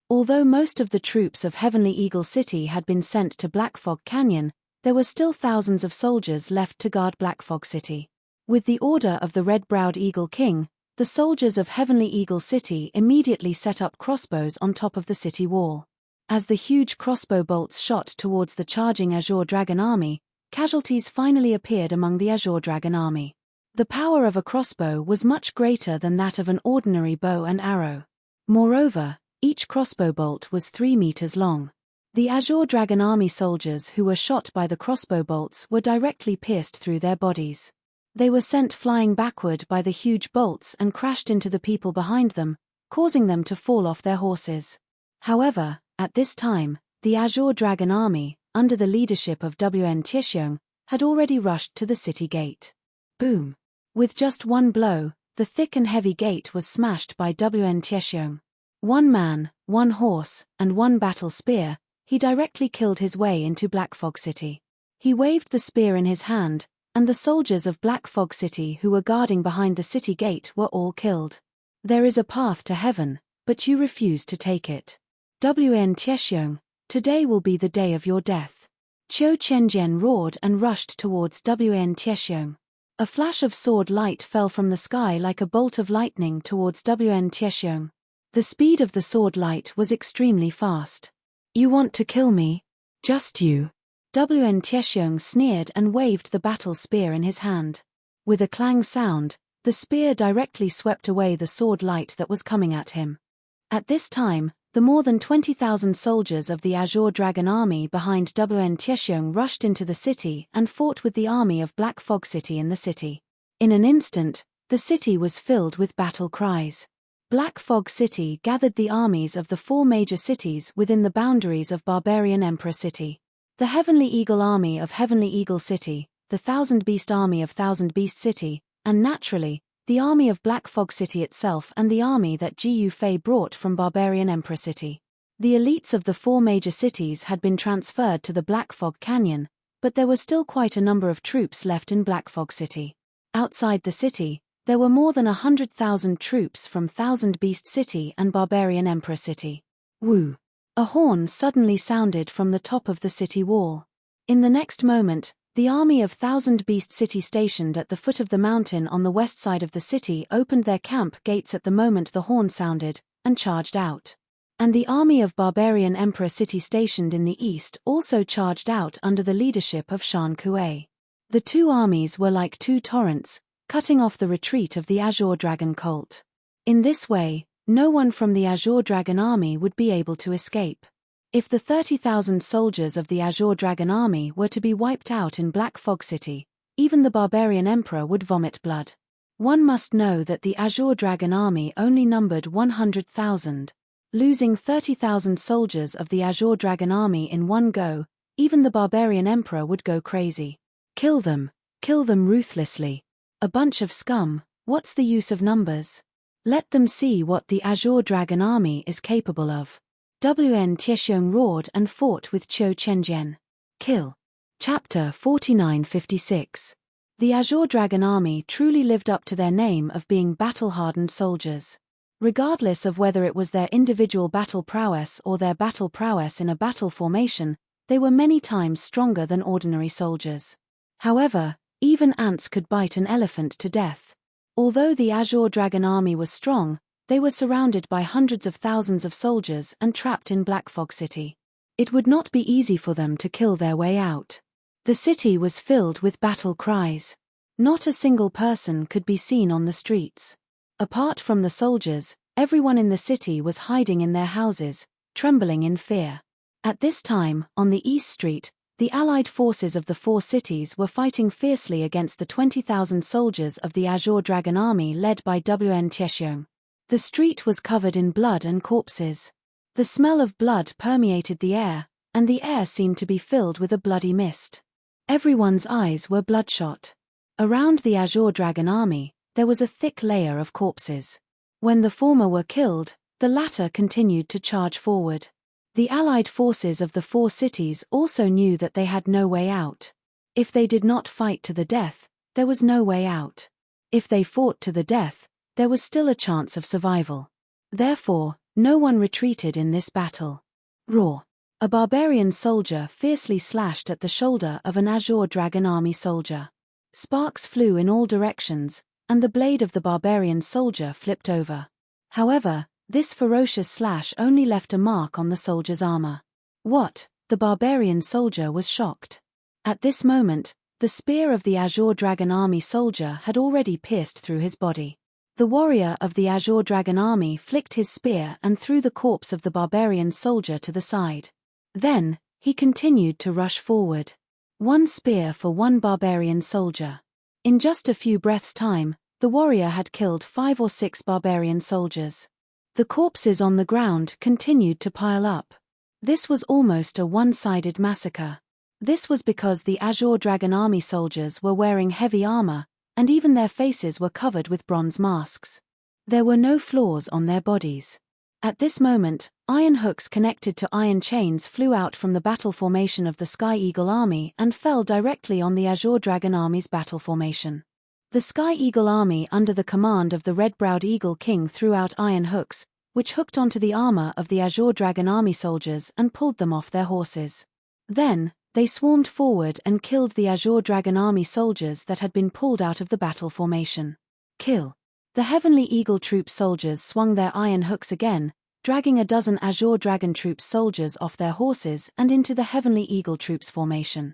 A: Although most of the troops of Heavenly Eagle City had been sent to Black Fog Canyon, there were still thousands of soldiers left to guard Black Fog City. With the order of the Red-Browed Eagle King, the soldiers of Heavenly Eagle City immediately set up crossbows on top of the city wall. As the huge crossbow bolts shot towards the charging Azure Dragon Army, casualties finally appeared among the Azure Dragon Army. The power of a crossbow was much greater than that of an ordinary bow and arrow. Moreover, each crossbow bolt was 3 meters long. The Azure Dragon Army soldiers who were shot by the crossbow bolts were directly pierced through their bodies. They were sent flying backward by the huge bolts and crashed into the people behind them, causing them to fall off their horses. However, at this time, the Azure Dragon Army, under the leadership of Wn Tiexiong, had already rushed to the city gate. Boom! With just one blow, the thick and heavy gate was smashed by Wn Tiexiong. One man, one horse, and one battle spear, he directly killed his way into Black Fog City. He waved the spear in his hand, and the soldiers of Black Fog City who were guarding behind the city gate were all killed. There is a path to heaven, but you refuse to take it. Wn Tiexiong, today will be the day of your death. Qiu Qianjian roared and rushed towards Wn Tiexiong. A flash of sword light fell from the sky like a bolt of lightning towards Wn Tiexiong. The speed of the sword light was extremely fast. You want to kill me? Just you? Wn Tiexiong sneered and waved the battle spear in his hand. With a clang sound, the spear directly swept away the sword light that was coming at him. At this time, the more than 20,000 soldiers of the Azure Dragon Army behind Wn Tiexiong rushed into the city and fought with the army of Black Fog City in the city. In an instant, the city was filled with battle cries. Black Fog City gathered the armies of the 4 major cities within the boundaries of Barbarian Emperor City. The Heavenly Eagle Army of Heavenly Eagle City, the Thousand Beast Army of Thousand Beast City, and naturally, the army of Black Fog City itself and the army that Jiyu Fei brought from Barbarian Emperor City. The elites of the 4 major cities had been transferred to the Black Fog Canyon, but there were still quite a number of troops left in Black Fog City. Outside the city, there were more than 100,000 troops from Thousand Beast City and Barbarian Emperor City. Woo! A horn suddenly sounded from the top of the city wall. In the next moment, the army of Thousand Beast City stationed at the foot of the mountain on the west side of the city opened their camp gates at the moment the horn sounded, and charged out. And the army of Barbarian Emperor City stationed in the east also charged out under the leadership of Shan Kuei. The 2 armies were like 2 torrents, cutting off the retreat of the Azure Dragon cult. In this way, no one from the Azure Dragon army would be able to escape. If the 30,000 soldiers of the Azure Dragon army were to be wiped out in Black Fog City, even the Barbarian Emperor would vomit blood. One must know that the Azure Dragon army only numbered 100,000. Losing 30,000 soldiers of the Azure Dragon army in one go, even the Barbarian Emperor would go crazy. Kill them ruthlessly. A bunch of scum, what's the use of numbers? Let them see what the Azure Dragon army is capable of. Wn Tiexiong roared and fought with Qiu Qianjian. Kill. Chapter 4956. The Azure Dragon army truly lived up to their name of being battle-hardened soldiers. Regardless of whether it was their individual battle prowess or their battle prowess in a battle formation, they were many times stronger than ordinary soldiers. However, even ants could bite an elephant to death. Although the Azure Dragon army was strong, they were surrounded by hundreds of thousands of soldiers and trapped in Black Fog City. It would not be easy for them to kill their way out. The city was filled with battle cries. Not a single person could be seen on the streets. Apart from the soldiers, everyone in the city was hiding in their houses, trembling in fear. At this time, on the East Street, the allied forces of the 4 cities were fighting fiercely against the 20,000 soldiers of the Azure Dragon army led by Wn Tiexiong. The street was covered in blood and corpses. The smell of blood permeated the air, and the air seemed to be filled with a bloody mist. Everyone's eyes were bloodshot. Around the Azure Dragon army, there was a thick layer of corpses. When the former were killed, the latter continued to charge forward. The allied forces of the 4 cities also knew that they had no way out. If they did not fight to the death, there was no way out. If they fought to the death, there was still a chance of survival. Therefore, no one retreated in this battle. Roar! A barbarian soldier fiercely slashed at the shoulder of an Azure Dragon army soldier. Sparks flew in all directions, and the blade of the barbarian soldier flipped over. However, this ferocious slash only left a mark on the soldier's armor. What? The barbarian soldier was shocked. At this moment, the spear of the Azure Dragon army soldier had already pierced through his body. The warrior of the Azure Dragon army flicked his spear and threw the corpse of the barbarian soldier to the side. Then, he continued to rush forward. 1 spear for 1 barbarian soldier. In just a few breaths' time, the warrior had killed 5 or 6 barbarian soldiers. The corpses on the ground continued to pile up. This was almost a one-sided massacre. This was because the Azure Dragon Army soldiers were wearing heavy armor, and even their faces were covered with bronze masks. There were no flaws on their bodies. At this moment, iron hooks connected to iron chains flew out from the battle formation of the Sky Eagle Army and fell directly on the Azure Dragon Army's battle formation. The Sky Eagle Army under the command of the red-browed Eagle King threw out iron hooks, which hooked onto the armor of the Azure Dragon Army soldiers and pulled them off their horses. Then, they swarmed forward and killed the Azure Dragon Army soldiers that had been pulled out of the battle formation. Kill. The Heavenly Eagle Troop soldiers swung their iron hooks again, dragging a dozen Azure Dragon Troops soldiers off their horses and into the Heavenly Eagle Troops formation.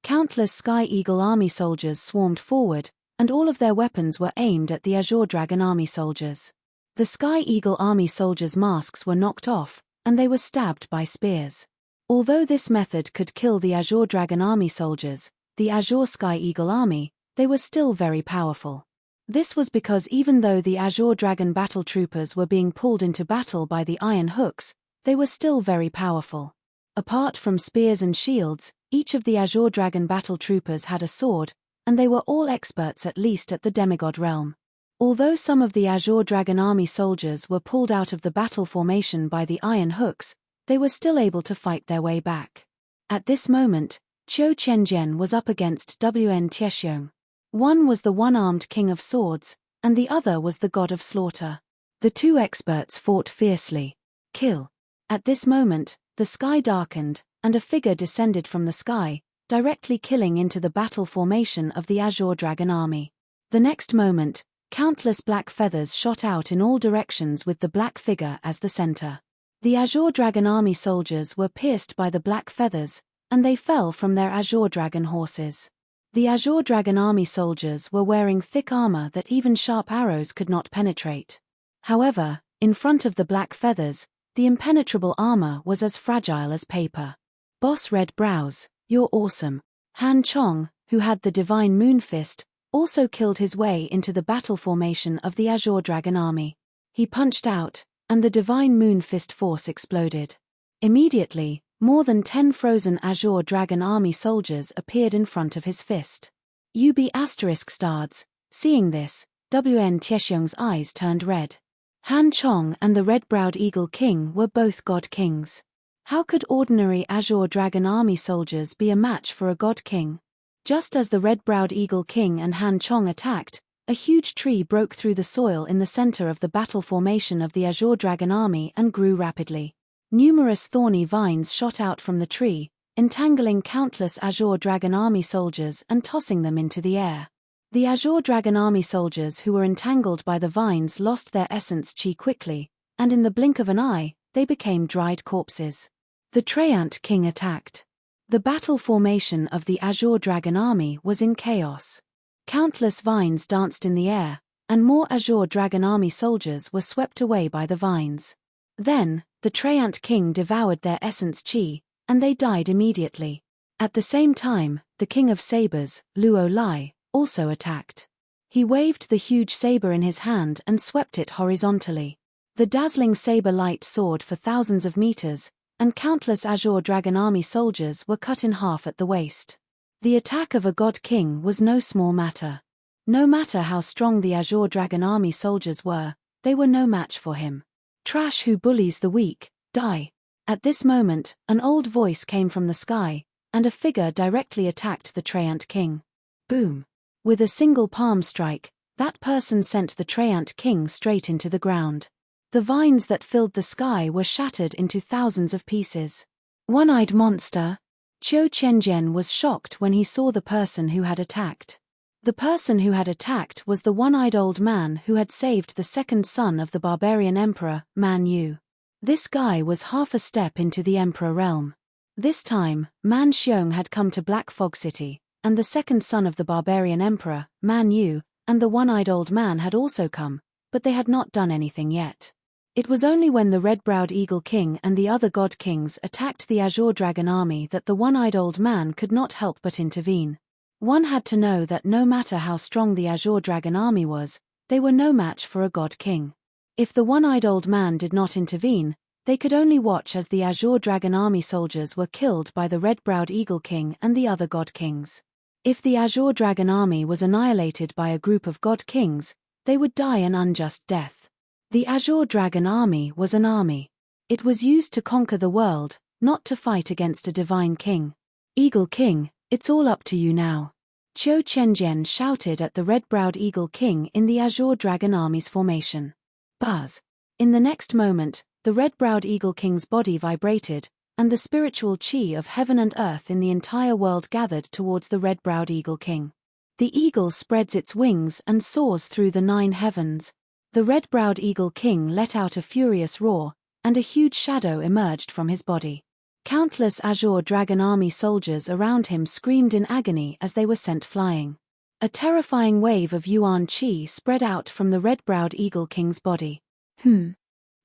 A: Countless Sky Eagle Army soldiers swarmed forward, and all of their weapons were aimed at the Azure Dragon Army soldiers. The Sky Eagle Army soldiers' masks were knocked off, and they were stabbed by spears. Although this method could kill the Azure Dragon Army soldiers, the Azure Sky Eagle Army, they were still very powerful. This was because even though the Azure Dragon battle troopers were being pulled into battle by the iron hooks, they were still very powerful. Apart from spears and shields, each of the Azure Dragon battle troopers had a sword, and they were all experts at least at the demigod realm. Although some of the Azure Dragon Army soldiers were pulled out of the battle formation by the iron hooks, they were still able to fight their way back. At this moment, Qiu Qianjian was up against Wn Tiexiong. One was the one-armed king of swords, and the other was the god of slaughter. The two experts fought fiercely. Kill. At this moment, the sky darkened, and a figure descended from the sky, directly killing into the battle formation of the Azure Dragon Army. The next moment, countless black feathers shot out in all directions with the black figure as the center. The Azure Dragon Army soldiers were pierced by the black feathers, and they fell from their Azure Dragon horses. The Azure Dragon Army soldiers were wearing thick armor that even sharp arrows could not penetrate. However, in front of the black feathers, the impenetrable armor was as fragile as paper. Boss Red Brows, you're awesome. Han Chong, who had the Divine Moon Fist, also killed his way into the battle formation of the Azure Dragon Army. He punched out, and the Divine Moon Fist force exploded. Immediately, more than 10 frozen Azure Dragon Army soldiers appeared in front of his fist. Stards. Seeing this, Wn Tiexiong's eyes turned red. Han Chong and the red-browed Eagle King were both god kings. How could ordinary Azure Dragon Army soldiers be a match for a god king? Just as the red-browed Eagle King and Han Chong attacked, a huge tree broke through the soil in the center of the battle formation of the Azure Dragon Army and grew rapidly. Numerous thorny vines shot out from the tree, entangling countless Azure Dragon Army soldiers and tossing them into the air. The Azure Dragon Army soldiers who were entangled by the vines lost their essence chi quickly, and in the blink of an eye, they became dried corpses. The Treant King attacked. The battle formation of the Azure Dragon Army was in chaos. Countless vines danced in the air, and more Azure Dragon Army soldiers were swept away by the vines. Then, the Treant King devoured their essence chi, and they died immediately. At the same time, the King of Sabers, Luo Lai, also attacked. He waved the huge saber in his hand and swept it horizontally. The dazzling saber light soared for thousands of meters, and countless Azure Dragon Army soldiers were cut in half at the waist. The attack of a god king was no small matter. No matter how strong the Azure Dragon Army soldiers were, they were no match for him. Trash who bullies the weak, die. At this moment, an old voice came from the sky, and a figure directly attacked the Treant King. Boom! With a single palm strike, that person sent the Treant King straight into the ground. The vines that filled the sky were shattered into thousands of pieces. One-eyed monster! Qiu Qianjian was shocked when he saw the person who had attacked. The person who had attacked was the one-eyed old man who had saved the second son of the barbarian emperor, Man Yu. This guy was half a step into the emperor realm. This time, Man Xiong had come to Black Fog City, and the second son of the barbarian emperor, Man Yu, and the one-eyed old man had also come, but they had not done anything yet. It was only when the red-browed Eagle King and the other god kings attacked the Azure Dragon Army that the one-eyed old man could not help but intervene. One had to know that no matter how strong the Azure Dragon Army was, they were no match for a god king. If the one-eyed old man did not intervene, They could only watch as the Azure Dragon Army soldiers were killed by the red-browed Eagle King and the other God Kings. If the Azure Dragon Army was annihilated by a group of God Kings, they would die an unjust death. The Azure Dragon Army was an army. It was used to conquer the world, not to fight against a divine king. Eagle King, it's all up to you now. Qiu Qianjian shouted at the red-browed Eagle King in the Azure Dragon Army's formation. Buzz. In the next moment, the red-browed Eagle King's body vibrated, and the spiritual chi of heaven and earth in the entire world gathered towards the red-browed Eagle King. The eagle spreads its wings and soars through the 9 heavens. The red-browed Eagle King let out a furious roar, and a huge shadow emerged from his body. Countless Azure Dragon Army soldiers around him screamed in agony as they were sent flying. A terrifying wave of Yuan Qi spread out from the red-browed Eagle King's body.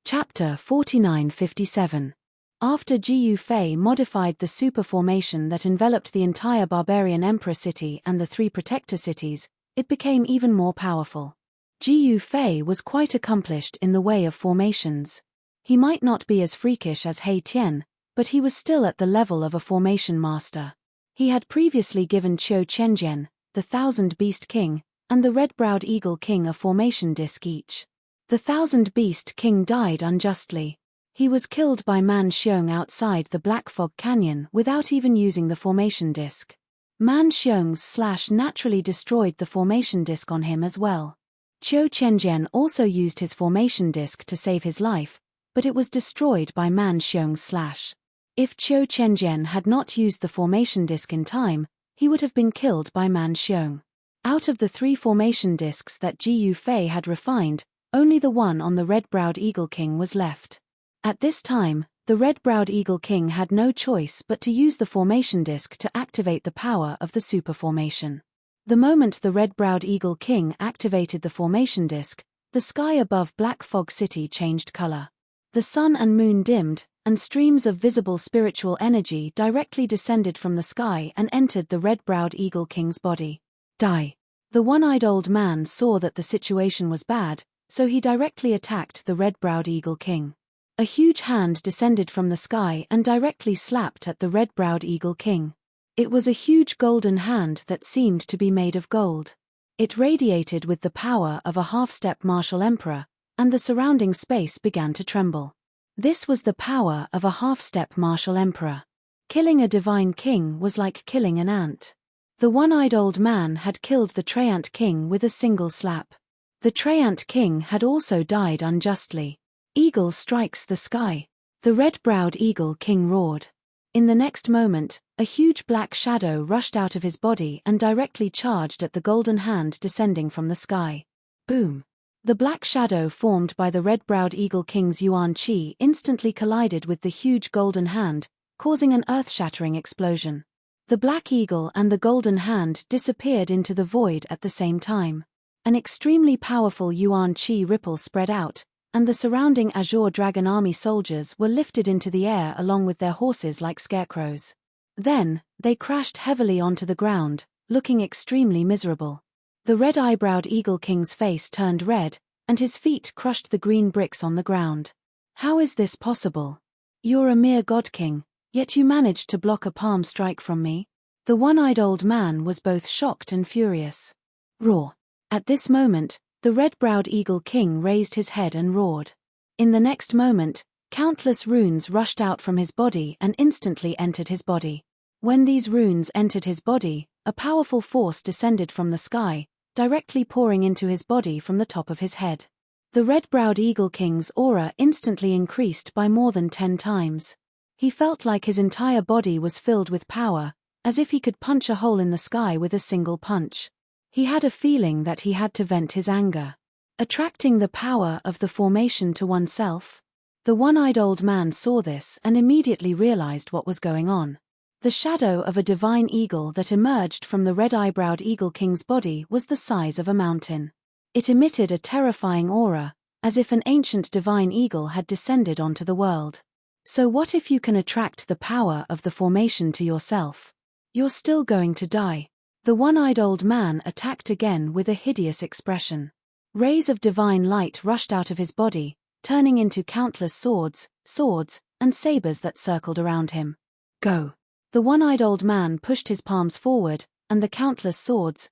A: Chapter 4957. After Jiyu Fei modified the super formation that enveloped the entire barbarian emperor city and the 3 protector cities, it became even more powerful. Jiyu Fei was quite accomplished in the way of formations. He might not be as freakish as He Tian, but he was still at the level of a formation master. He had previously given Qiu Qianjian, the 1000 Beast King, and the red-browed Eagle King a formation disc each. The 1000 Beast King died unjustly. He was killed by Man Xiong outside the Black Fog Canyon without even using the formation disc. Man Xiong's slash naturally destroyed the formation disc on him as well. Qiu Qianjian also used his formation disc to save his life, but it was destroyed by Man Xiong's slash. If Qiu Qianjian had not used the formation disc in time, he would have been killed by Man Xiong. Out of the 3 formation discs that Jiyu Fei had refined, only the one on the red-browed Eagle King was left. At this time, the red-browed Eagle King had no choice but to use the formation disc to activate the power of the super formation. The moment the red-browed Eagle King activated the formation disc, the sky above Black Fog City changed color. The sun and moon dimmed, and streams of visible spiritual energy directly descended from the sky and entered the red-browed Eagle King's body. Die. The one-eyed old man saw that the situation was bad, so he directly attacked the red-browed Eagle King. A huge hand descended from the sky and directly slapped at the red-browed Eagle King. It was a huge golden hand that seemed to be made of gold. It radiated with the power of a half-step martial emperor, and the surrounding space began to tremble. This was the power of a half-step martial emperor. Killing a divine king was like killing an ant. The one-eyed old man had killed the Treant King with a single slap. The Treant King had also died unjustly. Eagle strikes the sky. The red-browed Eagle King roared. In the next moment, a huge black shadow rushed out of his body and directly charged at the golden hand descending from the sky. Boom! The black shadow formed by the red-browed Eagle King's Yuan Qi instantly collided with the huge golden hand, causing an earth-shattering explosion. The black eagle and the golden hand disappeared into the void at the same time. An extremely powerful Yuan Qi ripple spread out, and the surrounding Azure Dragon Army soldiers were lifted into the air along with their horses like scarecrows. Then, they crashed heavily onto the ground, looking extremely miserable. The red-eyebrowed Eagle King's face turned red, and his feet crushed the green bricks on the ground. How is this possible? You're a mere God King, yet you managed to block a palm strike from me? The one-eyed old man was both shocked and furious. Roar! At this moment, the red-browed Eagle King raised his head and roared. In the next moment, countless runes rushed out from his body and instantly entered his body. When these runes entered his body, a powerful force descended from the sky, directly pouring into his body from the top of his head. The red-browed Eagle King's aura instantly increased by more than 10 times. He felt like his entire body was filled with power, as if he could punch a hole in the sky with a single punch. He had a feeling that he had to vent his anger. Attracting the power of the formation to oneself? The one-eyed old man saw this and immediately realized what was going on. The shadow of a divine eagle that emerged from the red-eyebrowed Eagle King's body was the size of a mountain. It emitted a terrifying aura, as if an ancient divine eagle had descended onto the world. So what if you can attract the power of the formation to yourself? You're still going to die. The one-eyed old man attacked again with a hideous expression. Rays of divine light rushed out of his body, turning into countless swords, swords, and sabers that circled around him. Go! The one-eyed old man pushed his palms forward, and the countless swords,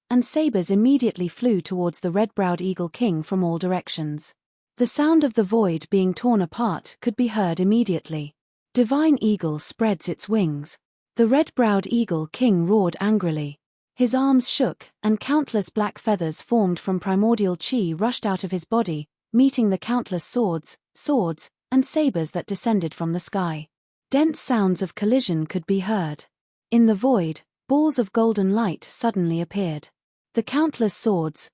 A: and sabers immediately flew towards the red-browed eagle king from all directions. The sound of the void being torn apart could be heard immediately. Divine eagle spreads its wings. The red-browed eagle king roared angrily. His arms shook, and countless black feathers formed from primordial chi rushed out of his body, meeting the countless swords, and sabers that descended from the sky. Dense sounds of collision could be heard. In the void, balls of golden light suddenly appeared. The countless swords,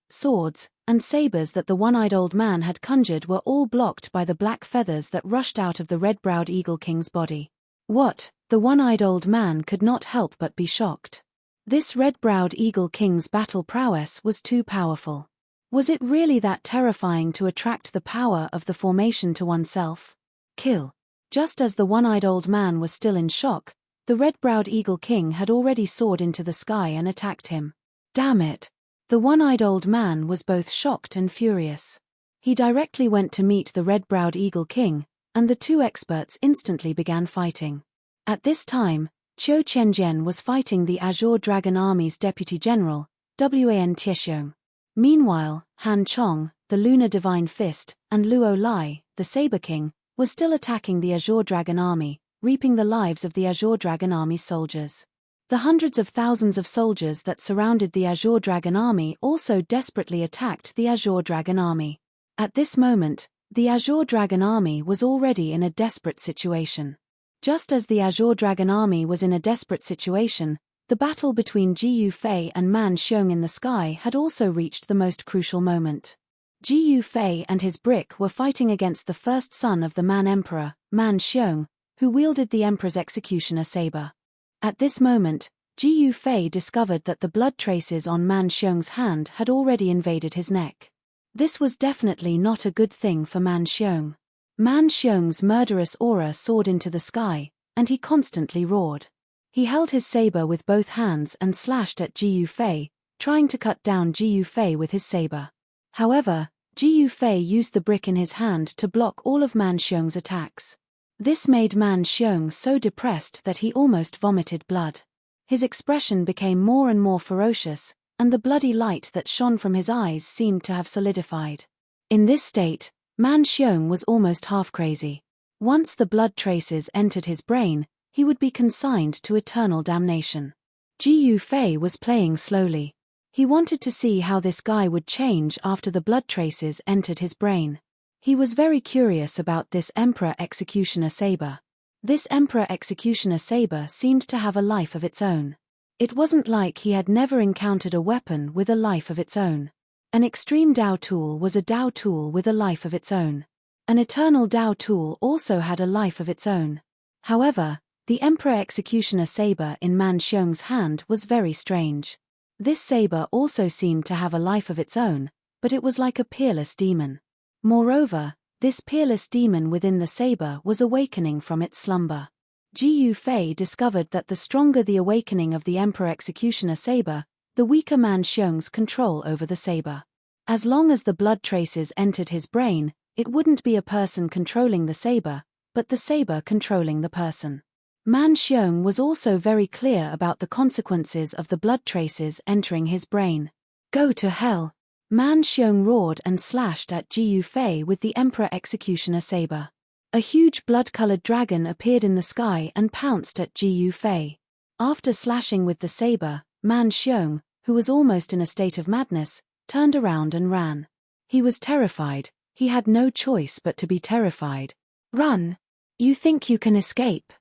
A: and sabers that the one-eyed old man had conjured were all blocked by the black feathers that rushed out of the red-browed eagle king's body. What? The one-eyed old man could not help but be shocked. This red-browed eagle king's battle prowess was too powerful. Was it really that terrifying to attract the power of the formation to oneself? Kill. Just as the one-eyed old man was still in shock, the red-browed eagle king had already soared into the sky and attacked him. Damn it! The one-eyed old man was both shocked and furious. He directly went to meet the red-browed eagle king, and the two experts instantly began fighting. At this time, Qiu Qianjian was fighting the Azure Dragon Army's deputy general, Wan Tiexiong. Meanwhile, Han Chong, the Lunar Divine Fist, and Luo Lai, the Saber King, was still attacking the Azure Dragon Army, reaping the lives of the Azure Dragon Army's soldiers. The hundreds of thousands of soldiers that surrounded the Azure Dragon Army also desperately attacked the Azure Dragon Army. At this moment, the Azure Dragon Army was already in a desperate situation. Just as the Azure Dragon Army was in a desperate situation, the battle between Ji Yufei and Man Xiong in the sky had also reached the most crucial moment. Ji Yufei and his brick were fighting against the first son of the Man Emperor, Man Xiong, who wielded the Emperor's executioner saber. At this moment, Ji Yufei discovered that the blood traces on Man Xiong's hand had already invaded his neck. This was definitely not a good thing for Man Xiong. Man Xiong's murderous aura soared into the sky, and he constantly roared. He held his saber with both hands and slashed at Ji Yufei, trying to cut down Ji Yufei with his saber. However, Ji Yufei used the brick in his hand to block all of Man Xiong's attacks. This made Man Xiong so depressed that he almost vomited blood. His expression became more and more ferocious, and the bloody light that shone from his eyes seemed to have solidified. In this state, Man Xiong was almost half crazy. Once the blood traces entered his brain, he would be consigned to eternal damnation. Ji Yufei was playing slowly. He wanted to see how this guy would change after the blood traces entered his brain. He was very curious about this Emperor Executioner saber. This Emperor Executioner saber seemed to have a life of its own. It wasn't like he had never encountered a weapon with a life of its own. An extreme Dao tool was a Dao tool with a life of its own. An eternal Dao tool also had a life of its own. However, the Emperor Executioner saber in Man Xiong's hand was very strange. This saber also seemed to have a life of its own, but it was like a peerless demon. Moreover, this peerless demon within the saber was awakening from its slumber. Ji Yufei discovered that the stronger the awakening of the Emperor Executioner saber, the weaker Man Xiong's control over the saber. As long as the blood traces entered his brain, it wouldn't be a person controlling the saber, but the saber controlling the person. Man Xiong was also very clear about the consequences of the blood traces entering his brain. Go to hell! Man Xiong roared and slashed at Ji Yufei with the Emperor Executioner saber. A huge blood-colored dragon appeared in the sky and pounced at Ji Yufei. After slashing with the saber, Man Xiong, who was almost in a state of madness, turned around and ran. He was terrified. He had no choice but to be terrified. Run! You think you can escape?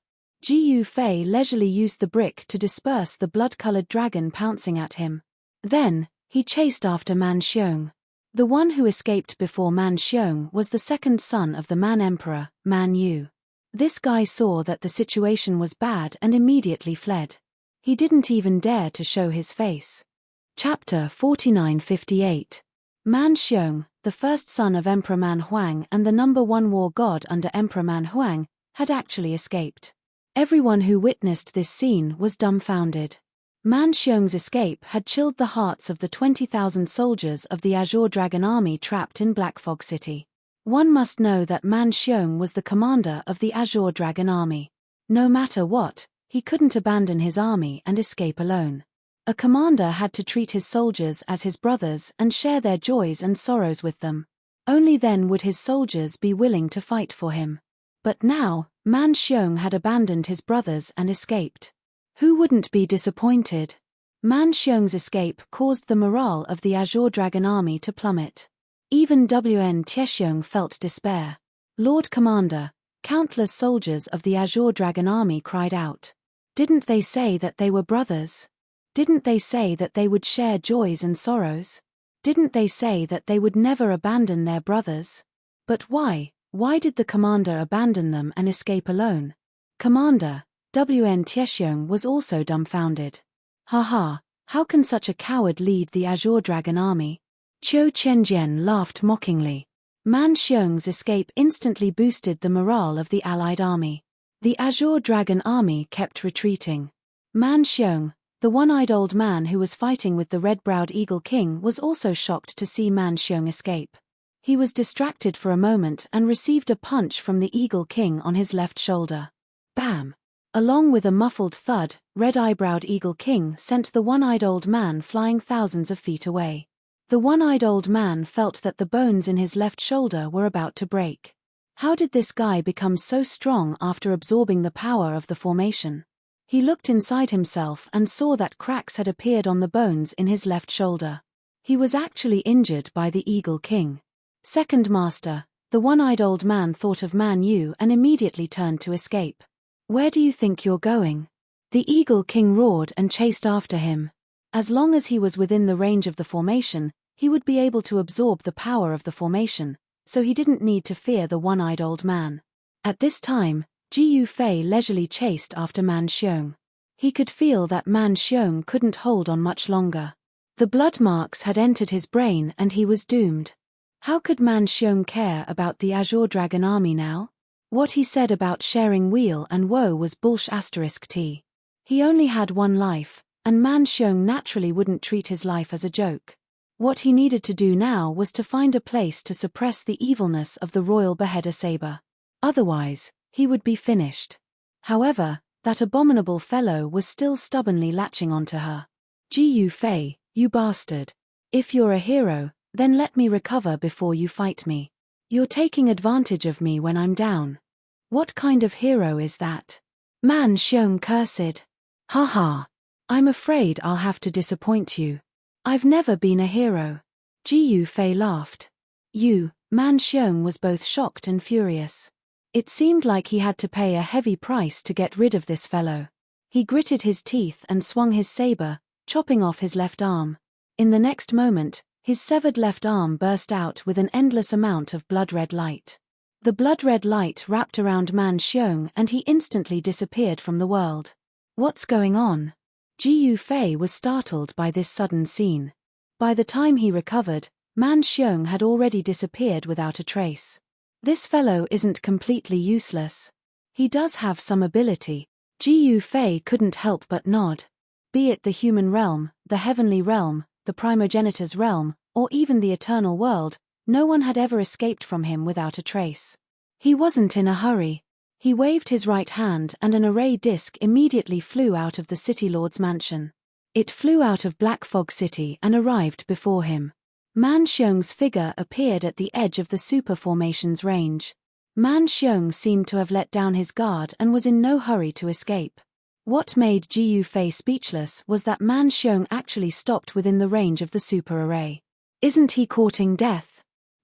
A: Ji Yufei leisurely used the brick to disperse the blood-colored dragon pouncing at him. Then, he chased after Man Xiong. The one who escaped before Man Xiong was the second son of the Man Emperor, Man Yu. This guy saw that the situation was bad and immediately fled. He didn't even dare to show his face. Chapter 4958. Man Xiong, the first son of Emperor Man Huang and the number one war god under Emperor Man Huang, had actually escaped. Everyone who witnessed this scene was dumbfounded. Man Xiong's escape had chilled the hearts of the 20,000 soldiers of the Azure Dragon Army trapped in Black Fog City. One must know that Man Xiong was the commander of the Azure Dragon Army. No matter what, he couldn't abandon his army and escape alone. A commander had to treat his soldiers as his brothers and share their joys and sorrows with them. Only then would his soldiers be willing to fight for him. But now, Man Xiong had abandoned his brothers and escaped. Who wouldn't be disappointed? Man Xiong's escape caused the morale of the Azure Dragon Army to plummet. Even Wn Tiexiong felt despair. Lord Commander, countless soldiers of the Azure Dragon Army cried out. Didn't they say that they were brothers? Didn't they say that they would share joys and sorrows? Didn't they say that they would never abandon their brothers? But why? Why did the commander abandon them and escape alone? Commander, Wn Tiexiong was also dumbfounded. Haha, how can such a coward lead the Azure Dragon Army? Qiu Qianjian laughed mockingly. Man Xiong's escape instantly boosted the morale of the allied army. The Azure Dragon Army kept retreating. Man Xiong, the one-eyed old man who was fighting with the red-browed Eagle King, was also shocked to see Man Xiong escape. He was distracted for a moment and received a punch from the Eagle King on his left shoulder. Bam! Along with a muffled thud, red-eyebrowed Eagle King sent the one-eyed old man flying thousands of feet away. The one-eyed old man felt that the bones in his left shoulder were about to break. How did this guy become so strong after absorbing the power of the formation? He looked inside himself and saw that cracks had appeared on the bones in his left shoulder. He was actually injured by the Eagle King. Second Master, the one-eyed old man thought of Man Yu and immediately turned to escape. Where do you think you're going? The Eagle King roared and chased after him. As long as he was within the range of the formation, he would be able to absorb the power of the formation, so he didn't need to fear the one-eyed old man. At this time, Ji Yufei leisurely chased after Man Xiong. He could feel that Man Xiong couldn't hold on much longer. The blood marks had entered his brain and he was doomed. How could Man Xiong care about the Azure Dragon Army now? What he said about sharing weal and woe was bullsh*t. He only had one life, and Man Xiong naturally wouldn't treat his life as a joke. What he needed to do now was to find a place to suppress the evilness of the royal beheader saber. Otherwise, he would be finished. However, that abominable fellow was still stubbornly latching onto her. Ji Yufei, you bastard. If you're a hero, then let me recover before you fight me. You're taking advantage of me when I'm down. What kind of hero is that? Man Xiong cursed. Haha. I'm afraid I'll have to disappoint you. I've never been a hero. Ji Yufei laughed. Man Xiong was both shocked and furious. It seemed like he had to pay a heavy price to get rid of this fellow. He gritted his teeth and swung his saber, chopping off his left arm. In the next moment, his severed left arm burst out with an endless amount of blood-red light. The blood-red light wrapped around Man Xiong and he instantly disappeared from the world. What's going on? Ji Yufei was startled by this sudden scene. By the time he recovered, Man Xiong had already disappeared without a trace. This fellow isn't completely useless. He does have some ability. Ji Yufei couldn't help but nod. Be it the human realm, the heavenly realm, the primogenitor's realm, or even the eternal world, no one had ever escaped from him without a trace. He wasn't in a hurry. He waved his right hand and an array disc immediately flew out of the City Lord's mansion. It flew out of Black Fog City and arrived before him. Man Xiong's figure appeared at the edge of the super formation's range. Man Xiong seemed to have let down his guard and was in no hurry to escape. What made Ji Yufei speechless was that Man Xiong actually stopped within the range of the super array. Isn't he courting death?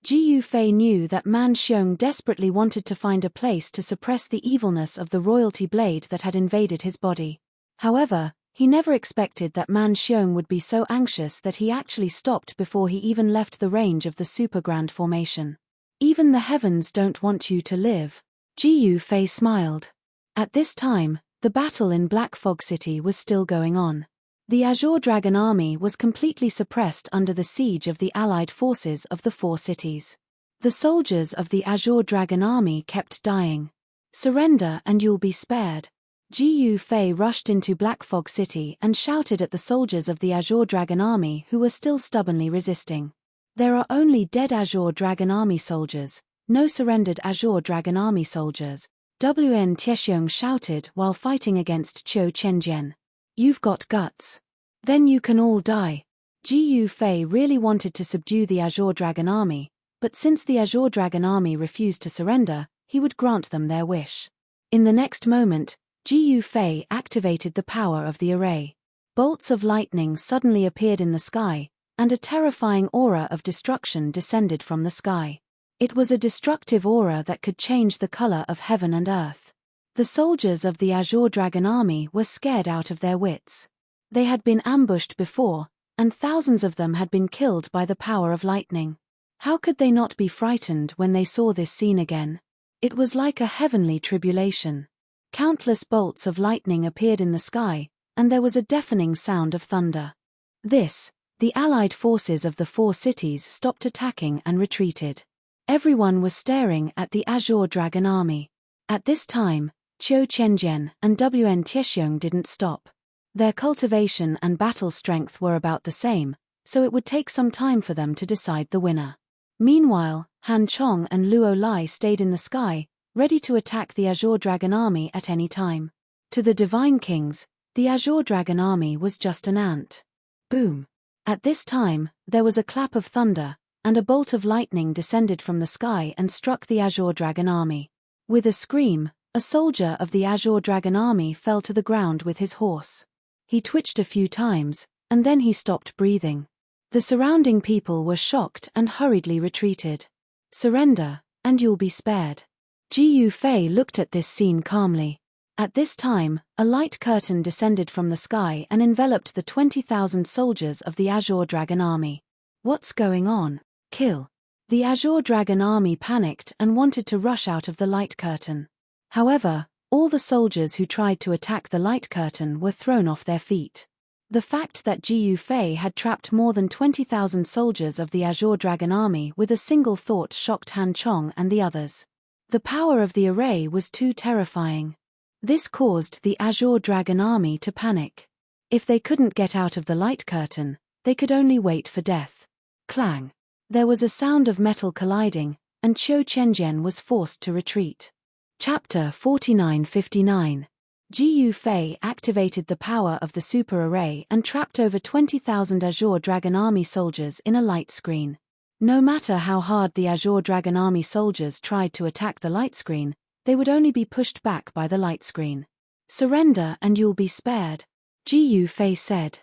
A: Ji Yufei knew that Man Xiong desperately wanted to find a place to suppress the evilness of the royalty blade that had invaded his body. However, he never expected that Man Xiong would be so anxious that he actually stopped before he even left the range of the super grand formation. Even the heavens don't want you to live. Ji Yufei smiled. At this time, the battle in Black Fog City was still going on. The Azure Dragon Army was completely suppressed under the siege of the allied forces of the four cities. The soldiers of the Azure Dragon Army kept dying. Surrender and you'll be spared. Ji Yufei rushed into Black Fog City and shouted at the soldiers of the Azure Dragon Army who were still stubbornly resisting. There are only dead Azure Dragon Army soldiers, No surrendered Azure Dragon Army soldiers, Wn Tiexiong shouted while fighting against Qiu Chenjian. You've got guts. Then you can all die. Ji Fei really wanted to subdue the Azure Dragon Army, but since the Azure Dragon Army refused to surrender, he would grant them their wish. In the next moment, Ji Fei activated the power of the array. Bolts of lightning suddenly appeared in the sky, and a terrifying aura of destruction descended from the sky. It was a destructive aura that could change the color of heaven and earth. The soldiers of the Azure Dragon Army were scared out of their wits. They had been ambushed before, and thousands of them had been killed by the power of lightning. How could they not be frightened when they saw this scene again? It was like a heavenly tribulation. Countless bolts of lightning appeared in the sky, and there was a deafening sound of thunder. The allied forces of the four cities stopped attacking and retreated. Everyone was staring at the Azure Dragon Army. At this time, Qiu Chenjian and Wn Tiexiong didn't stop. Their cultivation and battle strength were about the same, so it would take some time for them to decide the winner. Meanwhile, Han Chong and Luo Lai stayed in the sky, ready to attack the Azure Dragon Army at any time. To the Divine Kings, the Azure Dragon Army was just an ant. Boom! At this time, there was a clap of thunder, and a bolt of lightning descended from the sky and struck the Azure Dragon Army. With a scream, a soldier of the Azure Dragon Army fell to the ground with his horse. He twitched a few times, and then he stopped breathing. The surrounding people were shocked and hurriedly retreated. Surrender, and you'll be spared. Ji Fei looked at this scene calmly. At this time, a light curtain descended from the sky and enveloped the 20,000 soldiers of the Azure Dragon Army. What's going on? Kill. The Azure Dragon Army panicked and wanted to rush out of the light curtain. However, all the soldiers who tried to attack the light curtain were thrown off their feet. The fact that Ji Fei had trapped more than 20,000 soldiers of the Azure Dragon Army with a single thought shocked Han Chong and the others. The power of the array was too terrifying. This caused the Azure Dragon Army to panic. If they couldn't get out of the light curtain, they could only wait for death. Clang! There was a sound of metal colliding, and Qiu Chenjian was forced to retreat. Chapter 4959. Ji Fei activated the power of the super array and trapped over 20,000 Azure Dragon Army soldiers in a light screen. No matter how hard the Azure Dragon Army soldiers tried to attack the light screen, they would only be pushed back by the light screen. Surrender and you'll be spared, Ji Fei said.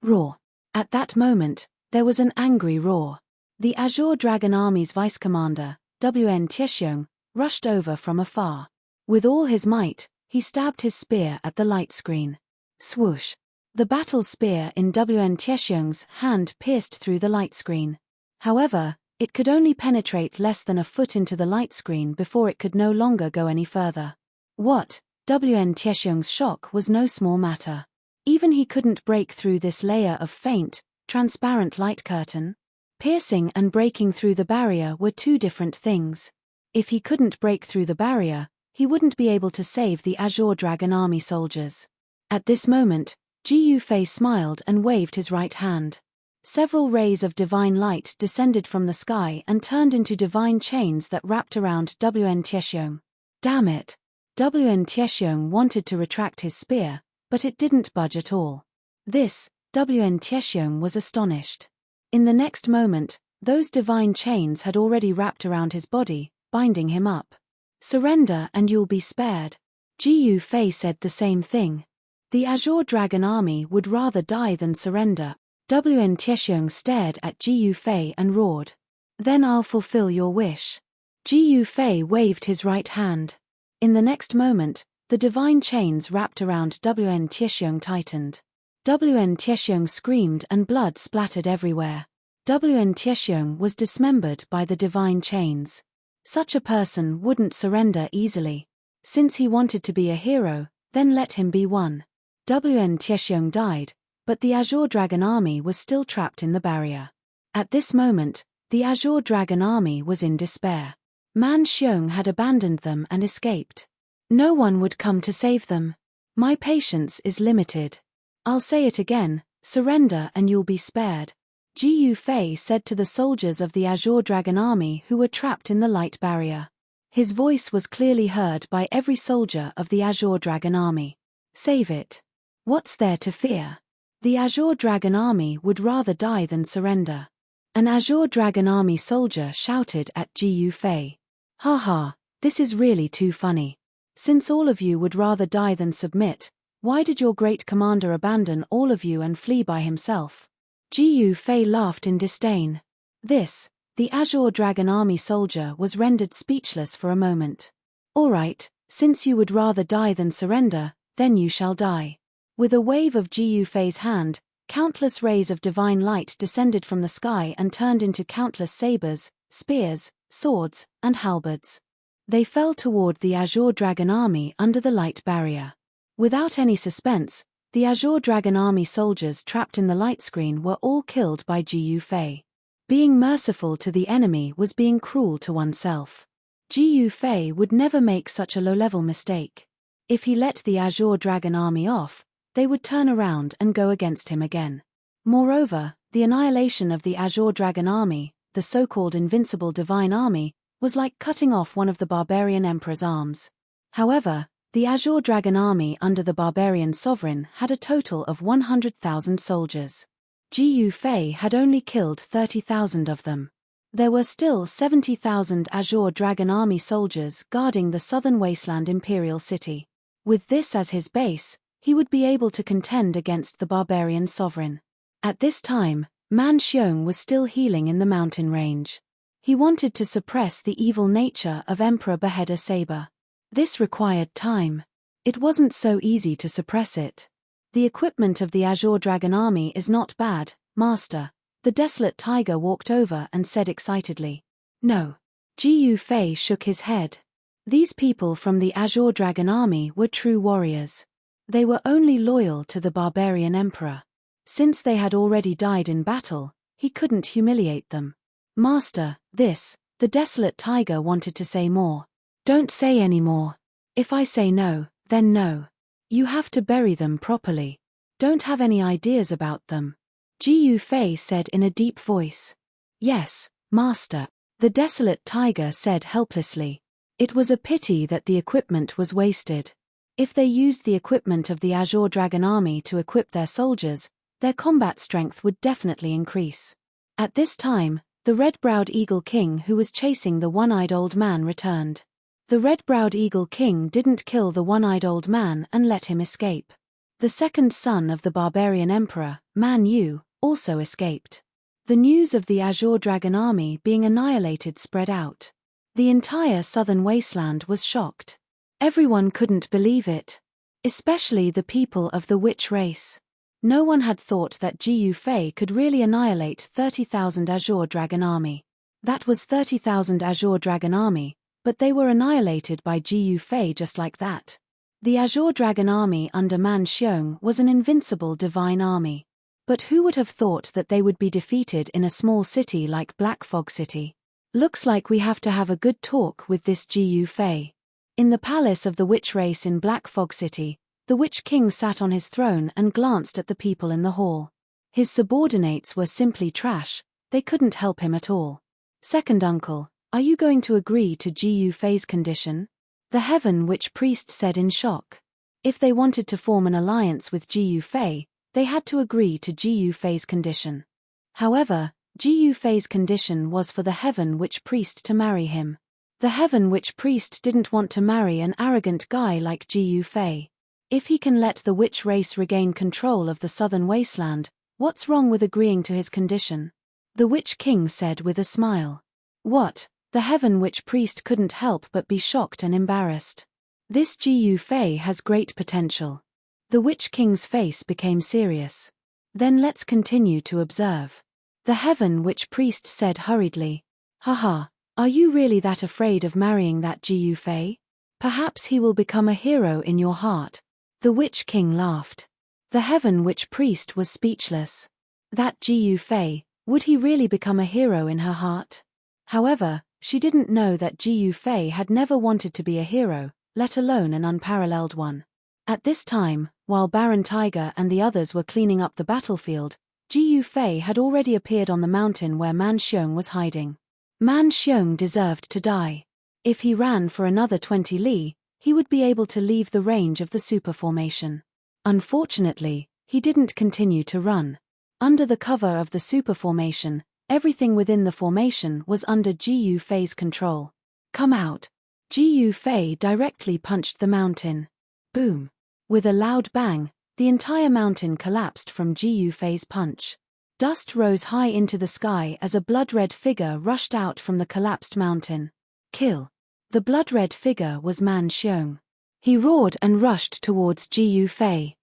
A: Roar. At that moment, there was an angry roar. The Azure Dragon Army's vice commander, Wn Tiexiong, rushed over from afar. With all his might, he stabbed his spear at the light screen. Swoosh! The battle spear in Wn Tiexiong's hand pierced through the light screen. However, it could only penetrate less than a foot into the light screen before it could no longer go any further. What? Wn Tiexiong's shock was no small matter. Even he couldn't break through this layer of faint, transparent light curtain. Piercing and breaking through the barrier were two different things. If he couldn't break through the barrier, he wouldn't be able to save the Azure Dragon Army soldiers. At this moment, Ji Fei smiled and waved his right hand. Several rays of divine light descended from the sky and turned into divine chains that wrapped around Wn Tiexiong. Damn it! Wn Tiexiong wanted to retract his spear, but it didn't budge at all. Wn Tiexiong was astonished. In the next moment, those divine chains had already wrapped around his body, binding him up. Surrender and you'll be spared. Ji Fei said the same thing. The Azure Dragon Army would rather die than surrender. Wn Tiexiong stared at Ji Fei and roared. Then I'll fulfill your wish. Ji Fei waved his right hand. In the next moment, the divine chains wrapped around Wn Tiexiong tightened. Wn Tiexiong screamed and blood splattered everywhere. Wn Tiexiong was dismembered by the divine chains. Such a person wouldn't surrender easily. Since he wanted to be a hero, then let him be one. Wn Tiexiong died, but the Azure Dragon Army was still trapped in the barrier. At this moment, the Azure Dragon Army was in despair. Man Xiong had abandoned them and escaped. No one would come to save them. My patience is limited. I'll say it again, surrender and you'll be spared. Ji Fei said to the soldiers of the Azure Dragon Army who were trapped in the light barrier. His voice was clearly heard by every soldier of the Azure Dragon Army. Save it. What's there to fear? The Azure Dragon Army would rather die than surrender. An Azure Dragon Army soldier shouted at Ji Fei. Ha ha, this is really too funny. Since all of you would rather die than submit, why did your great commander abandon all of you and flee by himself? Ji Fei laughed in disdain. The Azure Dragon Army soldier was rendered speechless for a moment. All right, since you would rather die than surrender, then you shall die. With a wave of Ji Fei's hand, countless rays of divine light descended from the sky and turned into countless sabers, spears, swords, and halberds. They fell toward the Azure Dragon Army under the light barrier. Without any suspense, the Azure Dragon Army soldiers trapped in the light screen were all killed by Ji Fei. Being merciful to the enemy was being cruel to oneself. Ji Fei would never make such a low-level mistake. If he let the Azure Dragon Army off, they would turn around and go against him again. Moreover, the annihilation of the Azure Dragon Army, the so-called invincible divine army, was like cutting off one of the barbarian emperor's arms. However, the Azure Dragon Army under the barbarian sovereign had a total of 100,000 soldiers. Ji Fei had only killed 30,000 of them. There were still 70,000 Azure Dragon Army soldiers guarding the southern wasteland imperial city. With this as his base, he would be able to contend against the barbarian sovereign. At this time, Man Xiong was still healing in the mountain range. He wanted to suppress the evil nature of Emperor Beheader Saber. This required time. It wasn't so easy to suppress it. The equipment of the Azure Dragon Army is not bad, Master. The Desolate Tiger walked over and said excitedly. No. Ji Fei shook his head. These people from the Azure Dragon Army were true warriors. They were only loyal to the barbarian emperor. Since they had already died in battle, he couldn't humiliate them. Master, the Desolate Tiger wanted to say more. Don't say any more. If I say no, then no. You have to bury them properly. Don't have any ideas about them. Ji Fei said in a deep voice. Yes, Master, the Desolate Tiger said helplessly. It was a pity that the equipment was wasted. If they used the equipment of the Azure Dragon Army to equip their soldiers, their combat strength would definitely increase. At this time, the red-browed Eagle King who was chasing the one-eyed old man returned. The red-browed Eagle King didn't kill the one-eyed old man and let him escape. The second son of the barbarian emperor, Man Yu, also escaped. The news of the Azure Dragon Army being annihilated spread out. The entire southern wasteland was shocked. Everyone couldn't believe it. Especially the people of the witch race. No one had thought that Ji Fei could really annihilate 30,000 Azure Dragon Army. That was 30,000 Azure Dragon Army, but they were annihilated by Ji Fei just like that. The Azure Dragon Army under Man Xiong was an invincible divine army. But who would have thought that they would be defeated in a small city like Black Fog City? Looks like we have to have a good talk with this Ji Fei. In the palace of the witch race in Black Fog City, the Witch King sat on his throne and glanced at the people in the hall. His subordinates were simply trash, they couldn't help him at all. Second uncle, are you going to agree to Ji Fei's condition? The Heaven Witch priest said in shock. If they wanted to form an alliance with Ji Fei, they had to agree to Ji Fei's condition. However, Ji Fei's condition was for the Heaven Witch priest to marry him. The Heaven Witch priest didn't want to marry an arrogant guy like Ji Fei. If he can let the witch race regain control of the southern wasteland, what's wrong with agreeing to his condition? The Witch King said with a smile. What? The Heaven Witch priest couldn't help but be shocked and embarrassed. This Ji Fei has great potential. The Witch King's face became serious. Then let's continue to observe. The Heaven Witch priest said hurriedly. Haha, are you really that afraid of marrying that Ji Fei? Perhaps he will become a hero in your heart. The Witch King laughed. The Heaven Witch priest was speechless. That Ji Fei, would he really become a hero in her heart? However, she didn't know that Ji Fei had never wanted to be a hero, let alone an unparalleled one. At this time, while Baron Tiger and the others were cleaning up the battlefield, Ji Yufei had already appeared on the mountain where Man Xiong was hiding. Man Xiong deserved to die. If he ran for another 20 li, he would be able to leave the range of the super formation. Unfortunately, he didn't continue to run. Under the cover of the super formation, everything within the formation was under Ji Yufei's control. Come out. Ji Yufei directly punched the mountain. Boom. With a loud bang, the entire mountain collapsed from Ji Yufei's punch. Dust rose high into the sky as a blood-red figure rushed out from the collapsed mountain. Kill. The blood-red figure was Man Xiong. He roared and rushed towards Ji Yufei.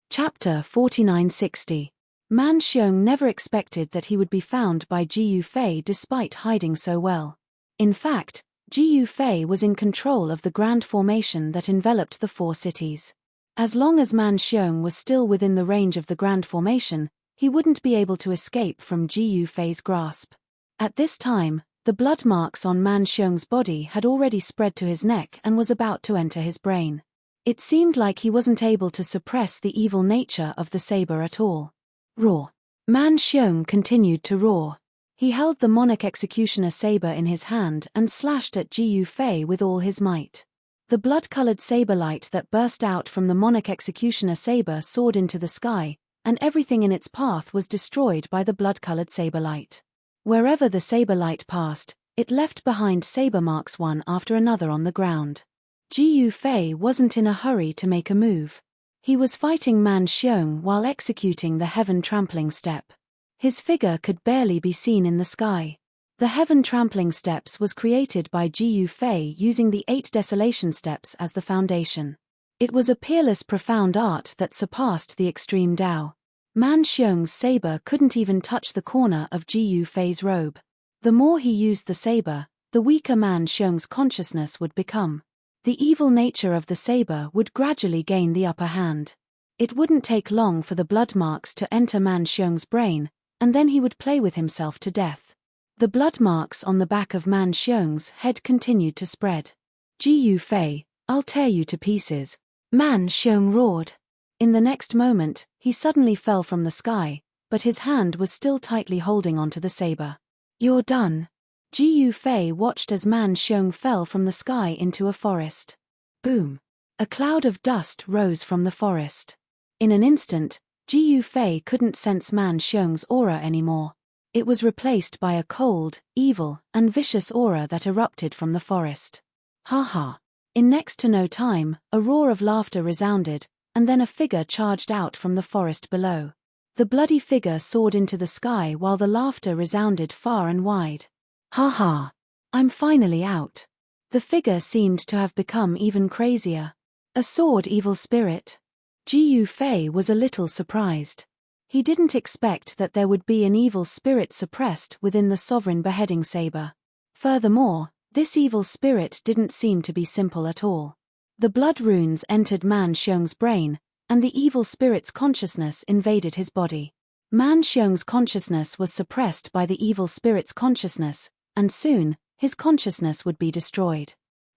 A: Chapter 4960. Man Xiong never expected that he would be found by Ji Yufei despite hiding so well. In fact, Ji Yufei was in control of the grand formation that enveloped the 4 cities. As long as Man Xiong was still within the range of the grand formation, he wouldn't be able to escape from Ji Yufei's grasp. At this time, the blood marks on Man Xiong's body had already spread to his neck and was about to enter his brain. It seemed like he wasn't able to suppress the evil nature of the saber at all. Roar. Man Xiong continued to roar. He held the monarch executioner saber in his hand and slashed at Ji Yufei with all his might. The blood-colored saber light that burst out from the monarch executioner saber soared into the sky, and everything in its path was destroyed by the blood-colored saber light. Wherever the saber light passed, it left behind saber marks one after another on the ground. Ji Yufei wasn't in a hurry to make a move. He was fighting Man Xiong while executing the heaven trampling step. His figure could barely be seen in the sky. The heaven trampling steps was created by Ji Yufei using the 8 desolation steps as the foundation. It was a peerless profound art that surpassed the extreme Tao. Man Xiong's saber couldn't even touch the corner of Ji Yufei's robe. The more he used the saber, the weaker Man Xiong's consciousness would become. The evil nature of the saber would gradually gain the upper hand. It wouldn't take long for the blood marks to enter Man Xiong's brain, and then he would play with himself to death. The blood marks on the back of Man Xiong's head continued to spread. Ji Yufei, I'll tear you to pieces. Man Xiong roared. In the next moment, he suddenly fell from the sky, but his hand was still tightly holding onto the saber. You're done. Ji Yufei watched as Man Xiong fell from the sky into a forest. Boom. A cloud of dust rose from the forest. In an instant, Ji Yufei couldn't sense Man Xiong's aura anymore. It was replaced by a cold, evil, and vicious aura that erupted from the forest. Ha ha. In next to no time, a roar of laughter resounded, and then a figure charged out from the forest below. The bloody figure soared into the sky while the laughter resounded far and wide. Ha ha. I'm finally out. The figure seemed to have become even crazier. A sword evil spirit. Ji Yufei was a little surprised. He didn't expect that there would be an evil spirit suppressed within the sovereign beheading saber. Furthermore, this evil spirit didn't seem to be simple at all. The blood runes entered Man Xiong's brain, and the evil spirit's consciousness invaded his body. Man Xiong's consciousness was suppressed by the evil spirit's consciousness, and soon, his consciousness would be destroyed.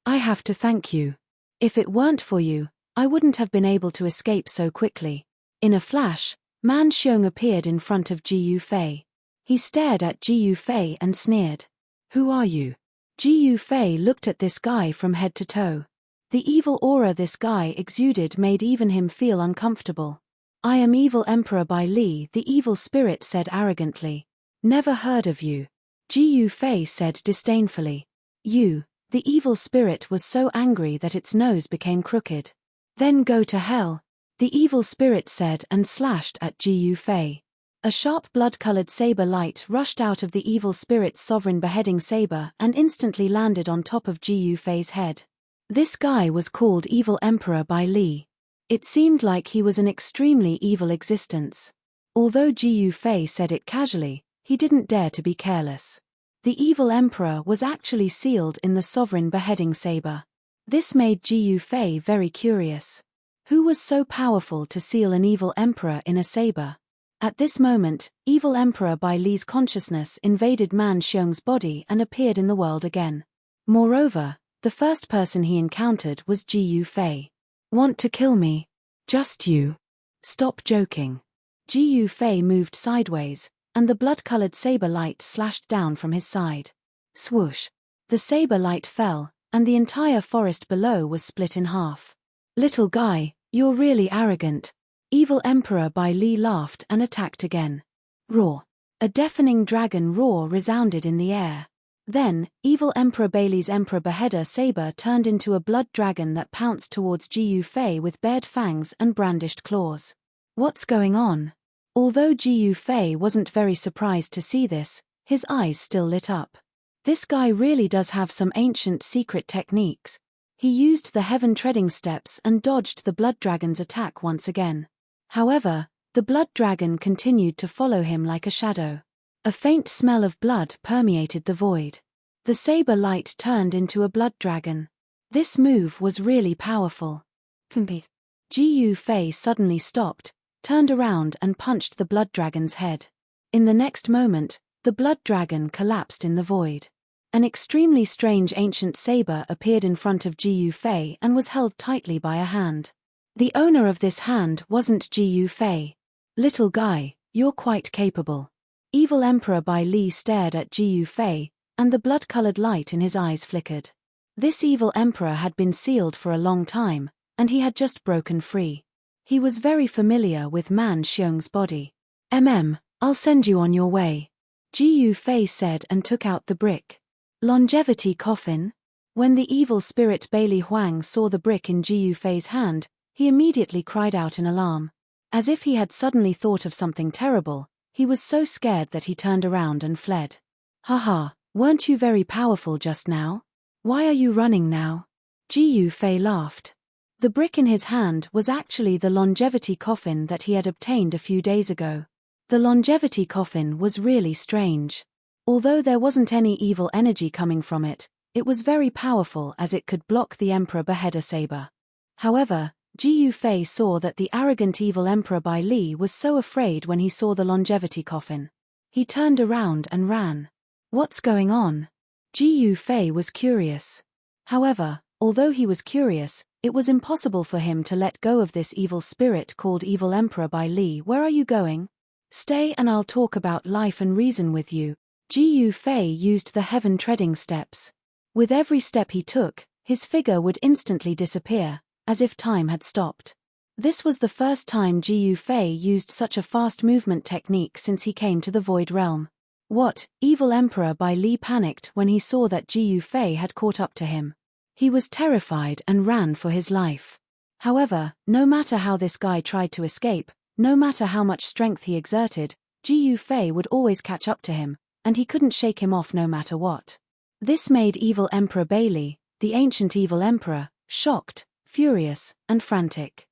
A: I have to thank you. If it weren't for you, I wouldn't have been able to escape so quickly. In a flash, Man Xiong appeared in front of Ji Yufei. He stared at Ji Yufei and sneered. Who are you? Ji Yufei looked at this guy from head to toe. The evil aura this guy exuded made even him feel uncomfortable. I am Evil Emperor Bai Li, the evil spirit said arrogantly. Never heard of you. Ji Yufei said disdainfully. You, the evil spirit was so angry that its nose became crooked. Then go to hell. The evil spirit said and slashed at Ji Yufei. A sharp blood-colored saber light rushed out of the evil spirit's sovereign beheading saber and instantly landed on top of Ji Yufei's head. This guy was called Evil Emperor Bai Li. It seemed like he was an extremely evil existence. Although Ji Yufei said it casually, he didn't dare to be careless. The evil emperor was actually sealed in the sovereign beheading saber. This made Ji Yufei very curious. Who was so powerful to seal an evil emperor in a saber? At this moment, Evil Emperor Bai Li's consciousness invaded Man Xiong's body and appeared in the world again. Moreover, the first person he encountered was Ji Yufei. Want to kill me? Just you. Stop joking. Ji Yufei moved sideways, and the blood-colored saber light slashed down from his side. Swoosh! The saber light fell, and the entire forest below was split in half. Little guy, you're really arrogant. Evil Emperor Bai Li laughed and attacked again. Roar! A deafening dragon roar resounded in the air. Then, Evil Emperor Bailey's Emperor Beheader saber turned into a blood dragon that pounced towards Ji Yufei with bared fangs and brandished claws. What's going on? Although Ji Yufei wasn't very surprised to see this, his eyes still lit up. This guy really does have some ancient secret techniques. He used the heaven treading steps and dodged the blood dragon's attack once again. However, the blood dragon continued to follow him like a shadow. A faint smell of blood permeated the void. The saber light turned into a blood dragon. This move was really powerful. Ji Yufei suddenly stopped, turned around and punched the blood dragon's head. In the next moment, the blood dragon collapsed in the void. An extremely strange ancient saber appeared in front of Ji Yufei and was held tightly by a hand. The owner of this hand wasn't Ji Yufei. Little guy, you're quite capable. Evil Emperor Bai Li stared at Ji Yufei, and the blood-colored light in his eyes flickered. This evil emperor had been sealed for a long time, and he had just broken free. He was very familiar with Man Xiong's body. I'll send you on your way. Ji Yufei said and took out the brick. Longevity coffin? When the evil spirit Bailey Huang saw the brick in Ji Yufei's hand, he immediately cried out in alarm. As if he had suddenly thought of something terrible, he was so scared that he turned around and fled. Haha, weren't you very powerful just now? Why are you running now? Ji Yufei laughed. The brick in his hand was actually the longevity coffin that he had obtained a few days ago. The longevity coffin was really strange. Although there wasn't any evil energy coming from it, it was very powerful as it could block the Emperor Beheader saber. However, Ji Yufei saw that the arrogant evil Emperor Bai Li was so afraid when he saw the longevity coffin. He turned around and ran. What's going on? Ji Yufei was curious. However, although he was curious, it was impossible for him to let go of this evil spirit called Evil Emperor Bai Li. Where are you going? Stay and I'll talk about life and reason with you. Ji Yufei used the heaven treading steps. With every step he took, his figure would instantly disappear, as if time had stopped. This was the first time Ji Yufei used such a fast movement technique since he came to the Void Realm. What? Evil Emperor Bai Li panicked when he saw that Ji Yufei had caught up to him. He was terrified and ran for his life. However, no matter how this guy tried to escape, no matter how much strength he exerted, Ji Yufei would always catch up to him, and he couldn't shake him off no matter what. This made Evil Emperor Bailey, the ancient evil emperor, shocked, furious, and frantic.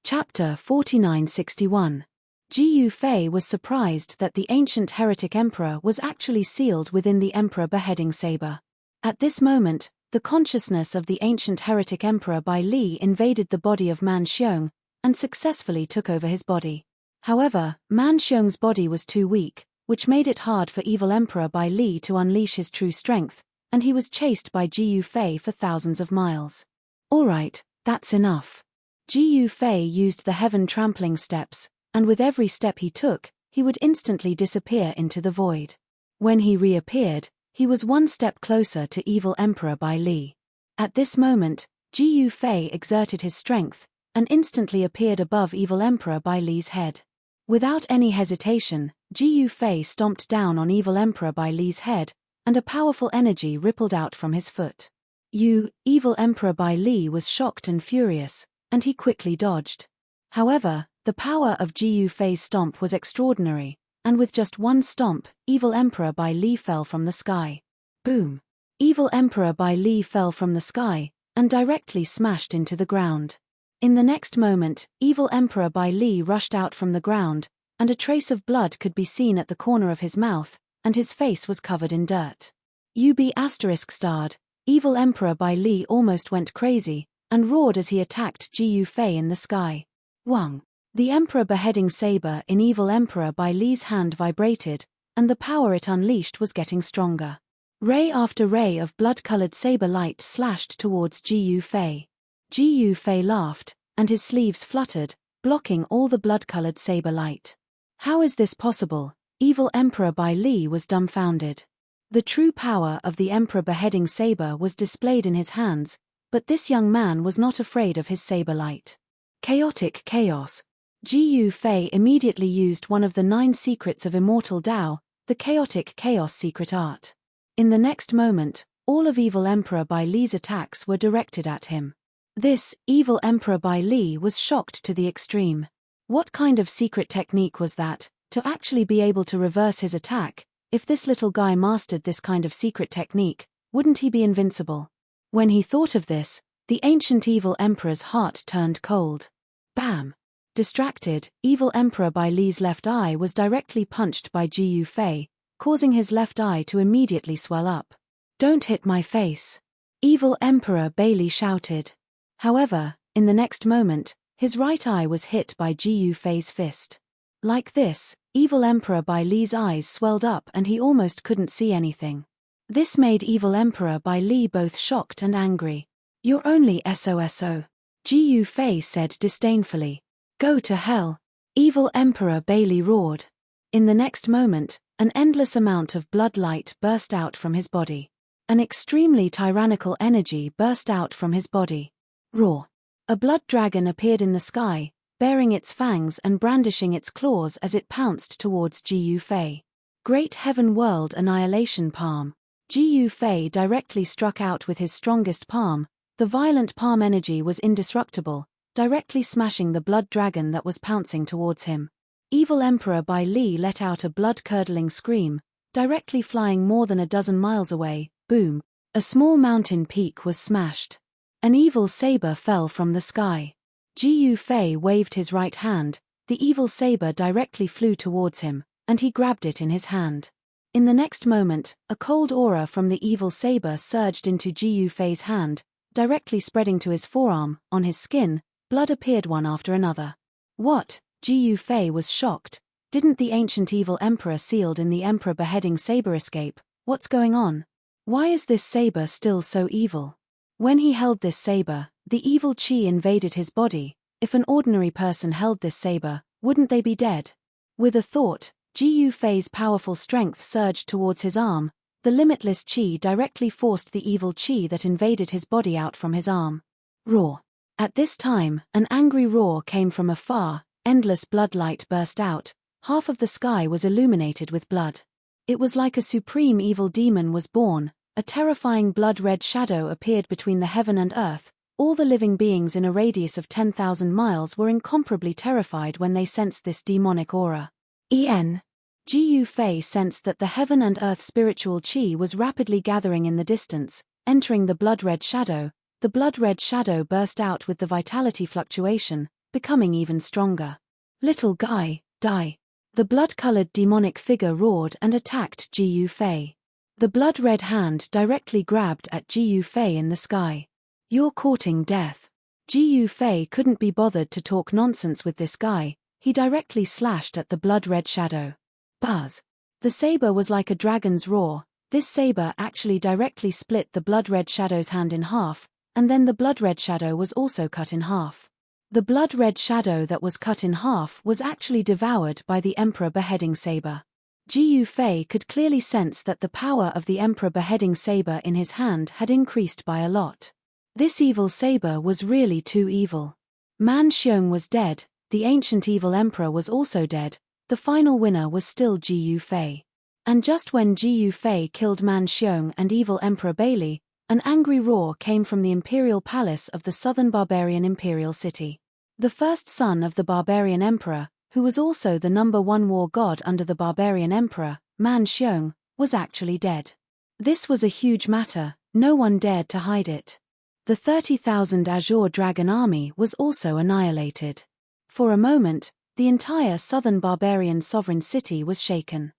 A: Chapter 4961. Ji Yufei was surprised that the ancient heretic emperor was actually sealed within the emperor beheading saber. At this moment, the consciousness of the ancient heretic emperor Bai Li invaded the body of Man Xiong, and successfully took over his body. However, Man Xiong's body was too weak, which made it hard for evil emperor Bai Li to unleash his true strength, and he was chased by Ji Yufei for thousands of miles. Alright, that's enough. Ji Yufei used the heaven trampling steps, and with every step he took, he would instantly disappear into the void. When he reappeared, he was one step closer to evil Emperor Bai Li. At this moment, Ji Yufei exerted his strength, and instantly appeared above evil Emperor Bai Li's head. Without any hesitation, Ji Yufei stomped down on evil Emperor Bai Li's head, and a powerful energy rippled out from his foot. Evil Emperor Bai Li was shocked and furious, and he quickly dodged. However, the power of Ji Yufei's stomp was extraordinary, and with just one stomp, evil Emperor Bai Li fell from the sky. Boom! Evil Emperor Bai Li fell from the sky, and directly smashed into the ground. In the next moment, evil Emperor Bai Li rushed out from the ground, and a trace of blood could be seen at the corner of his mouth, and his face was covered in dirt. ********************** Evil Emperor Bai Li almost went crazy, and roared as he attacked Ji Yufei in the sky. Wang! The Emperor beheading saber in evil Emperor Bai Li's hand vibrated, and the power it unleashed was getting stronger. Ray after ray of blood-colored saber light slashed towards Ji Yufei. Ji Yufei laughed, and his sleeves fluttered, blocking all the blood-colored saber light. How is this possible? Evil Emperor Bai Li was dumbfounded. The true power of the Emperor beheading saber was displayed in his hands, but this young man was not afraid of his saber light. Chaotic chaos. Ji Fei immediately used one of the 9 secrets of immortal Tao, the chaotic chaos secret art. In the next moment, all of Evil Emperor Bai Li's attacks were directed at him. This, Evil Emperor Bai Li was shocked to the extreme. What kind of secret technique was that, to actually be able to reverse his attack? If this little guy mastered this kind of secret technique, wouldn't he be invincible? When he thought of this, the ancient Evil Emperor's heart turned cold. Bam! Distracted, Evil Emperor Bai Li's left eye was directly punched by Ji Fei, causing his left eye to immediately swell up. "Don't hit my face!" Evil Emperor Bai Li shouted. However, in the next moment, his right eye was hit by Ji Fei's fist. Like this, Evil Emperor Bai Li's eyes swelled up and he almost couldn't see anything. This made Evil Emperor Bai Li both shocked and angry. "You're only SOSO. Ji Fei said disdainfully. "Go to hell!" Evil Emperor Bai Li roared. In the next moment, an endless amount of blood light burst out from his body. An extremely tyrannical energy burst out from his body. Roar! A blood dragon appeared in the sky, baring its fangs and brandishing its claws as it pounced towards Ji Fei. Great Heaven World Annihilation Palm. Ji Fei directly struck out with his strongest palm. The violent palm energy was indestructible, directly smashing the blood dragon that was pouncing towards him. Evil Emperor Bai Li let out a blood-curdling scream, directly flying more than a dozen miles away. Boom! A small mountain peak was smashed. An evil saber fell from the sky. Ji Fei waved his right hand, the evil saber directly flew towards him, and he grabbed it in his hand. In the next moment, a cold aura from the evil saber surged into Ji Fei's hand, directly spreading to his forearm. On his skin, blood appeared one after another. What? Ji Fei was shocked. Didn't the ancient evil emperor sealed in the emperor beheading saber escape? What's going on? Why is this saber still so evil? When he held this saber, the evil chi invaded his body. If an ordinary person held this saber, wouldn't they be dead? With a thought, Ji Fei's powerful strength surged towards his arm. The limitless chi directly forced the evil chi that invaded his body out from his arm. Roar! At this time, an angry roar came from afar. Endless blood light burst out. Half of the sky was illuminated with blood. It was like a supreme evil demon was born. A terrifying blood-red shadow appeared between the heaven and earth. All the living beings in a radius of 10,000 miles were incomparably terrified when they sensed this demonic aura. Ji Fei sensed that the heaven and earth spiritual chi was rapidly gathering in the distance, entering the blood-red shadow. The blood-red shadow burst out with the vitality fluctuation, becoming even stronger. "Little guy, die!" The blood-colored demonic figure roared and attacked Ji Fei. The blood-red hand directly grabbed at Ji Fei in the sky. "You're courting death." Ji Fei couldn't be bothered to talk nonsense with this guy. He directly slashed at the blood-red shadow. Buzz! The saber was like a dragon's roar. This saber actually directly split the blood-red shadow's hand in half, and then the blood-red shadow was also cut in half. The blood-red shadow that was cut in half was actually devoured by the emperor beheading saber. Ji Fei could clearly sense that the power of the emperor beheading saber in his hand had increased by a lot. This evil saber was really too evil. Man Xiong was dead, the ancient evil emperor was also dead. The final winner was still Ji Fei. And just when Ji Fei killed Man Xiong and evil Emperor Bai Li, an angry roar came from the imperial palace of the southern barbarian imperial city. The first son of the barbarian emperor, who was also the #1 war god under the barbarian emperor, Man Xiong, was actually dead. This was a huge matter, no one dared to hide it. The 30,000 Azure Dragon army was also annihilated. For a moment, the entire southern barbarian sovereign city was shaken.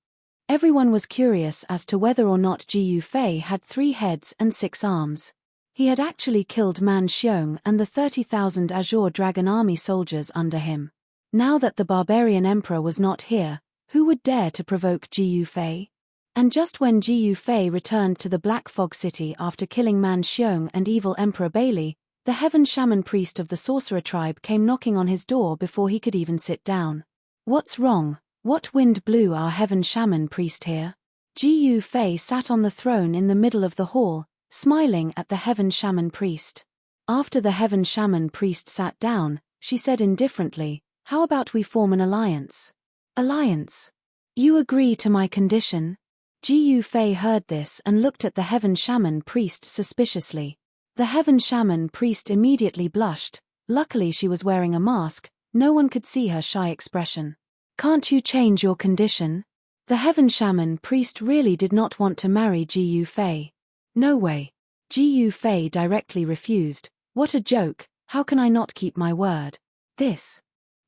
A: Everyone was curious as to whether or not Ji Fei had 3 heads and 6 arms. He had actually killed Man Xiong and the 30,000 Azure Dragon army soldiers under him. Now that the barbarian emperor was not here, who would dare to provoke Ji Fei? And just when Ji Fei returned to the Black Fog City after killing Man Xiong and evil Emperor Bai Li, The heaven shaman priest of the sorcerer tribe came knocking on his door before he could even sit down. "What's wrong? What wind blew our heaven shaman priest here?" Ji Fei sat on the throne in the middle of the hall, smiling at the heaven shaman priest. After the heaven shaman priest sat down, she said indifferently, "How about we form an alliance?" "Alliance? You agree to my condition?" Ji Fei heard this and looked at the heaven shaman priest suspiciously. The heaven shaman priest immediately blushed. Luckily she was wearing a mask, no one could see her shy expression. "Can't you change your condition?" The heaven shaman priest really did not want to marry Ji Fei. "No way." Ji Fei directly refused. "What a joke, how can I not keep my word?" This.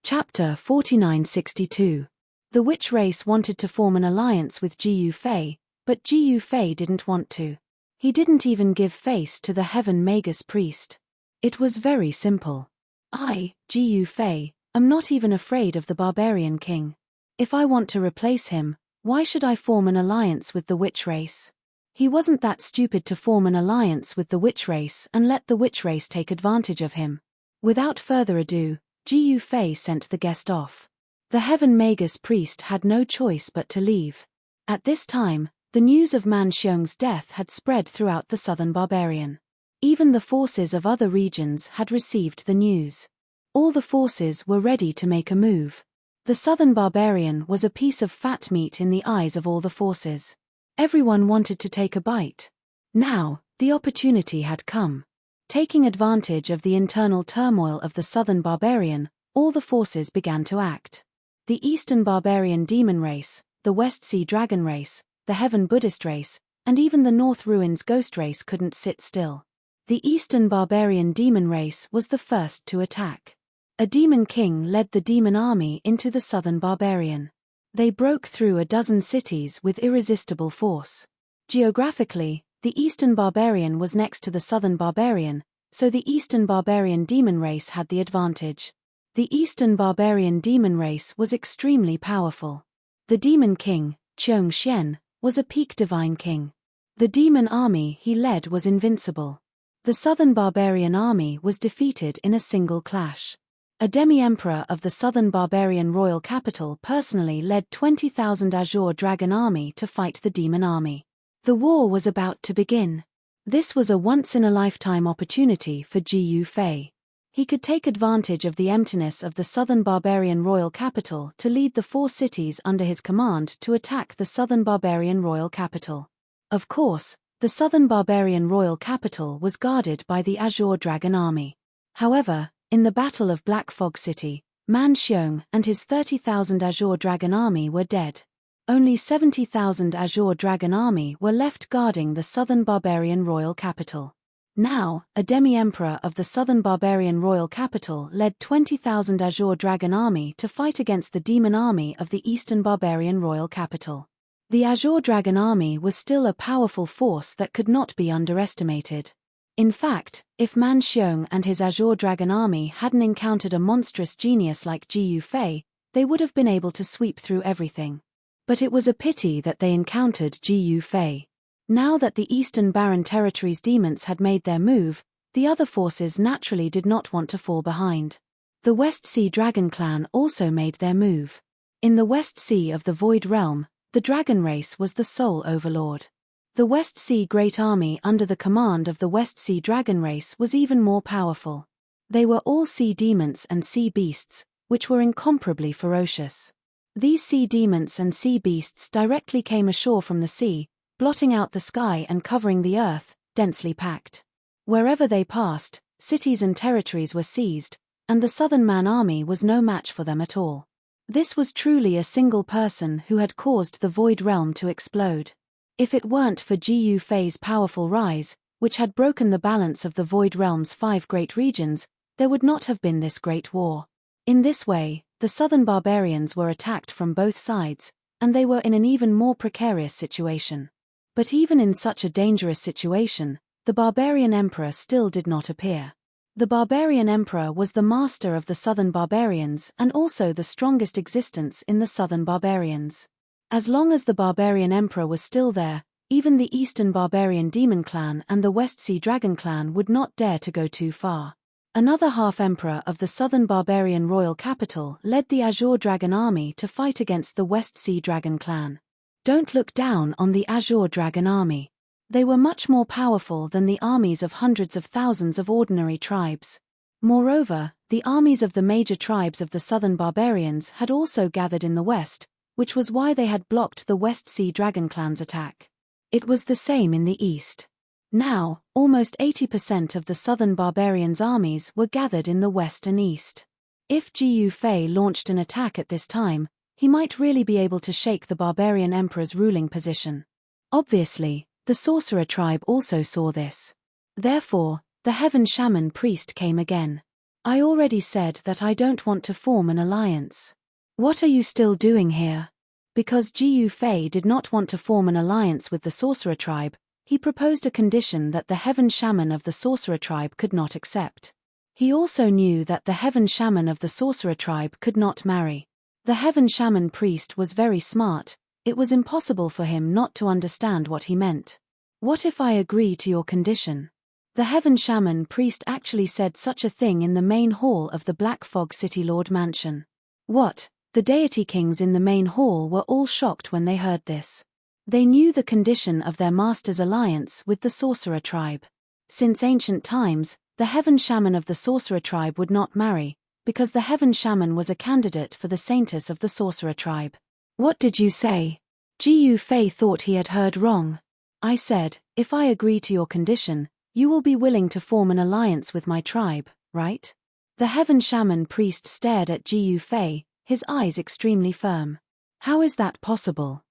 A: Chapter 4962. The witch race wanted to form an alliance with Ji Fei, but Ji Fei didn't want to. He didn't even give face to the heaven magus priest. It was very simple. "I, Ji Fei, am not even afraid of the barbarian king. If I want to replace him, why should I form an alliance with the witch race?" He wasn't that stupid to form an alliance with the witch race and let the witch race take advantage of him. Without further ado, Ji Fei sent the guest off. The heaven magus priest had no choice but to leave. At this time, the news of Man Xiong's death had spread throughout the southern barbarian. Even the forces of other regions had received the news. All the forces were ready to make a move. The southern barbarian was a piece of fat meat in the eyes of all the forces. Everyone wanted to take a bite. Now, the opportunity had come. Taking advantage of the internal turmoil of the southern barbarian, all the forces began to act. The eastern barbarian demon race, the West Sea dragon race, the heaven Buddhist race, and even the North Ruins ghost race couldn't sit still. The eastern barbarian demon race was the first to attack. A demon king led the demon army into the southern barbarian. They broke through a dozen cities with irresistible force. Geographically, the eastern barbarian was next to the southern barbarian, so the eastern barbarian demon race had the advantage. The eastern barbarian demon race was extremely powerful. The demon king, Qiong Xian, was a peak divine king. The demon army he led was invincible. The southern barbarian army was defeated in a single clash. A demi-emperor of the southern barbarian royal capital personally led 20,000 Azure Dragon army to fight the demon army. The war was about to begin. This was a once-in-a-lifetime opportunity for Ji Fei. He could take advantage of the emptiness of the southern barbarian royal capital to lead the 4 cities under his command to attack the southern barbarian royal capital. Of course, the southern barbarian royal capital was guarded by the Azure Dragon army. However, in the Battle of Black Fog City, Man Xiong and his 30,000 Azure Dragon army were dead. Only 70,000 Azure Dragon army were left guarding the southern barbarian royal capital. Now, a demi-emperor of the southern barbarian royal capital led 20,000 Azure Dragon army to fight against the demon army of the eastern barbarian royal capital. The Azure Dragon army was still a powerful force that could not be underestimated. In fact, if Man Xiong and his Azure Dragon army hadn't encountered a monstrous genius like Ji Fei, they would have been able to sweep through everything. But it was a pity that they encountered Ji Fei. Now that the Eastern Barren Territories demons had made their move, the other forces naturally did not want to fall behind. The West Sea Dragon clan also made their move. In the West Sea of the Void Realm, the dragon race was the sole overlord. The West Sea Great Army under the command of the West Sea Dragon race was even more powerful. They were all sea demons and sea beasts, which were incomparably ferocious. These sea demons and sea beasts directly came ashore from the sea, blotting out the sky and covering the earth, densely packed. Wherever they passed, cities and territories were seized, and the Southern Man army was no match for them at all. This was truly a single person who had caused the Void Realm to explode. If it weren't for Ji Fei's powerful rise, which had broken the balance of the Void Realm's 5 great regions, there would not have been this great war. In this way, the southern barbarians were attacked from both sides, and they were in an even more precarious situation. But even in such a dangerous situation, the barbarian emperor still did not appear. The barbarian emperor was the master of the southern barbarians and also the strongest existence in the southern barbarians. As long as the barbarian emperor was still there, Even the Eastern Barbarian Demon Clan and the West Sea Dragon Clan would not dare to go too far. Another half-emperor of the Southern Barbarian royal capital led the Azure Dragon army to fight against the West Sea Dragon Clan. Don't look down on the Azure Dragon army. They were much more powerful than the armies of hundreds of thousands of ordinary tribes. Moreover, the armies of the major tribes of the Southern Barbarians had also gathered in the west, which was why they had blocked the West Sea Dragon Clan's attack. It was the same in the east. Now, almost 80% of the Southern Barbarians' armies were gathered in the west and east. If Jiyu Fei launched an attack at this time, he might really be able to shake the Barbarian Emperor's ruling position. Obviously, the Sorcerer tribe also saw this. Therefore, the Heaven Shaman priest came again. I already said that I don't want to form an alliance. What are you still doing here? Because Jiyu Fei did not want to form an alliance with the Sorcerer tribe, he proposed a condition that the Heaven Shaman of the Sorcerer tribe could not accept. He also knew that the Heaven Shaman of the Sorcerer tribe could not marry. The Heaven Shaman priest was very smart. It was impossible for him not to understand what he meant. What if I agree to your condition? The Heaven Shaman priest actually said such a thing in the main hall of the Black Fog City Lord Mansion. What? The deity kings in the main hall were all shocked when they heard this. They knew the condition of their master's alliance with the Sorcerer tribe. Since ancient times, the Heaven Shaman of the Sorcerer tribe would not marry, because the Heaven Shaman was a candidate for the saintess of the Sorcerer tribe. What did you say? Jiyu Fei thought he had heard wrong. I said, if I agree to your condition, you will be willing to form an alliance with my tribe, right? The Heaven Shaman priest stared at Jiyu Fei, his eyes extremely firm. How is that possible?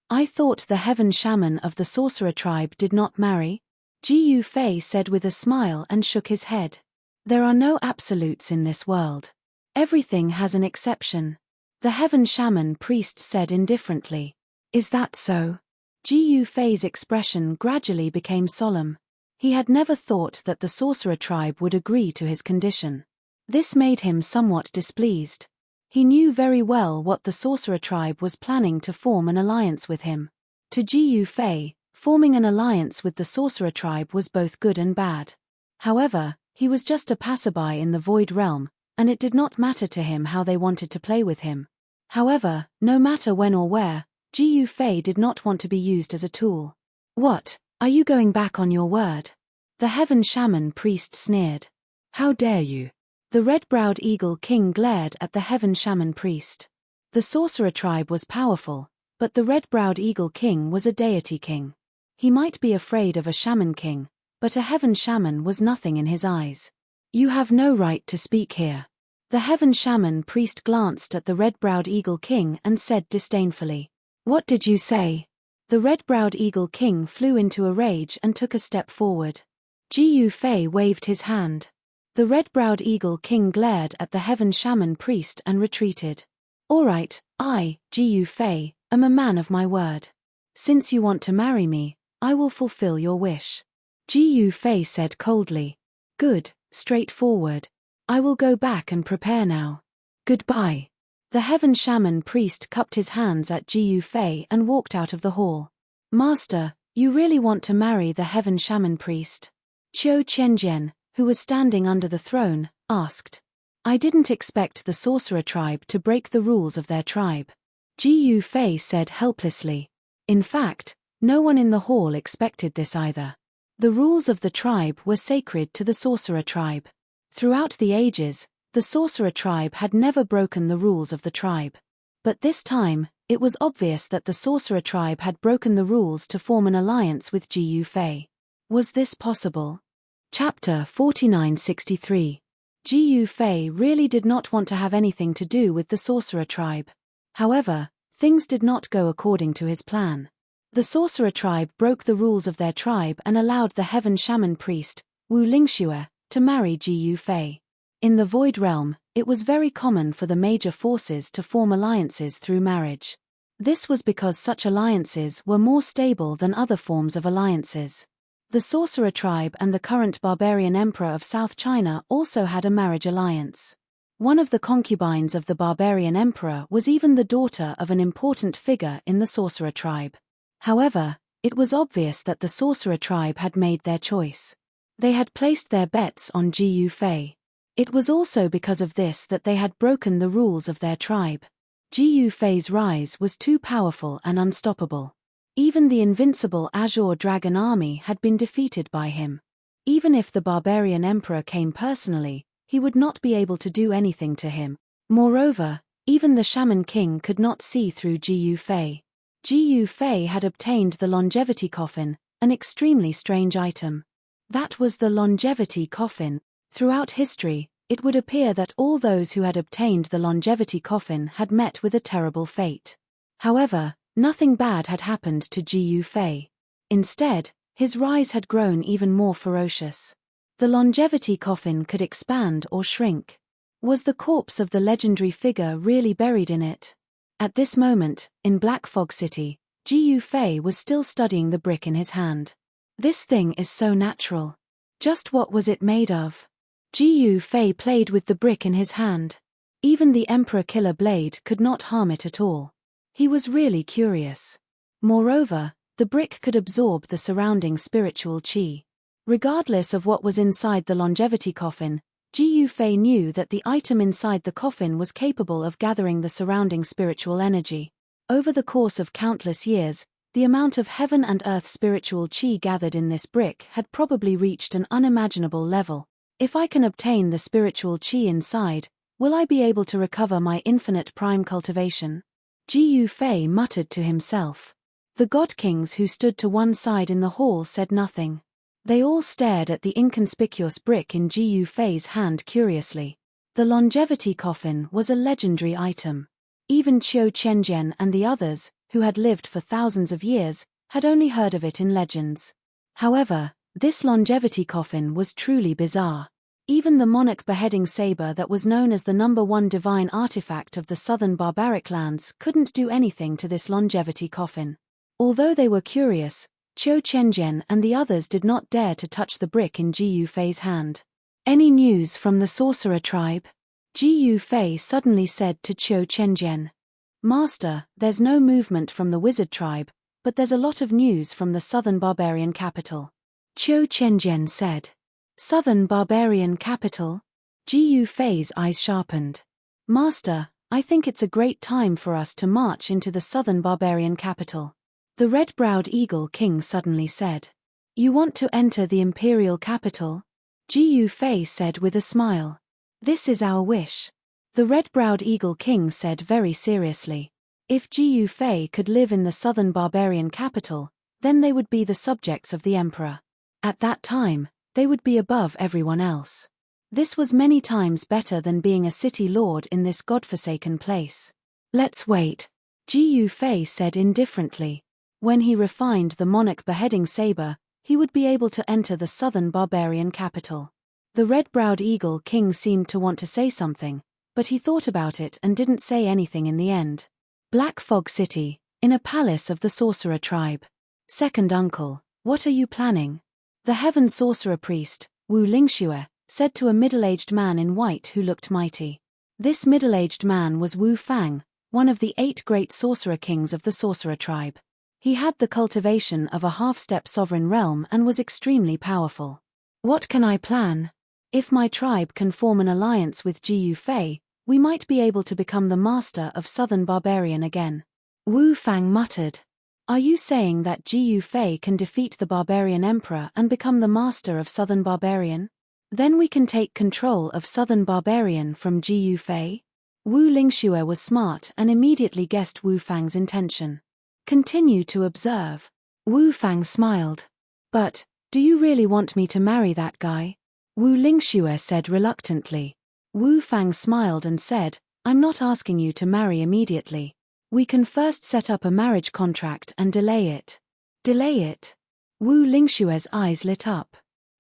A: I thought the Heaven Shaman of the Sorcerer tribe did not marry? Jiyu Fei said with a smile and shook his head. There are no absolutes in this world. Everything has an exception. The Heaven Shaman priest said indifferently. Is that so? Jiyu Fei's expression gradually became solemn. He had never thought that the Sorcerer tribe would agree to his condition. This made him somewhat displeased. He knew very well what the Sorcerer tribe was planning to form an alliance with him. To Jiyu Fei, forming an alliance with the Sorcerer tribe was both good and bad. However, he was just a passerby in the Void Realm, and it did not matter to him how they wanted to play with him. However, no matter when or where, Jiyu Fei did not want to be used as a tool. What, are you going back on your word? The Heaven Shaman priest sneered. How dare you? The red-browed eagle king glared at the Heaven Shaman priest. The Sorcerer tribe was powerful, but the red-browed eagle king was a deity king. He might be afraid of a shaman king, but a Heaven Shaman was nothing in his eyes. You have no right to speak here. The Heaven Shaman priest glanced at the red-browed eagle king and said disdainfully. What did you say? The red-browed eagle king flew into a rage and took a step forward. Jiyu Fei waved his hand. The red-browed eagle king glared at the Heaven Shaman priest and retreated. All right, I, Jiyu Fei, am a man of my word. Since you want to marry me, I will fulfill your wish. Jiyu Fei said coldly. Good, straightforward. I will go back and prepare now. Goodbye. The Heaven Shaman priest cupped his hands at Jiyu Fei and walked out of the hall. Master, you really want to marry the Heaven Shaman priest? Qiu Qianjian, who was standing under the throne, asked. I didn't expect the Sorcerer tribe to break the rules of their tribe. Jiyu Fei said helplessly. In fact, no one in the hall expected this either. The rules of the tribe were sacred to the Sorcerer tribe. Throughout the ages, the Sorcerer tribe had never broken the rules of the tribe. But this time, it was obvious that the Sorcerer tribe had broken the rules to form an alliance with Jiyu Fei. Was this possible? Chapter 4963. Jiyu Fei really did not want to have anything to do with the Sorcerer tribe. However, things did not go according to his plan. The Sorcerer tribe broke the rules of their tribe and allowed the Heaven Shaman priest, Wu Lingxue, to marry Jiyu Fei. In the Void Realm, it was very common for the major forces to form alliances through marriage. This was because such alliances were more stable than other forms of alliances. The Sorcerer tribe and the current barbarian emperor of South China also had a marriage alliance. One of the concubines of the barbarian emperor was even the daughter of an important figure in the Sorcerer tribe. However, It was obvious that the sorcerer tribe had made their choice. They had placed their bets on Jiyu Fei. It was also because of this that they had broken the rules of their tribe. Jiyu Fei's rise was too powerful and unstoppable. Even the invincible Azure Dragon army had been defeated by him. Even if the barbarian emperor came personally, he would not be able to do anything to him. Moreover, even the shaman king could not see through Jiyu Fei. Jiyu Fei had obtained the longevity coffin, an extremely strange item. That was the longevity coffin. Throughout history, it would appear that all those who had obtained the longevity coffin had met with a terrible fate. However, nothing bad had happened to Jiyu Fei. Instead, his rise had grown even more ferocious. The longevity coffin could expand or shrink. Was the corpse of the legendary figure really buried in it? At this moment, in Black Fog City, Jiyu Fei was still studying the brick in his hand. This thing is so natural. Just what was it made of? Jiyu Fei played with the brick in his hand. Even the Emperor Killer Blade could not harm it at all. He was really curious. Moreover, the brick could absorb the surrounding spiritual qi. Regardless of what was inside the longevity coffin, Jiyu Fei knew that the item inside the coffin was capable of gathering the surrounding spiritual energy. Over the course of countless years, the amount of heaven and earth spiritual qi gathered in this brick had probably reached an unimaginable level. If I can obtain the spiritual qi inside, will I be able to recover my infinite prime cultivation? Jiyu Fei muttered to himself. The god kings who stood to one side in the hall said nothing. They all stared at the inconspicuous brick in Jiyu Fei's hand curiously. The longevity coffin was a legendary item. Even Qiu Qianjian and the others, who had lived for thousands of years, had only heard of it in legends. However, this longevity coffin was truly bizarre. Even the monarch beheading saber that was known as the #1 divine artifact of the southern barbaric lands couldn't do anything to this longevity coffin. Although they were curious, Qiu Qianjian and the others did not dare to touch the brick in Jiyu Fei's hand. Any news from the sorcerer tribe? Jiyu Fei suddenly said to Qiu Qianjian. Master, there's no movement from the wizard tribe, but there's a lot of news from the southern barbarian capital. Qiu Qianjian said. Southern barbarian capital? Jiyu Fei's eyes sharpened. Master, I think it's a great time for us to march into the southern barbarian capital. The red-browed eagle king suddenly said. You want to enter the imperial capital? Jiyu Fei said with a smile. This is our wish. The red-browed eagle king said very seriously. If Jiyu Fei could live in the southern barbarian capital, then they would be the subjects of the emperor. At that time, they would be above everyone else. This was many times better than being a city lord in this godforsaken place. Let's wait, Jiyu Fei said indifferently. When he refined the monarch beheading saber, he would be able to enter the southern barbarian capital. The red-browed eagle king seemed to want to say something, but he thought about it and didn't say anything in the end. Black Fog City, in a palace of the sorcerer tribe. Second uncle, what are you planning? The heaven sorcerer priest, Wu Lingxue, said to a middle-aged man in white who looked mighty. This middle-aged man was Wu Fang, one of the 8 great sorcerer kings of the sorcerer tribe. He had the cultivation of a half-step sovereign realm and was extremely powerful. What can I plan? If my tribe can form an alliance with Jiyu Fei, we might be able to become the master of southern barbarian again. Wu Fang muttered. Are you saying that Jiyu Fei can defeat the barbarian emperor and become the master of southern barbarian? Then we can take control of southern barbarian from Jiyu Fei? Wu Lingxue was smart and immediately guessed Wu Fang's intention. Continue to observe. Wu Fang smiled. But, do you really want me to marry that guy? Wu Lingxue said reluctantly. Wu Fang smiled and said, I'm not asking you to marry immediately. We can first set up a marriage contract and delay it. Delay it? Wu Lingxue's eyes lit up.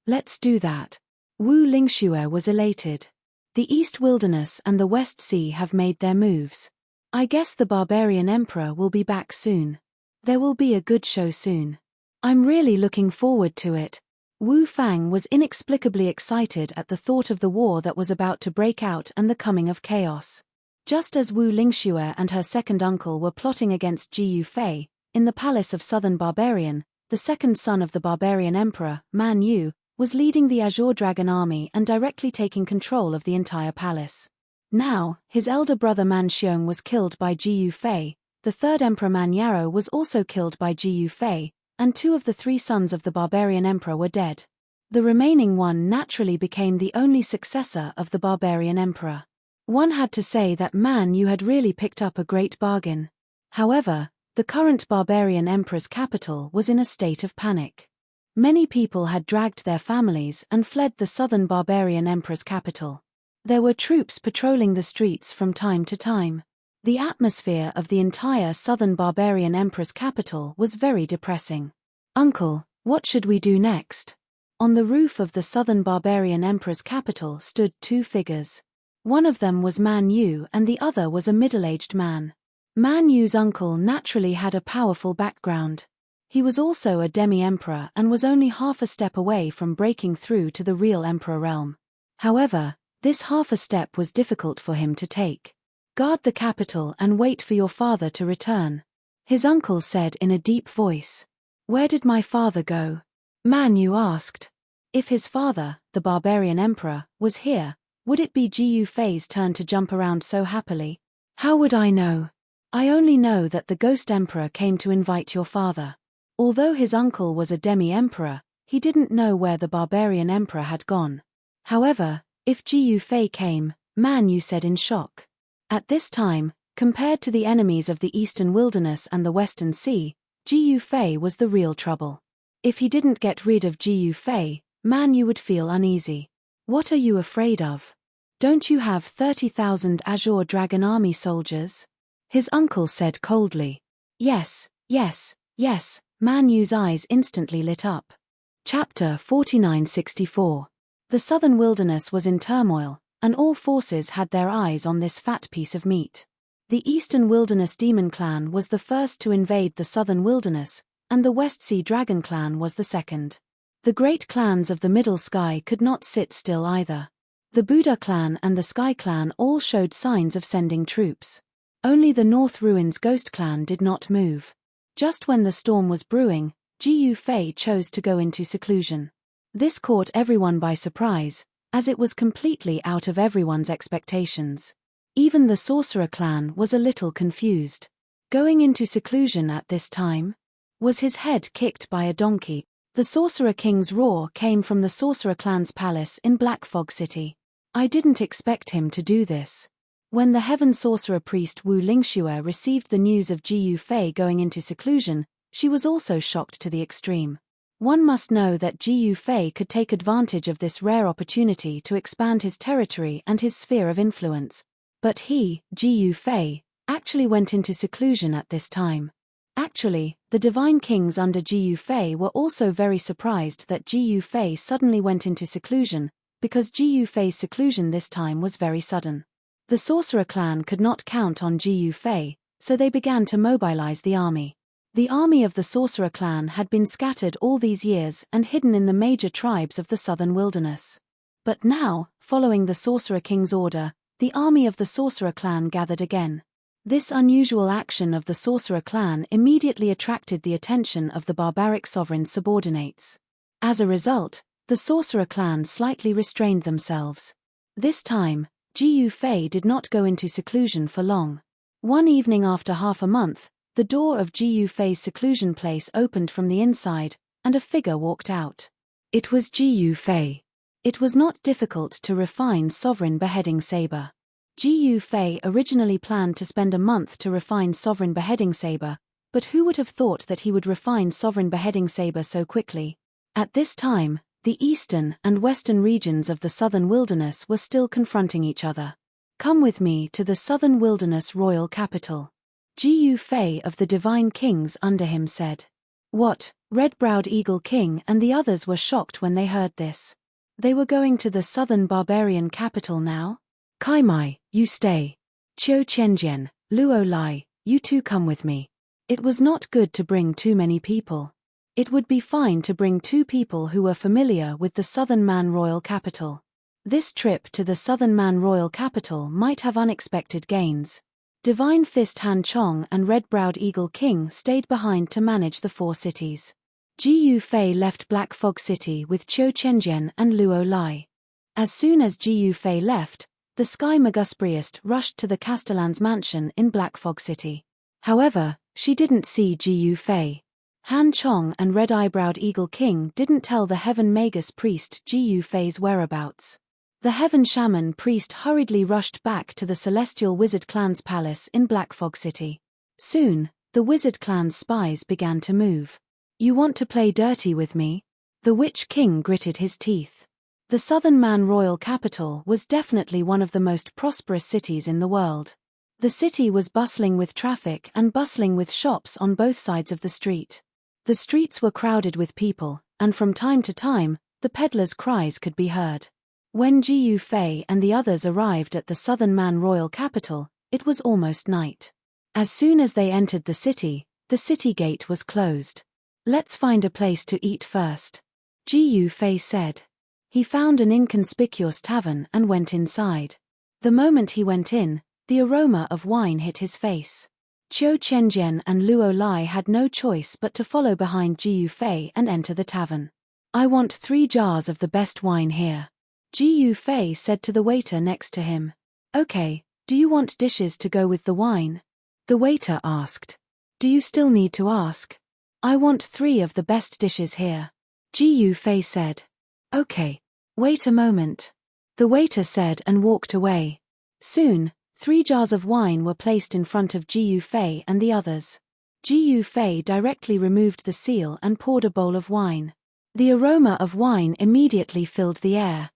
A: Let's do that. Wu Lingxue was elated. The East Wilderness and the West Sea have made their moves. I guess the barbarian emperor will be back soon. There will be a good show soon. I'm really looking forward to it. Wu Fang was inexplicably excited at the thought of the war that was about to break out and the coming of chaos. Just as Wu Lingxue and her second uncle were plotting against Jiyu Fei, in the palace of southern barbarian, the second son of the barbarian emperor, Man Yu, was leading the Azure Dragon army and directly taking control of the entire palace. Now, his elder brother Man Xiong was killed by Ji Yufei, the third emperor Man Yarou was also killed by Ji Yufei, and 2 of the 3 sons of the barbarian emperor were dead. The remaining one naturally became the only successor of the barbarian emperor. One had to say that Man Yu had really picked up a great bargain. However, the current barbarian emperor's capital was in a state of panic. Many people had dragged their families and fled the southern barbarian emperor's capital. There were troops patrolling the streets from time to time. The atmosphere of the entire southern barbarian emperor's capital was very depressing. "Uncle, what should we do next?" On the roof of the southern barbarian emperor's capital stood 2 figures. One of them was Man Yu and the other was a middle-aged man. Man Yu's uncle naturally had a powerful background. He was also a demi-emperor and was only half a step away from breaking through to the real emperor realm. However, this half a step was difficult for him to take. "Guard the capital and wait for your father to return," his uncle said in a deep voice. "Where did my father go?" Man Yu asked. If his father, the barbarian emperor, was here, would it be Ji Yufei's turn to jump around so happily? "How would I know? I only know that the ghost emperor came to invite your father." Although his uncle was a demi-emperor, he didn't know where the barbarian emperor had gone. However, if Ji Yufei came, Man Yu said in shock. At this time, compared to the enemies of the Eastern Wilderness and the Western Sea, Ji Yufei was the real trouble. If he didn't get rid of Ji Yufei, Man Yu would feel uneasy. "What are you afraid of? Don't you have 30,000 Azure Dragon army soldiers?" his uncle said coldly. Yes, Man Yu's eyes instantly lit up. Chapter 4964. The southern wilderness was in turmoil, and all forces had their eyes on this fat piece of meat. The Eastern Wilderness Demon Clan was the first to invade the southern wilderness, and the West Sea Dragon Clan was the second. The great clans of the Middle Sky could not sit still either. The Buddha Clan and the Sky Clan all showed signs of sending troops. Only the North Ruins Ghost Clan did not move. Just when the storm was brewing, Ji Yufei chose to go into seclusion. This caught everyone by surprise, as it was completely out of everyone's expectations. Even the Sorcerer Clan was a little confused. Going into seclusion at this time? Was his head kicked by a donkey? The Sorcerer King's roar came from the Sorcerer Clan's palace in Black Fog City. "I didn't expect him to do this." When the Heaven Sorcerer priest Wu Lingxue received the news of Ji Yufei going into seclusion, she was also shocked to the extreme. One must know that Ji Yufei could take advantage of this rare opportunity to expand his territory and his sphere of influence. But he, Ji Yufei, actually went into seclusion at this time. Actually, the divine kings under Ji Yufei were also very surprised that Ji Yufei suddenly went into seclusion, because Ji Yufei's seclusion this time was very sudden. The Sorcerer Clan could not count on Ji Yufei, so they began to mobilize the army. The army of the Sorcerer Clan had been scattered all these years and hidden in the major tribes of the southern wilderness. But now, following the Sorcerer King's order, the army of the Sorcerer Clan gathered again. This unusual action of the Sorcerer Clan immediately attracted the attention of the barbaric sovereign's subordinates. As a result, the Sorcerer Clan slightly restrained themselves. This time, Ji Yufei did not go into seclusion for long. One evening after half a month, the door of Ji Yufei's seclusion place opened from the inside, and a figure walked out. It was Ji Yufei. It was not difficult to refine Sovereign Beheading Saber. Ji Yufei originally planned to spend a month to refine Sovereign Beheading Saber, but who would have thought that he would refine Sovereign Beheading Saber so quickly? At this time, the eastern and western regions of the southern wilderness were still confronting each other. "Come with me to the southern wilderness royal capital," Ji Yufei of the divine kings under him said. What? Red-browed Eagle King and the others were shocked when they heard this. They were going to the southern barbarian capital now? "Kaimai, you stay. Qiu Qianjian, Luo Lai, you two come with me." It was not good to bring too many people. It would be fine to bring 2 people who were familiar with the Southern Man Royal Capital. This trip to the Southern Man Royal Capital might have unexpected gains. Divine Fist Han Chong and Red-browed Eagle King stayed behind to manage the 4 cities. Ji Yufei left Black Fog City with Qiu Qianjian and Luo Lai. As soon as Ji Yufei left, the Sky Magus rushed to the Castellan's mansion in Black Fog City. However, she didn't see Ji Yufei. Han Chong and Red-Eyebrowed Eagle King didn't tell the Heaven Magus priest Ji Yufei's whereabouts. The Heaven Shaman priest hurriedly rushed back to the Celestial Wizard Clan's palace in Black Fog City. Soon, the Wizard Clan's spies began to move. "You want to play dirty with me?" The Witch King gritted his teeth. The Southern Man royal capital was definitely one of the most prosperous cities in the world. The city was bustling with traffic and bustling with shops on both sides of the street. The streets were crowded with people, and from time to time, the peddlers' cries could be heard. When Ji Yufei and the others arrived at the Southern Man royal capital, it was almost night. As soon as they entered the city gate was closed. "Let's find a place to eat first," Ji Yufei said. He found an inconspicuous tavern and went inside. The moment he went in, the aroma of wine hit his face. Qiu Qianjian and Luo Lai had no choice but to follow behind Ji Yufei and enter the tavern. "I want 3 jars of the best wine here," Ji Yufei said to the waiter next to him. "Okay, do you want dishes to go with the wine?" The waiter asked. "Do you still need to ask?" "I want 3 of the best dishes here," Ji Yufei said. "Okay. Wait a moment," the waiter said and walked away. Soon, 3 jars of wine were placed in front of Ji Yufei and the others. Ji Yufei directly removed the seal and poured a bowl of wine. The aroma of wine immediately filled the air.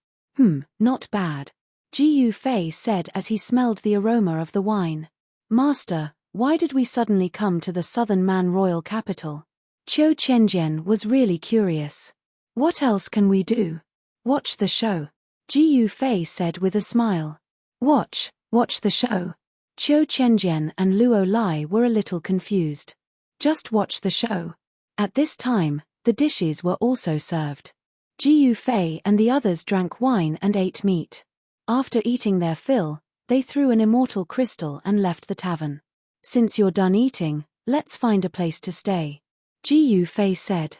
A: Not bad," Ji Yufei said as he smelled the aroma of the wine. "Master, why did we suddenly come to the Southern Man royal capital?" Qiu Qianjian was really curious. "What else can we do?" "Watch the show," Ji Yufei said with a smile. Watch the show." Qiu Qianjian and Luo Lai were a little confused. Just watch the show. At this time, the dishes were also served. Ji Yufei and the others drank wine and ate meat. After eating their fill, they threw an immortal crystal and left the tavern. "Since you're done eating, let's find a place to stay," Ji Yufei said.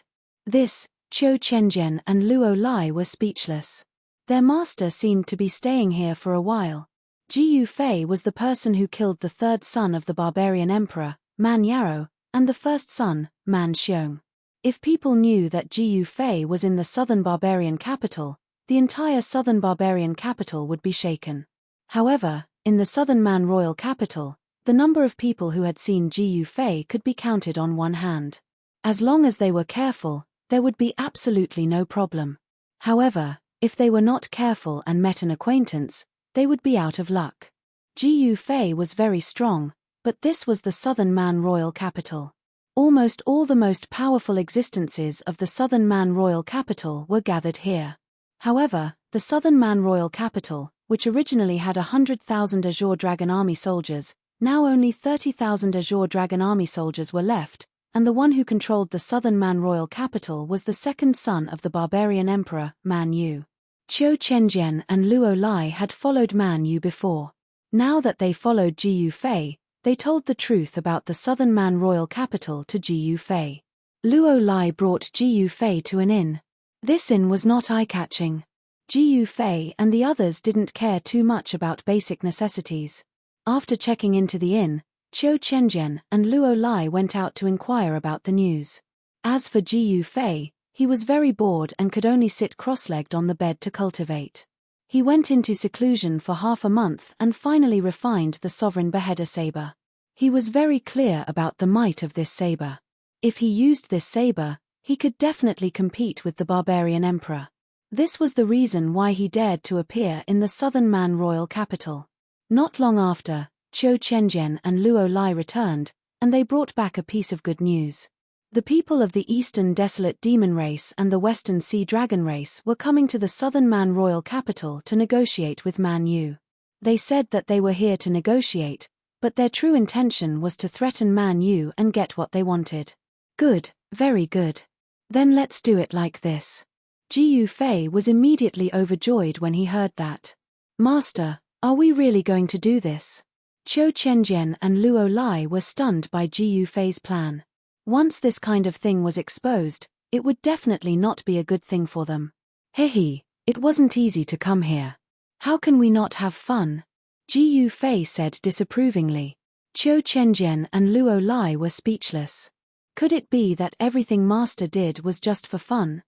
A: Qiu Qianjian and Luo Lai were speechless. Their master seemed to be staying here for a while. Ji Yufei was the person who killed the 3rd son of the barbarian emperor, Man Yarrow, and the 1st son, Man Xiong. If people knew that Ji Yufei was in the southern barbarian capital, the entire southern barbarian capital would be shaken. However, in the Southern Man royal capital, the number of people who had seen Ji Yufei could be counted on one hand. As long as they were careful, there would be absolutely no problem. However, if they were not careful and met an acquaintance, they would be out of luck. Ji Yufei was very strong, but this was the Southern Man royal capital. Almost all the most powerful existences of the Southern Man royal capital were gathered here. However, the Southern Man royal capital, which originally had 100,000 Azure Dragon Army soldiers, now only 30,000 Azure Dragon Army soldiers were left, and the one who controlled the Southern Man royal capital was the 2nd son of the barbarian emperor, Man Yu. Qiu Qianjian and Luo Lai had followed Man Yu before. Now that they followed Ji Yufei, they told the truth about the Southern Man royal capital to Ji Yufei. Luo Lai brought Ji Yufei to an inn. This inn was not eye-catching. Ji Yufei and the others didn't care too much about basic necessities. After checking into the inn, Qiu Qianjian and Luo Lai went out to inquire about the news. As for Ji Yufei, he was very bored and could only sit cross-legged on the bed to cultivate. He went into seclusion for half a month and finally refined the Sovereign Beheader saber. He was very clear about the might of this saber. If he used this saber, he could definitely compete with the barbarian emperor. This was the reason why he dared to appear in the Southern Man royal capital. Not long after, Qiu Qianjian and Luo Lai returned, and they brought back a piece of good news. The people of the Eastern Desolate Demon race and the Western Sea Dragon race were coming to the Southern Man royal capital to negotiate with Man Yu. They said that they were here to negotiate, but their true intention was to threaten Man Yu and get what they wanted. Good, very good. Then let's do it like this. Ji Yufei was immediately overjoyed when he heard that. "Master, are we really going to do this?" Qiu Qianjian and Luo Lai were stunned by Ji Yufei's plan. Once this kind of thing was exposed, It would definitely not be a good thing for them. Hehe, it wasn't easy to come here. How can we not have fun? Ji Fei said disapprovingly. Qiu Chenjian and Luo Lai were speechless. Could it be that everything Master did was just for fun?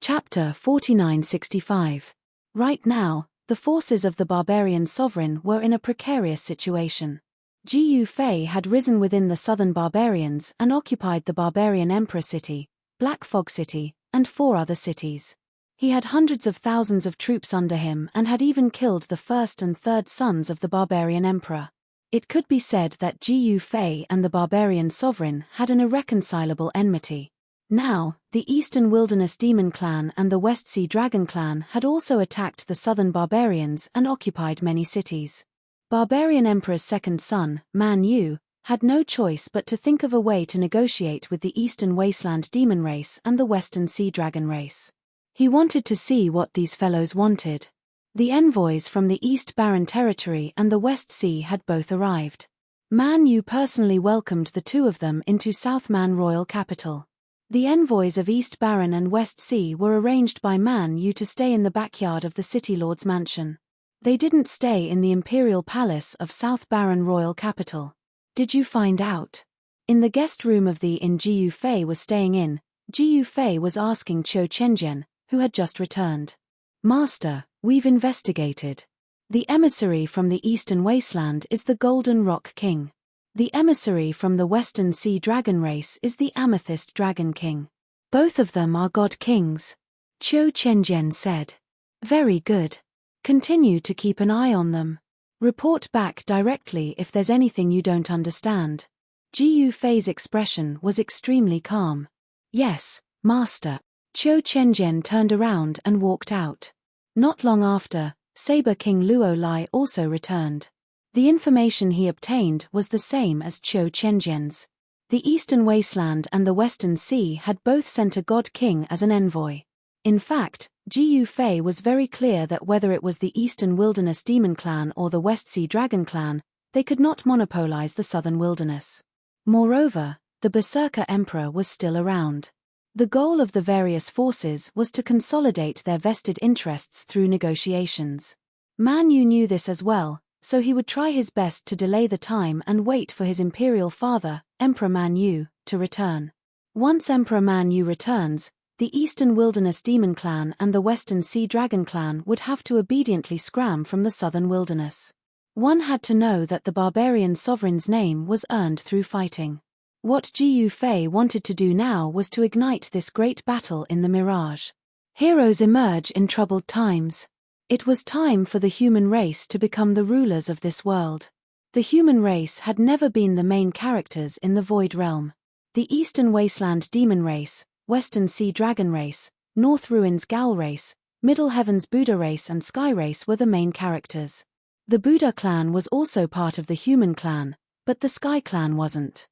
A: Chapter 4965. Right now, the forces of the barbarian sovereign were in a precarious situation. Ji Fei had risen within the southern barbarians and occupied the barbarian emperor city, Black Fog City, and 4 other cities. He had hundreds of thousands of troops under him and had even killed the first and third sons of the barbarian emperor. It could be said that Ji Fei and the barbarian sovereign had an irreconcilable enmity. Now, the Eastern Wilderness Demon Clan and the West Sea Dragon Clan had also attacked the southern barbarians and occupied many cities. Barbarian Emperor's second son, Man Yu, had no choice but to think of a way to negotiate with the Eastern Wasteland Demon race and the Western Sea Dragon race. He wanted to see what these fellows wanted. The envoys from the East Barren Territory and the West Sea had both arrived. Man Yu personally welcomed the 2 of them into South Man royal capital. The envoys of East Barren and West Sea were arranged by Man Yu to stay in the backyard of the City Lord's mansion. They didn't stay in the imperial palace of South Barren royal capital. Did you find out? In the guest room of the inn Ji Fei was staying in, Ji Fei was asking Qiu Chenjian, who had just returned. Master, we've investigated. The emissary from the Eastern Wasteland is the Golden Rock King. The emissary from the Western Sea Dragon race is the Amethyst Dragon King. Both of them are God Kings. Qiu Chenjian said. Very good. Continue to keep an eye on them. Report back directly if there's anything you don't understand. Ji Fei's expression was extremely calm. Yes, Master. Qiu Chenjian turned around and walked out. Not long after, Saber King Luo Lai also returned. The information he obtained was the same as Qiu Chenjian's. The Eastern Wasteland and the Western Sea had both sent a God King as an envoy. In fact, Ji Fei was very clear that whether it was the Eastern Wilderness Demon Clan or the West Sea Dragon Clan, they could not monopolize the southern wilderness. Moreover, the Berserker Emperor was still around. The goal of the various forces was to consolidate their vested interests through negotiations. Man Yu knew this as well, so he would try his best to delay the time and wait for his imperial father, Emperor Man Yu, to return. Once Emperor Man Yu returns, the Eastern Wilderness Demon Clan and the Western Sea Dragon Clan would have to obediently scram from the southern wilderness. One had to know that the barbarian sovereign's name was earned through fighting. What Ji Fei wanted to do now was to ignite this great battle in the mirage. Heroes emerge in troubled times. It was time for the human race to become the rulers of this world. The human race had never been the main characters in the Void Realm. The Eastern Wasteland Demon race, Western Sea Dragon race, North Ruins Gal race, Middle Heavens Buddha race and Sky race were the main characters. The Buddha clan was also part of the human clan, but the Sky clan wasn't.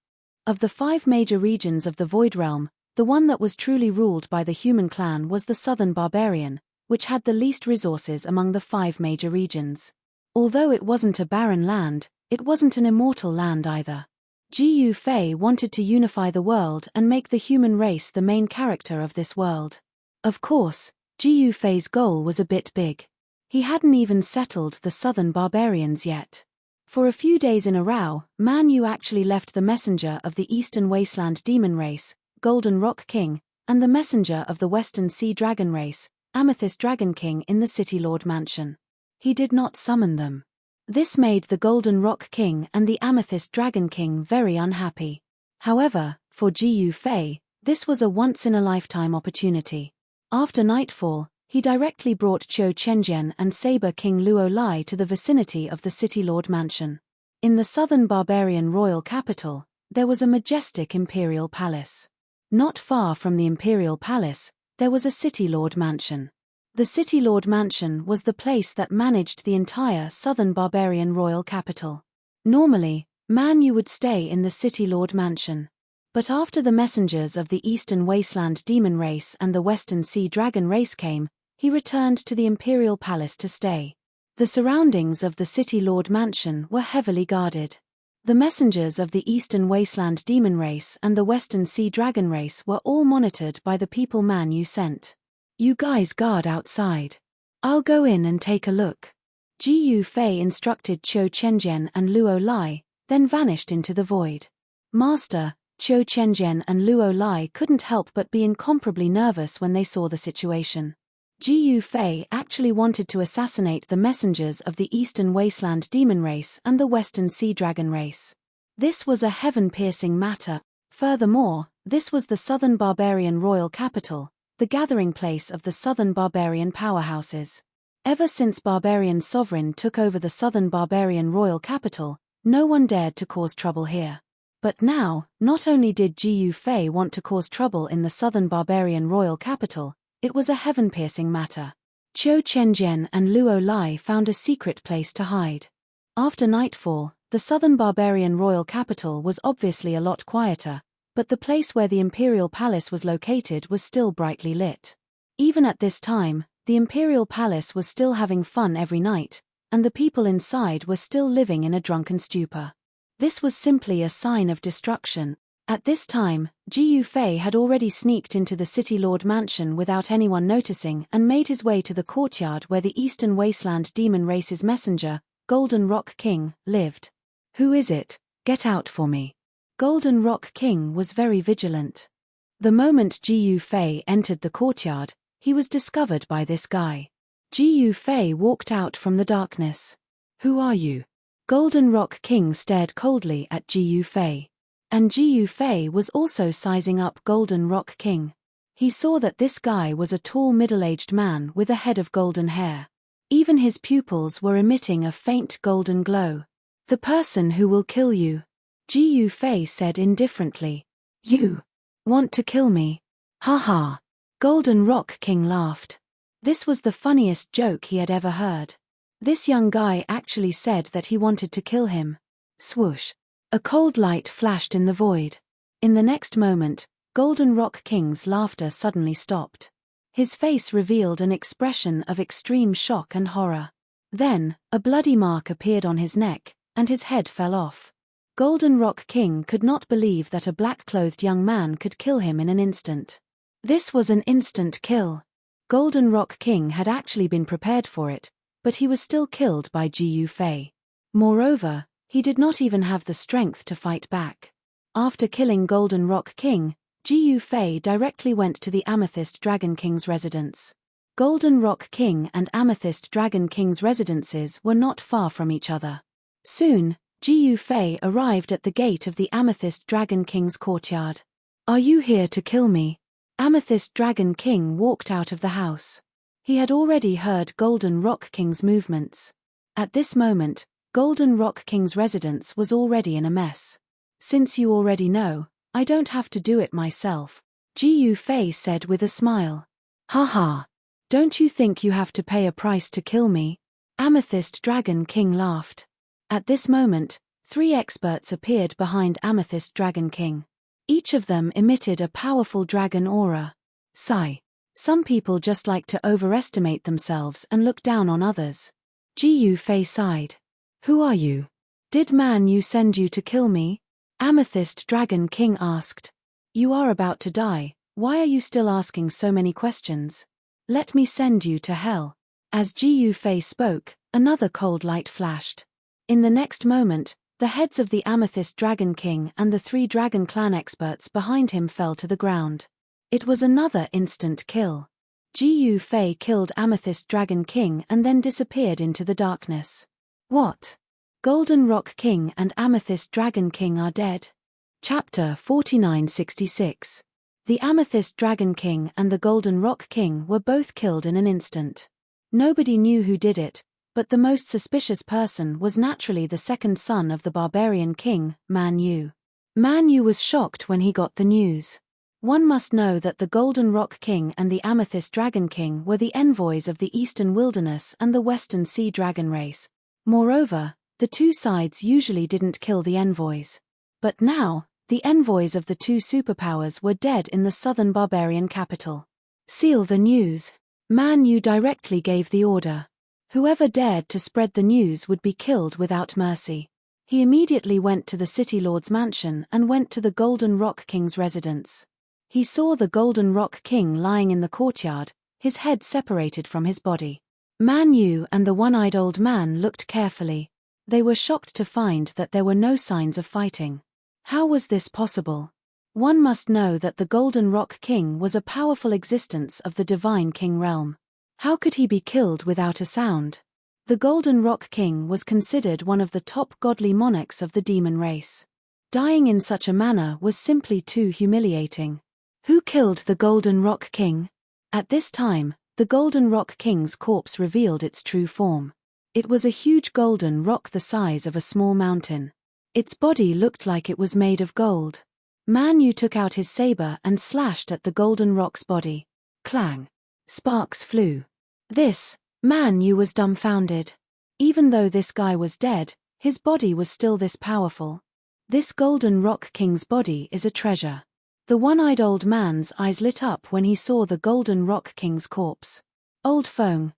A: Of the 5 major regions of the Void Realm, the one that was truly ruled by the human clan was the Southern Barbarian, which had the least resources among the 5 major regions. Although it wasn't a barren land, it wasn't an immortal land either. Ji Fei wanted to unify the world and make the human race the main character of this world. Of course, Ji Fei's goal was a bit big. He hadn't even settled the Southern Barbarians yet. For a few days in a row, Man Yu actually left the messenger of the Eastern Wasteland Demon race, Golden Rock King, and the messenger of the Western Sea Dragon race, Amethyst Dragon King in the City Lord Mansion. He did not summon them. This made the Golden Rock King and the Amethyst Dragon King very unhappy. However, for Ji Fei, this was a once-in-a-lifetime opportunity. After nightfall, he directly brought Qiu Chenjian and Saber King Luo Lai to the vicinity of the City Lord Mansion. In the southern barbarian royal capital, there was a majestic imperial palace. Not far from the imperial palace, there was a City Lord Mansion. The City Lord Mansion was the place that managed the entire southern barbarian royal capital. Normally, Man Yu would stay in the City Lord Mansion. But after the messengers of the Eastern Wasteland Demon race and the Western Sea Dragon race came, he returned to the imperial palace to stay. The surroundings of the City Lord Mansion were heavily guarded. The messengers of the Eastern Wasteland Demon Race and the Western Sea Dragon Race were all monitored by the people Man Yu sent. You guys guard outside. I'll go in and take a look. Ji Fei instructed Qiu Qianjian and Luo Lai, then vanished into the void. Master, Qiu Qianjian and Luo Lai couldn't help but be incomparably nervous when they saw the situation. Ji Fei actually wanted to assassinate the messengers of the Eastern Wasteland Demon Race and the Western Sea Dragon Race. This was a heaven-piercing matter. Furthermore, this was the Southern Barbarian royal capital, the gathering place of the Southern Barbarian powerhouses. Ever since Barbarian Sovereign took over the Southern Barbarian royal capital, no one dared to cause trouble here. But now, not only did Ji Fei want to cause trouble in the Southern Barbarian royal capital, it was a heaven-piercing matter. Qiu Qianjian and Luo Lai found a secret place to hide. After nightfall, the Southern Barbarian royal capital was obviously a lot quieter, but the place where the Imperial Palace was located was still brightly lit. Even at this time, the Imperial Palace was still having fun every night, and the people inside were still living in a drunken stupor. This was simply a sign of destruction. At this time, Ji Fei had already sneaked into the City Lord Mansion without anyone noticing and made his way to the courtyard where the Eastern Wasteland Demon Race's messenger, Golden Rock King, lived. Who is it? Get out for me. Golden Rock King was very vigilant. The moment Ji Fei entered the courtyard, he was discovered by this guy. Ji Fei walked out from the darkness. Who are you? Golden Rock King stared coldly at Ji Fei. And Ji Fei was also sizing up Golden Rock King. He saw that this guy was a tall middle-aged man with a head of golden hair. Even his pupils were emitting a faint golden glow. The person who will kill you. Ji Fei said indifferently. You want to kill me? Ha ha. Golden Rock King laughed. This was the funniest joke he had ever heard. This young guy actually said that he wanted to kill him. Swoosh. A cold light flashed in the void. In the next moment, Golden Rock King's laughter suddenly stopped. His face revealed an expression of extreme shock and horror. Then, a bloody mark appeared on his neck, and his head fell off. Golden Rock King could not believe that a black-clothed young man could kill him in an instant. This was an instant kill. Golden Rock King had actually been prepared for it, but he was still killed by Ji Fei. Moreover, he did not even have the strength to fight back. After killing Golden Rock King, Ji Fei directly went to the Amethyst Dragon King's residence. Golden Rock King and Amethyst Dragon King's residences were not far from each other. Soon, Ji Fei arrived at the gate of the Amethyst Dragon King's courtyard. Are you here to kill me? Amethyst Dragon King walked out of the house. He had already heard Golden Rock King's movements. At this moment, Golden Rock King's residence was already in a mess. Since you already know, I don't have to do it myself, Ji Fei said with a smile. Ha ha. Don't you think you have to pay a price to kill me? Amethyst Dragon King laughed. At this moment, 3 experts appeared behind Amethyst Dragon King. Each of them emitted a powerful dragon aura. Sigh. Some people just like to overestimate themselves and look down on others. Ji Fei sighed. Who are you? Did Man Yu send you to kill me? Amethyst Dragon King asked. You are about to die, why are you still asking so many questions? Let me send you to hell. As Ji Fei spoke, another cold light flashed. In the next moment, the heads of the Amethyst Dragon King and the 3 Dragon Clan experts behind him fell to the ground. It was another instant kill. Ji Fei killed Amethyst Dragon King and then disappeared into the darkness. What? Golden Rock King and Amethyst Dragon King are dead? Chapter 4966. The Amethyst Dragon King and the Golden Rock King were both killed in an instant. Nobody knew who did it, but the most suspicious person was naturally the second son of the Barbarian King, Man Yu. Man Yu was shocked when he got the news. One must know that the Golden Rock King and the Amethyst Dragon King were the envoys of the Eastern Wilderness and the Western Sea Dragon Race. Moreover, the 2 sides usually didn't kill the envoys. But now, the envoys of the 2 superpowers were dead in the Southern Barbarian capital. Seal the news. Man Yu directly gave the order. Whoever dared to spread the news would be killed without mercy. He immediately went to the City Lord's mansion and went to the Golden Rock King's residence. He saw the Golden Rock King lying in the courtyard, his head separated from his body. Man Yu and the one-eyed old man looked carefully. They were shocked to find that there were no signs of fighting. How was this possible? One must know that the Golden Rock King was a powerful existence of the Divine King realm. How could he be killed without a sound? The Golden Rock King was considered one of the top godly monarchs of the demon race. Dying in such a manner was simply too humiliating. Who killed the Golden Rock King? At this time, the Golden Rock King's corpse revealed its true form. It was a huge golden rock the size of a small mountain. Its body looked like it was made of gold. Man Yu took out his saber and slashed at the golden rock's body. Clang! Sparks flew. Man Yu was dumbfounded. Even though this guy was dead, his body was still this powerful. This Golden Rock King's body is a treasure. The one-eyed old man's eyes lit up when he saw the Golden Rock King's corpse. Old Feng,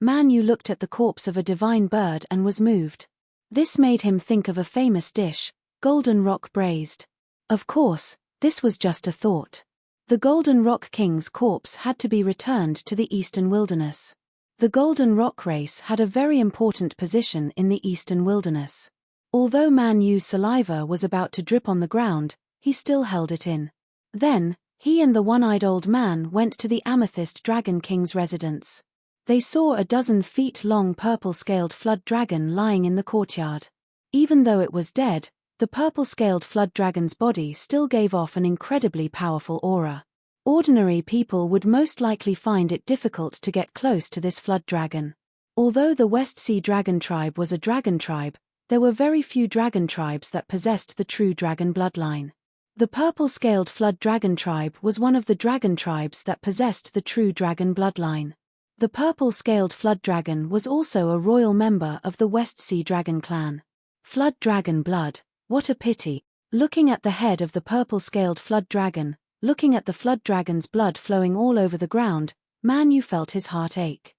A: Man Yu looked at the corpse of a divine bird and was moved. This made him think of a famous dish, Golden Rock braised. Of course, this was just a thought. The Golden Rock King's corpse had to be returned to the Eastern Wilderness. The Golden Rock race had a very important position in the Eastern Wilderness. Although Man Yu's saliva was about to drip on the ground, he still held it in. Then, he and the one-eyed old man went to the Amethyst Dragon King's residence. They saw a 12 feet long purple-scaled flood dragon lying in the courtyard. Even though it was dead, the purple-scaled flood dragon's body still gave off an incredibly powerful aura. Ordinary people would most likely find it difficult to get close to this flood dragon. Although the West Sea Dragon tribe was a dragon tribe, there were very few dragon tribes that possessed the true dragon bloodline. The purple-scaled flood dragon tribe was one of the dragon tribes that possessed the true dragon bloodline. The purple-scaled flood dragon was also a royal member of the West Sea Dragon clan. Flood dragon blood, what a pity. Looking at the head of the purple-scaled flood dragon, looking at the flood dragon's blood flowing all over the ground, Man Yu felt his heart ache.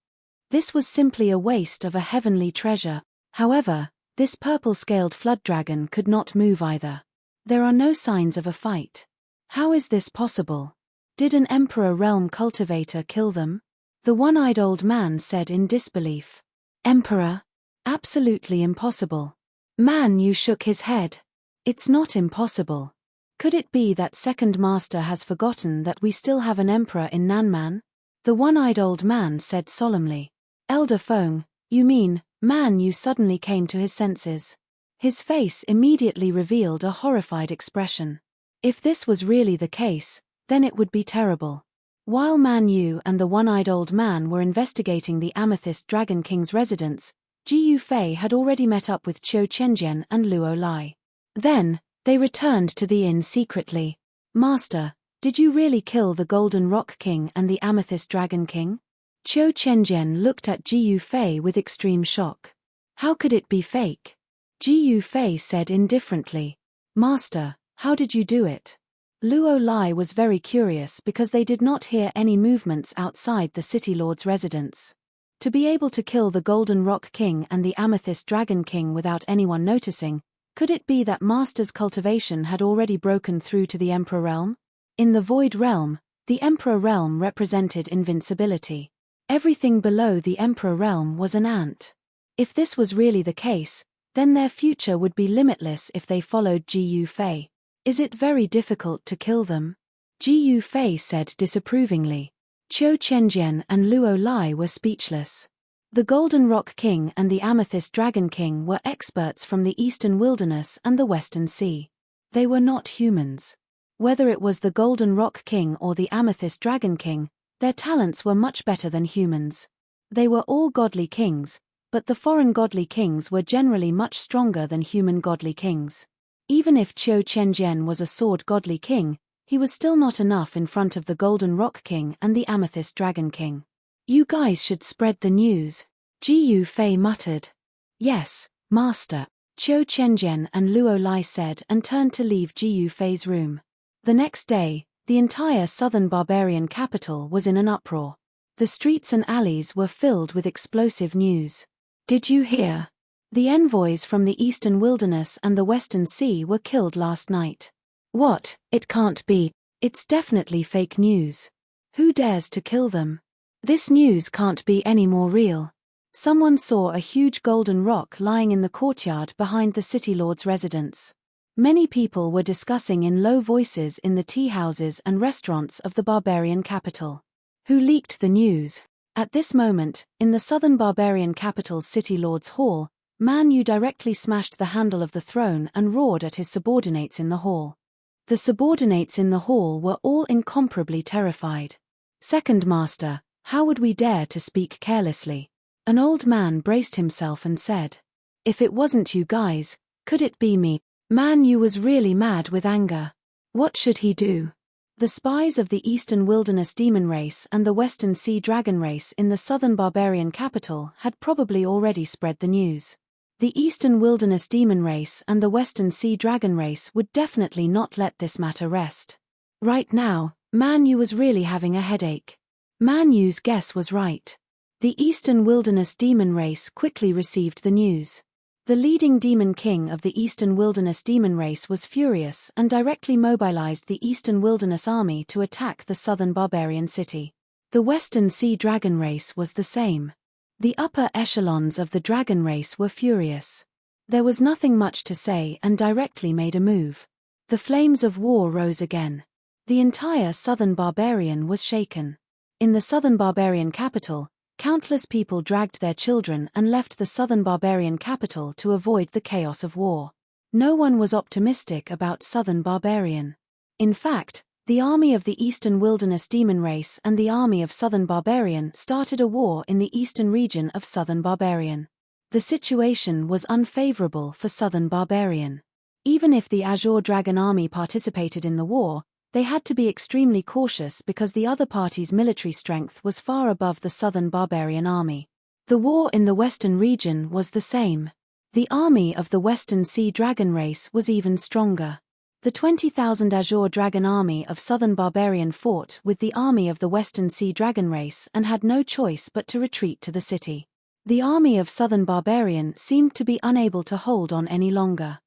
A: This was simply a waste of a heavenly treasure. However, this purple-scaled flood dragon could not move either. There are no signs of a fight. How is this possible? Did an Emperor Realm cultivator kill them? The one-eyed old man said in disbelief. Emperor? Absolutely impossible. Man Yu shook his head. It's not impossible. Could it be that Second Master has forgotten that we still have an emperor in Nanman? The one-eyed old man said solemnly. Elder Feng, you mean? Man Yu suddenly came to his senses. His face immediately revealed a horrified expression. If this was really the case, then it would be terrible. While Man Yu and the one-eyed old man were investigating the Amethyst Dragon King's residence, Ji Yufei had already met up with Qiu Chenjian and Luo Lai. Then, they returned to the inn secretly. Master, did you really kill the Golden Rock King and the Amethyst Dragon King? Qiu Chenjian looked at Ji Yufei with extreme shock. How could it be fake? Ji Yufei said indifferently. Master, how did you do it? Luo Lai was very curious because they did not hear any movements outside the City Lord's residence. To be able to kill the Golden Rock King and the Amethyst Dragon King without anyone noticing, could it be that Master's cultivation had already broken through to the Emperor Realm? In the Void Realm, the Emperor Realm represented invincibility. Everything below the Emperor Realm was an ant. If this was really the case, then their future would be limitless if they followed Ji Yufei. Is it very difficult to kill them? Ji Yufei said disapprovingly. Qiu Chenjian and Luo Lai were speechless. The Golden Rock King and the Amethyst Dragon King were experts from the Eastern Wilderness and the Western Sea. They were not humans. Whether it was the Golden Rock King or the Amethyst Dragon King, their talents were much better than humans. They were all godly kings, but the foreign godly kings were generally much stronger than human godly kings. Even if Qiu Chenjian was a sword godly king, he was still not enough in front of the Golden Rock King and the Amethyst Dragon King. You guys should spread the news, Ji Yufei muttered. Yes, Master, Qiu Chenjian and Luo Lai said and turned to leave Ji Yufei's room. The next day, the entire southern barbarian capital was in an uproar. The streets and alleys were filled with explosive news. Did you hear? The envoys from the Eastern Wilderness and the Western Sea were killed last night. What? It can't be. It's definitely fake news. Who dares to kill them? This news can't be any more real. Someone saw a huge golden rock lying in the courtyard behind the city lord's residence. Many people were discussing in low voices in the tea houses and restaurants of the barbarian capital. Who leaked the news? At this moment, in the southern barbarian capital's city lord's hall, Man Yu directly smashed the handle of the throne and roared at his subordinates in the hall. The subordinates in the hall were all incomparably terrified. Second Master, how would we dare to speak carelessly? An old man braced himself and said. If it wasn't you guys, could it be me? Man Yu was really mad with anger. What should he do? The spies of the Eastern Wilderness Demon Race and the Western Sea Dragon Race in the southern barbarian capital had probably already spread the news. The Eastern Wilderness Demon Race and the Western Sea Dragon Race would definitely not let this matter rest. Right now, Man Yu was really having a headache. Man Yu's guess was right. The Eastern Wilderness Demon Race quickly received the news. The leading demon king of the Eastern Wilderness Demon Race was furious and directly mobilized the Eastern Wilderness Army to attack the southern barbarian city. The Western Sea Dragon Race was the same. The upper echelons of the Dragon Race were furious. There was nothing much to say and directly made a move. The flames of war rose again. The entire southern barbarian was shaken. In the southern barbarian capital, countless people dragged their children and left the southern barbarian capital to avoid the chaos of war. No one was optimistic about southern barbarian. In fact, the army of the Eastern Wilderness Demon Race and the army of Southern Barbarian started a war in the eastern region of Southern Barbarian. The situation was unfavorable for Southern Barbarian. Even if the Azure Dragon army participated in the war, they had to be extremely cautious because the other party's military strength was far above the Southern Barbarian army. The war in the Western region was the same. The army of the Western Sea Dragon Race was even stronger. The 20,000 Azure Dragon army of Southern Barbarian fought with the army of the Western Sea Dragon Race and had no choice but to retreat to the city. The army of Southern Barbarian seemed to be unable to hold on any longer.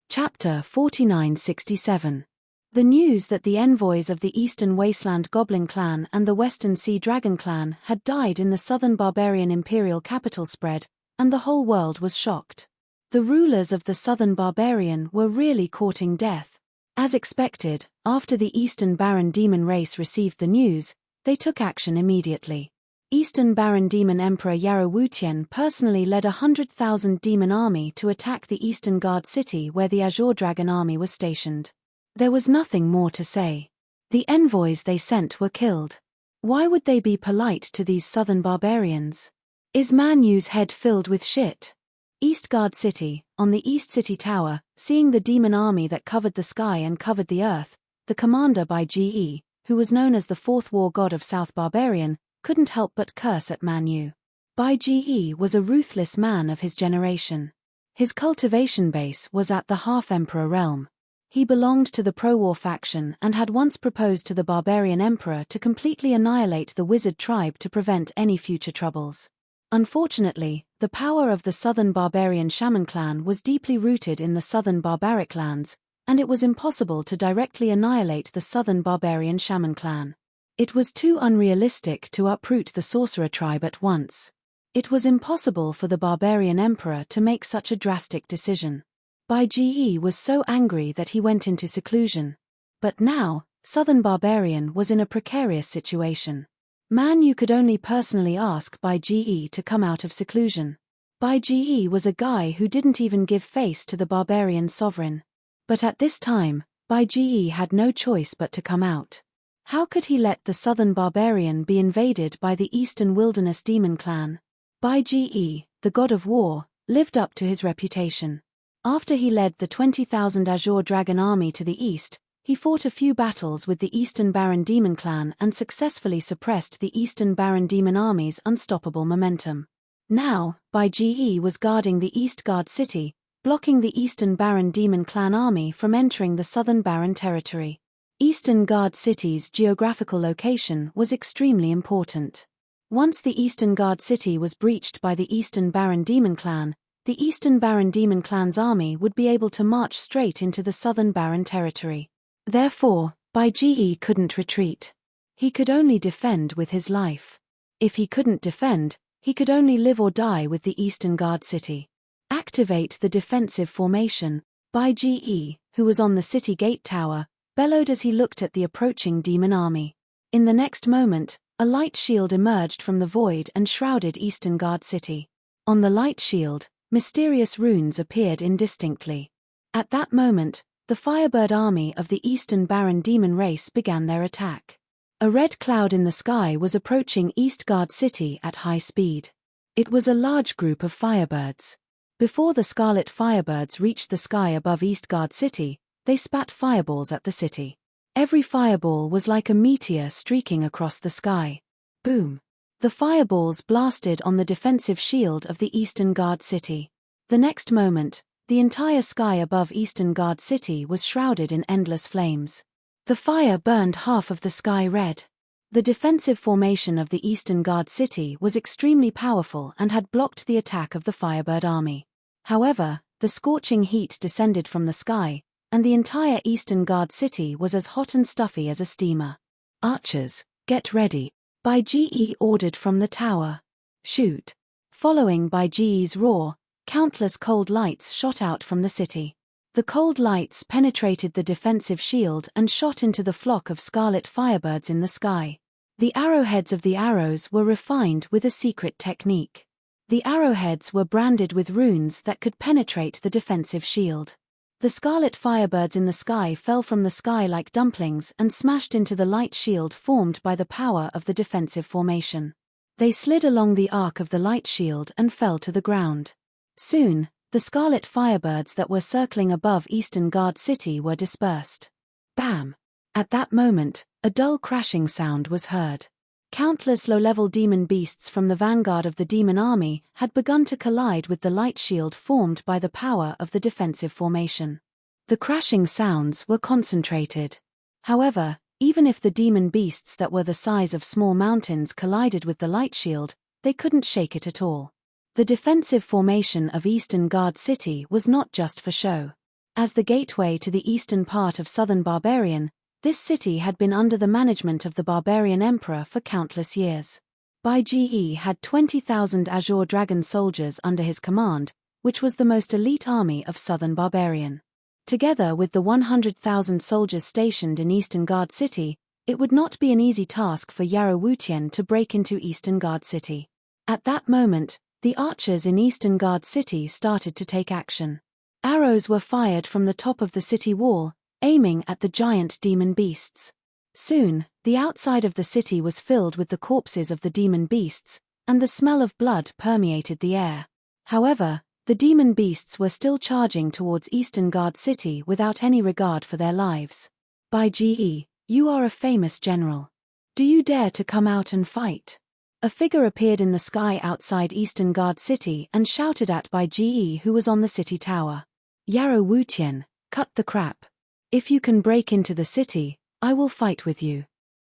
A: Chapter 4967. The news that the envoys of the Eastern Wasteland Goblin clan and the Western Sea Dragon clan had died in the Southern Barbarian imperial capital spread, and the whole world was shocked. The rulers of the Southern Barbarian were really courting death. As expected, after the Eastern Baron Demon Race received the news, they took action immediately. Eastern Baron Demon Emperor Yarrow Wutian personally led 100,000 demon army to attack the Eastern Guard city where the Azure Dragon army was stationed. There was nothing more to say. The envoys they sent were killed. Why would they be polite to these southern barbarians? Is Man Yu's head filled with shit? East Guard City, on the East City Tower, seeing the demon army that covered the sky and covered the earth, the commander by Ge, who was known as the fourth war god of South Barbarian, couldn't help but curse at Man Yu. Bai Ge was a ruthless man of his generation. His cultivation base was at the Half-Emperor realm. He belonged to the pro-war faction and had once proposed to the barbarian emperor to completely annihilate the wizard tribe to prevent any future troubles. Unfortunately, the power of the southern barbarian shaman clan was deeply rooted in the southern barbaric lands, and it was impossible to directly annihilate the southern barbarian shaman clan. It was too unrealistic to uproot the sorcerer tribe at once. It was impossible for the barbarian emperor to make such a drastic decision. Bai Ge was so angry that he went into seclusion. But now, Southern Barbarian was in a precarious situation. Man Yu could only personally ask Bai Ge to come out of seclusion. Bai Ge was a guy who didn't even give face to the barbarian sovereign. But at this time, Bai Ge had no choice but to come out. How could he let the Southern Barbarian be invaded by the Eastern Wilderness Demon clan? Bai Ge, the god of war, lived up to his reputation. After he led the 20,000 Azure Dragon army to the east, he fought a few battles with the Eastern Baron Demon clan and successfully suppressed the Eastern Baron Demon army's unstoppable momentum. Now, Bai Ge was guarding the East Guard city, blocking the Eastern Baron Demon clan army from entering the Southern Baron territory. Eastern Guard city's geographical location was extremely important. Once the Eastern Guard city was breached by the Eastern Baron Demon clan, the Eastern Baron Demon Clan's army would be able to march straight into the Southern Baron territory. Therefore, Bai Ji couldn't retreat. He could only defend with his life. If he couldn't defend, he could only live or die with the Eastern Guard city. Activate the defensive formation, Bai Ji, who was on the city gate tower, bellowed as he looked at the approaching demon army. In the next moment, a light shield emerged from the void and shrouded Eastern Guard city. On the light shield, mysterious runes appeared indistinctly. At that moment, the Firebird army of the Eastern Baron demon race began their attack. A red cloud in the sky was approaching East Guard city at high speed. It was a large group of Firebirds. Before the Scarlet Firebirds reached the sky above East Guard city, they spat fireballs at the city. Every fireball was like a meteor streaking across the sky. Boom! The fireballs blasted on the defensive shield of the Eastern Guard city. The next moment, the entire sky above Eastern Guard city was shrouded in endless flames. The fire burned half of the sky red. The defensive formation of the Eastern Guard city was extremely powerful and had blocked the attack of the Firebird army. However, the scorching heat descended from the sky, and the entire Eastern Guard city was as hot and stuffy as a steamer. Archers, get ready, Bai Ji ordered from the tower. Shoot! Following Bai Ji's roar, countless cold lights shot out from the city. The cold lights penetrated the defensive shield and shot into the flock of scarlet firebirds in the sky. The arrowheads of the arrows were refined with a secret technique. The arrowheads were branded with runes that could penetrate the defensive shield. The scarlet firebirds in the sky fell from the sky like dumplings and smashed into the light shield formed by the power of the defensive formation. They slid along the arc of the light shield and fell to the ground. Soon, the scarlet firebirds that were circling above Eastern Guard city were dispersed. Bam! At that moment, a dull crashing sound was heard. Countless low-level demon beasts from the vanguard of the demon army had begun to collide with the light shield formed by the power of the defensive formation. The crashing sounds were concentrated. However, even if the demon beasts that were the size of small mountains collided with the light shield, they couldn't shake it at all. The defensive formation of Eastern Guard city was not just for show. As the gateway to the eastern part of southern Barbarian, this city had been under the management of the Barbarian Emperor for countless years. Bai Ji had 20,000 Azure Dragon soldiers under his command, which was the most elite army of southern Barbarian. Together with the 100,000 soldiers stationed in Eastern Guard city, it would not be an easy task for Yarrow Wutian to break into Eastern Guard city. At that moment, the archers in Eastern Guard city started to take action. Arrows were fired from the top of the city wall, aiming at the giant demon beasts. Soon, the outside of the city was filled with the corpses of the demon beasts, and the smell of blood permeated the air. However, the demon beasts were still charging towards Eastern Guard city without any regard for their lives. Bai Ji, you are a famous general. Do you dare to come out and fight? A figure appeared in the sky outside Eastern Guard city and shouted at Bai Ji, who was on the city tower. Yarrow Wutian, cut the crap. If you can break into the city, I will fight with you.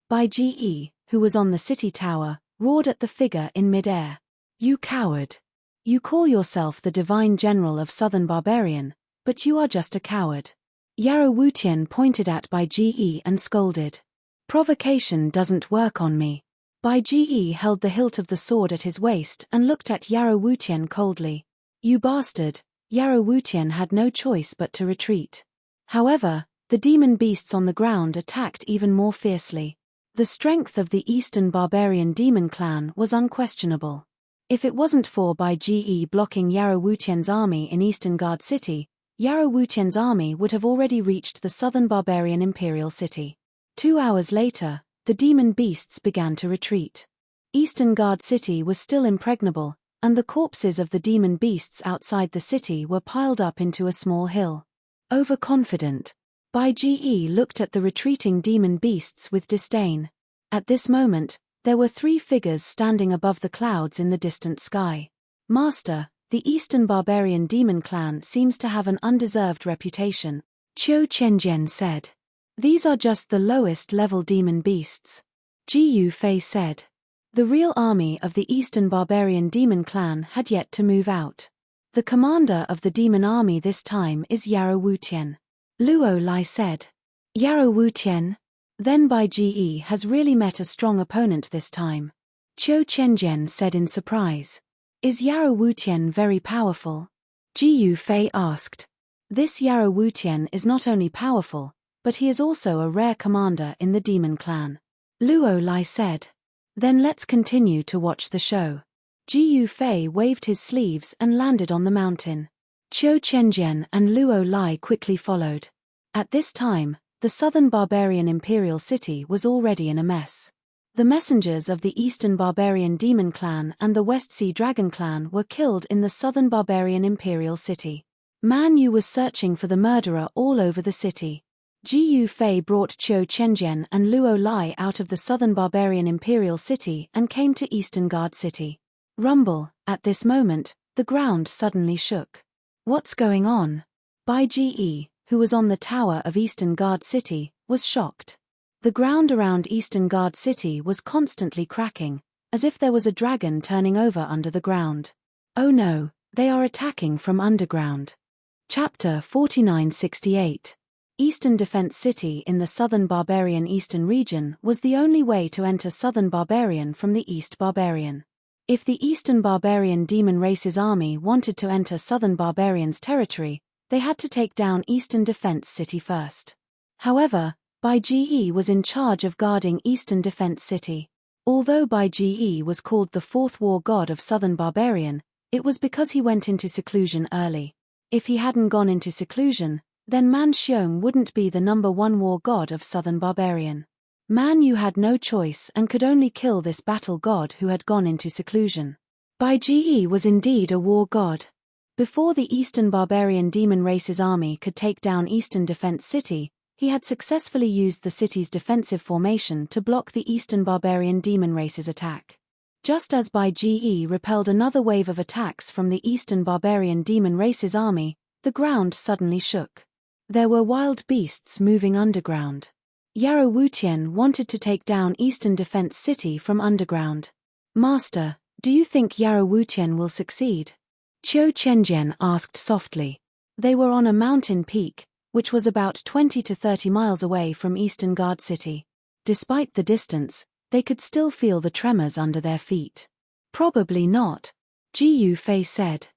A: Bai Ji, who was on the city tower, roared at the figure in mid-air. You coward. You call yourself the divine general of southern Barbarian, but you are just a coward. Yarrow Wutian pointed at Bai Ji and scolded. Provocation doesn't work on me. Bai Ji held the hilt of the sword at his waist and looked at Yarrow Wutian coldly. You bastard. Yarrow Wutian had no choice but to retreat. However, the demon beasts on the ground attacked even more fiercely. The strength of the Eastern Barbarian demon clan was unquestionable. If it wasn't for Bai Ji blocking Yarrow Wutian's army in Eastern Guard city, Yarrow Wutian's army would have already reached the southern Barbarian Imperial city. 2 hours later, the demon beasts began to retreat. Eastern Guard city was still impregnable, and the corpses of the demon beasts outside the city were piled up into a small hill. Overconfident, Bai Ji looked at the retreating demon beasts with disdain. At this moment, there were 3 figures standing above the clouds in the distant sky. Master, the Eastern Barbarian demon clan seems to have an undeserved reputation, Qiu Qianjian said. These are just the lowest level demon beasts. Ji Fei said. The real army of the Eastern Barbarian demon clan had yet to move out. The commander of the demon army this time is Yarrow Wutian. Luo Lai said. Yarrow Wutian? Then Bai Ge has really met a strong opponent this time. Qiu Chenjian said in surprise. Is Yarrow Wutian very powerful? Ji Yufei asked. This Yarrow Wutian is not only powerful, but he is also a rare commander in the demon clan. Luo Lai said. Then let's continue to watch the show. Ji Yufei waved his sleeves and landed on the mountain. Qiu Chenjian and Luo Lai quickly followed. At this time, the southern barbarian imperial city was already in a mess. The messengers of the eastern barbarian demon clan and the West Sea dragon clan were killed in the southern barbarian imperial city. Man Yu was searching for the murderer all over the city. Ji Yufei brought Qiu Chenjian and Luo Lai out of the southern barbarian imperial city and came to Eastern Guard City. Rumble, at this moment, the ground suddenly shook. What's going on? Bai Ge, who was on the tower of Eastern Guard City, was shocked. The ground around Eastern Guard City was constantly cracking, as if there was a dragon turning over under the ground. Oh no, they are attacking from underground. Chapter 4968. Eastern Defense City in the southern barbarian eastern region was the only way to enter southern barbarian from the East barbarian. If the eastern barbarian demon race's army wanted to enter southern barbarian's territory, they had to take down Eastern Defense City first. However, Bai Ge was in charge of guarding Eastern Defense City. Although Bai Ge was called the fourth war god of southern barbarian, it was because he went into seclusion early. If he hadn't gone into seclusion, then Man Xiong wouldn't be the number one war god of southern barbarian. Man Yu had no choice and could only kill this battle god who had gone into seclusion. Bai Ge was indeed a war god. Before the Eastern Barbarian Demon Race's army could take down Eastern Defense City, he had successfully used the city's defensive formation to block the Eastern Barbarian Demon Race's attack. Just as Bai Ge repelled another wave of attacks from the Eastern Barbarian Demon Race's army, the ground suddenly shook. There were wild beasts moving underground. Yarrow Wutian wanted to take down Eastern Defense City from underground. Master, do you think Yarrow Wutian will succeed? Qiu Chenjian asked softly. They were on a mountain peak, which was about 20 to 30 miles away from Eastern Guard City. Despite the distance, they could still feel the tremors under their feet. Probably not, Ji Yufei said.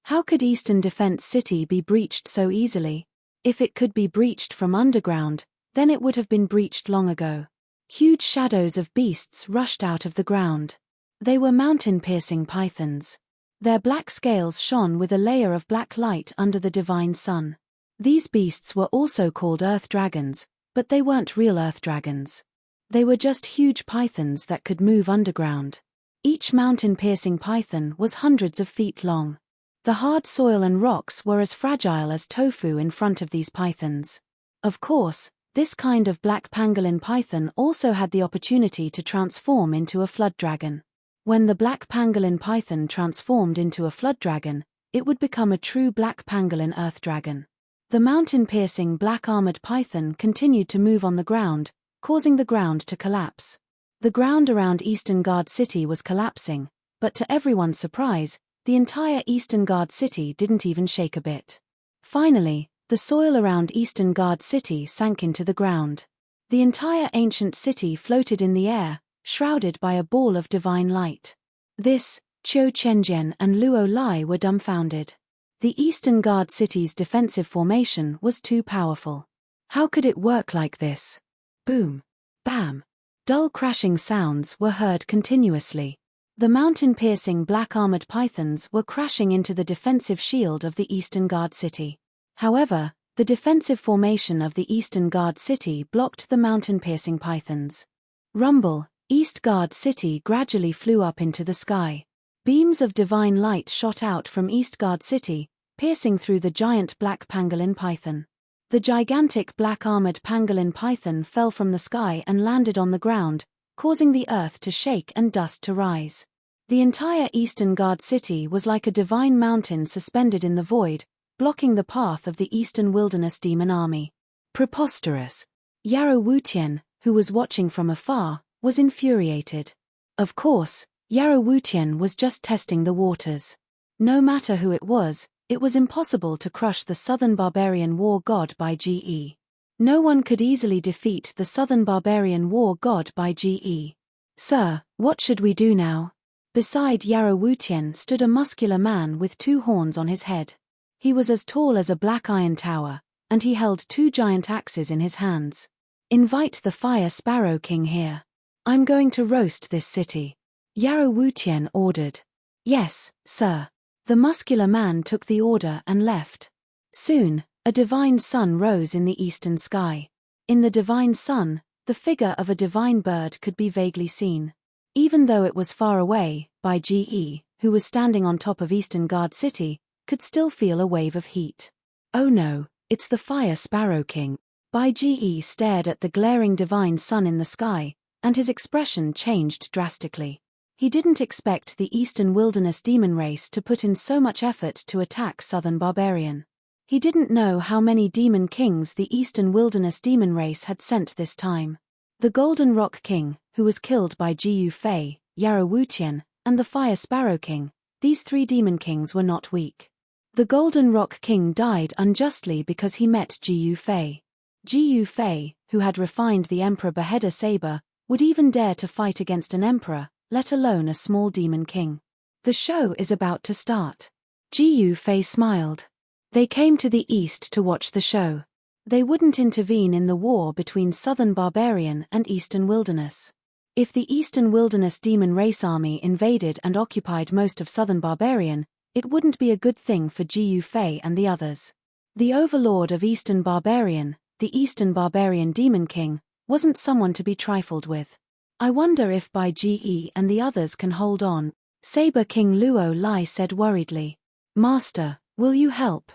A: How could Eastern Defense City be breached so easily? If it could be breached from underground, then it would have been breached long ago. Huge shadows of beasts rushed out of the ground. They were mountain-piercing pythons. Their black scales shone with a layer of black light under the divine sun. These beasts were also called earth dragons, but they weren't real earth dragons. They were just huge pythons that could move underground. Each mountain-piercing python was hundreds of feet long. The hard soil and rocks were as fragile as tofu in front of these pythons. Of course, this kind of black pangolin python also had the opportunity to transform into a flood dragon. When the black pangolin python transformed into a flood dragon, it would become a true black pangolin earth dragon. The mountain-piercing black-armored python continued to move on the ground, causing the ground to collapse. The ground around Eastern Guard City was collapsing, but to everyone's surprise, the entire Eastern Guard City didn't even shake a bit. Finally, the soil around Eastern Guard City sank into the ground. The entire ancient city floated in the air, shrouded by a ball of divine light. This, Qiu Chenjian and Luo Lai were dumbfounded. The Eastern Guard City's defensive formation was too powerful. How could it work like this? Boom! Bam! Dull crashing sounds were heard continuously. The mountain-piercing black-armored pythons were crashing into the defensive shield of the Eastern Guard City. However, the defensive formation of the Eastern Guard City blocked the mountain-piercing pythons. Rumble! East Guard City gradually flew up into the sky. Beams of divine light shot out from East Guard City, piercing through the giant black pangolin python. The gigantic black-armored pangolin python fell from the sky and landed on the ground, causing the earth to shake and dust to rise. The entire Eastern Guard City was like a divine mountain suspended in the void, blocking the path of the Eastern Wilderness Demon Army. Preposterous! Yarrow Wutian, who was watching from afar, was infuriated. Of course, Yarrow Wutian was just testing the waters. No matter who it was impossible to crush the southern barbarian war god by GE. No one could easily defeat the southern barbarian war god by GE. Sir, what should we do now? Beside Yarrow Wutian stood a muscular man with 2 horns on his head. He was as tall as a black iron tower, and he held 2 giant axes in his hands. Invite the Fire Sparrow King here. I'm going to roast this city. Yarrow Wutian ordered. Yes, sir. The muscular man took the order and left. Soon, a divine sun rose in the eastern sky. In the divine sun, the figure of a divine bird could be vaguely seen. Even though it was far away, Bai Ge, who was standing on top of Eastern Guard City, could still feel a wave of heat. Oh no, it's the Fire Sparrow King. Bai Ge stared at the glaring divine sun in the sky, and his expression changed drastically. He didn't expect the Eastern Wilderness demon race to put in so much effort to attack Southern Barbarian. He didn't know how many demon kings the Eastern Wilderness demon race had sent this time. The Golden Rock King, who was killed by Jiu Fei, Yarrow Wutian, and the Fire Sparrow King, these 3 demon kings were not weak. The Golden Rock King died unjustly because he met Jiu Fei. Jiu Fei, who had refined the Emperor Beheader saber, would even dare to fight against an emperor, let alone a small demon king. The show is about to start. Jiu Fei smiled. They came to the east to watch the show. They wouldn't intervene in the war between Southern Barbarian and Eastern Wilderness. If the Eastern Wilderness demon race army invaded and occupied most of Southern Barbarian, it wouldn't be a good thing for Jiu Fei and the others. The overlord of Eastern Barbarian, the Eastern Barbarian Demon King, wasn't someone to be trifled with. I wonder if Bai Ge and the others can hold on, Saber King Luo Lai said worriedly. Master, will you help?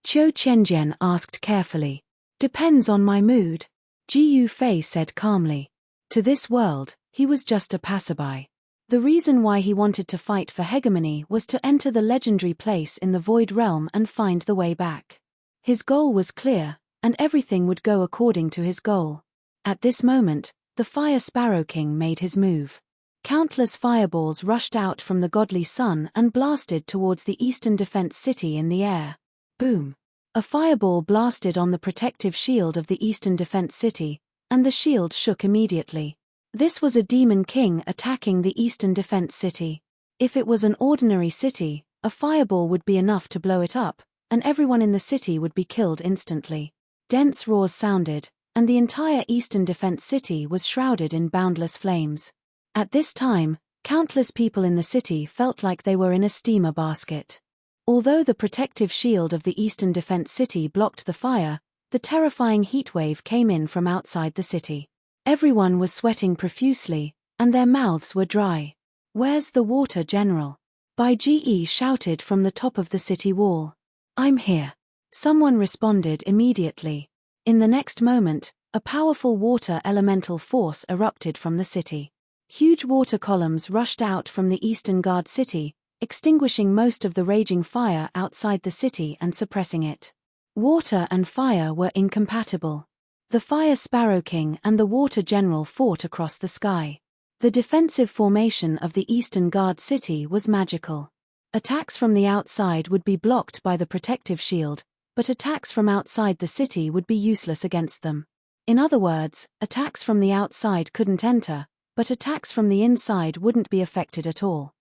A: Qiu Qianjian asked carefully. Depends on my mood. Jiu Fei said calmly. To this world, he was just a passerby. The reason why he wanted to fight for hegemony was to enter the legendary place in the Void Realm and find the way back. His goal was clear, and everything would go according to his goal. At this moment, the Fire Sparrow King made his move. Countless fireballs rushed out from the godly sun and blasted towards the Eastern Defense City in the air. Boom! A fireball blasted on the protective shield of the Eastern Defense City, and the shield shook immediately. This was a demon king attacking the Eastern Defense City. If it was an ordinary city, a fireball would be enough to blow it up, and everyone in the city would be killed instantly. Dense roars sounded, and the entire Eastern Defense City was shrouded in boundless flames. At this time, countless people in the city felt like they were in a steamer basket. Although the protective shield of the Eastern Defense City blocked the fire, the terrifying heatwave came in from outside the city. Everyone was sweating profusely, and their mouths were dry. Where's the water, General? Bai Ge shouted from the top of the city wall. I'm here. Someone responded immediately. In the next moment, a powerful water elemental force erupted from the city. Huge water columns rushed out from the Eastern Guard City, extinguishing most of the raging fire outside the city and suppressing it. Water and fire were incompatible. The Fire Sparrow King and the Water General fought across the sky. The defensive formation of the Eastern Guard City was magical. Attacks from the outside would be blocked by the protective shield, but attacks from outside the city would be useless against them. In other words, attacks from the outside couldn't enter, but attacks from the inside wouldn't be affected at all.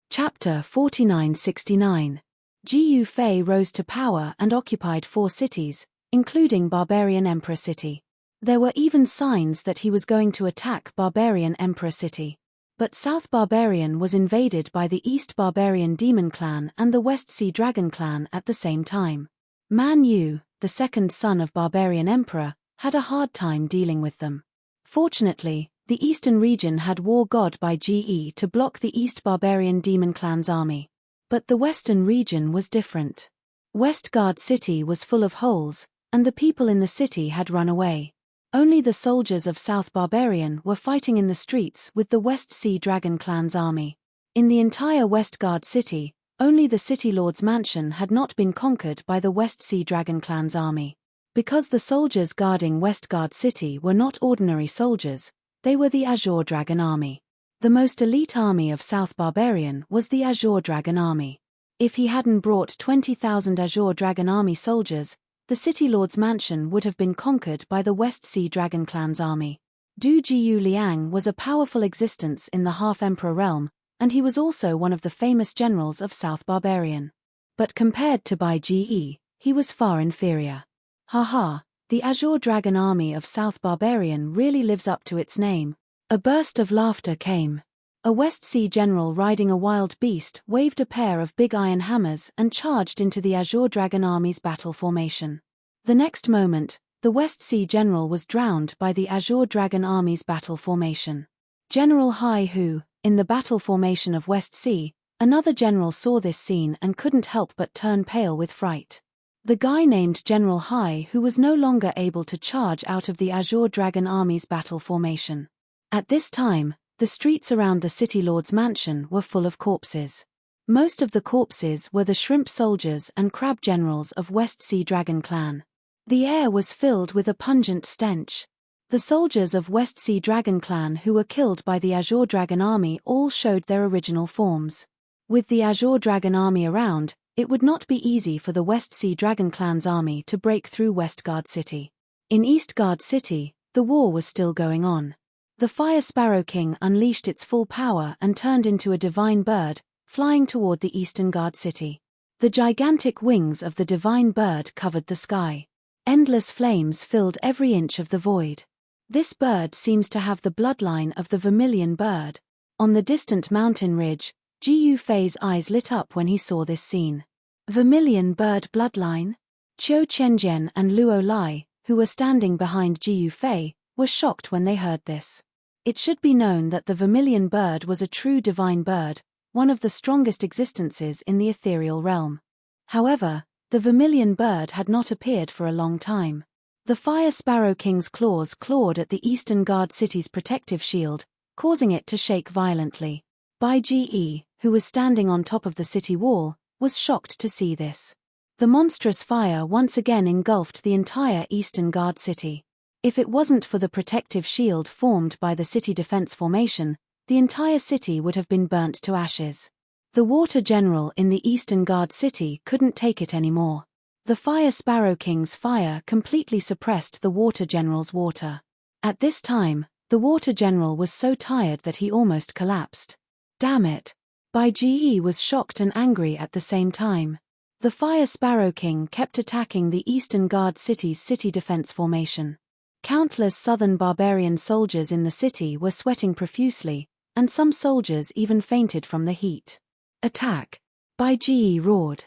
A: Chapter 4969. Jiu Fei rose to power and occupied 4 cities, including Barbarian Emperor City. There were even signs that he was going to attack Barbarian Emperor City. But South Barbarian was invaded by the East Barbarian Demon Clan and the West Sea Dragon Clan at the same time. Man Yu, the second son of Barbarian Emperor, had a hard time dealing with them. Fortunately, the Eastern region had War God Bai Ge to block the East Barbarian Demon Clan's army. But the Western region was different. West Guard City was full of holes, and the people in the city had run away. Only the soldiers of South Barbarian were fighting in the streets with the West Sea Dragon Clan's army. In the entire West Guard City, only the City Lord's mansion had not been conquered by the West Sea Dragon Clan's army. Because the soldiers guarding West Guard City were not ordinary soldiers, they were the Azure Dragon Army. The most elite army of South Barbarian was the Azure Dragon Army. If he hadn't brought 20,000 Azure Dragon Army soldiers, the City Lord's mansion would have been conquered by the West Sea Dragon Clan's army. Du Jiu Liang was a powerful existence in the Half-Emperor realm, and he was also one of the famous generals of South Barbarian. But compared to Bai Ge, he was far inferior. Haha, the Azure Dragon army of South Barbarian really lives up to its name. A burst of laughter came. A West Sea general riding a wild beast waved a pair of big iron hammers and charged into the Azure Dragon army's battle formation. The next moment, the West Sea general was drowned by the Azure Dragon army's battle formation. General Hai Hu, in the battle formation of West Sea, another general saw this scene and couldn't help but turn pale with fright. The guy named General Hai Hu was no longer able to charge out of the Azure Dragon army's battle formation. At this time, the streets around the City Lord's mansion were full of corpses. Most of the corpses were the shrimp soldiers and crab generals of West Sea Dragon Clan. The air was filled with a pungent stench. The soldiers of West Sea Dragon Clan who were killed by the Azure Dragon army all showed their original forms. With the Azure Dragon army around, it would not be easy for the West Sea Dragon Clan's army to break through Westguard City. In Eastguard City, the war was still going on. The Fire Sparrow King unleashed its full power and turned into a divine bird, flying toward the Eastern Guard City. The gigantic wings of the divine bird covered the sky. Endless flames filled every inch of the void. This bird seems to have the bloodline of the vermilion bird. On the distant mountain ridge, Jiu Fei's eyes lit up when he saw this scene. Vermilion bird bloodline? Qiu Qianjian and Luo Lai, who were standing behind Jiu Fei, were shocked when they heard this. It should be known that the vermilion bird was a true divine bird, one of the strongest existences in the ethereal realm. However, the vermilion bird had not appeared for a long time. The Fire Sparrow King's claws clawed at the Eastern Guard City's protective shield, causing it to shake violently. Bai Ge, who was standing on top of the city wall, was shocked to see this. The monstrous fire once again engulfed the entire Eastern Guard City. If it wasn't for the protective shield formed by the city defense formation, the entire city would have been burnt to ashes. The water general in the Eastern Guard City couldn't take it anymore. The Fire Sparrow King's fire completely suppressed the water general's water. At this time, the water general was so tired that he almost collapsed. Damn it! Bai Ge was shocked and angry at the same time. The Fire Sparrow King kept attacking the Eastern Guard City's city defense formation. Countless southern barbarian soldiers in the city were sweating profusely, and some soldiers even fainted from the heat. Attack! Bai Ge roared.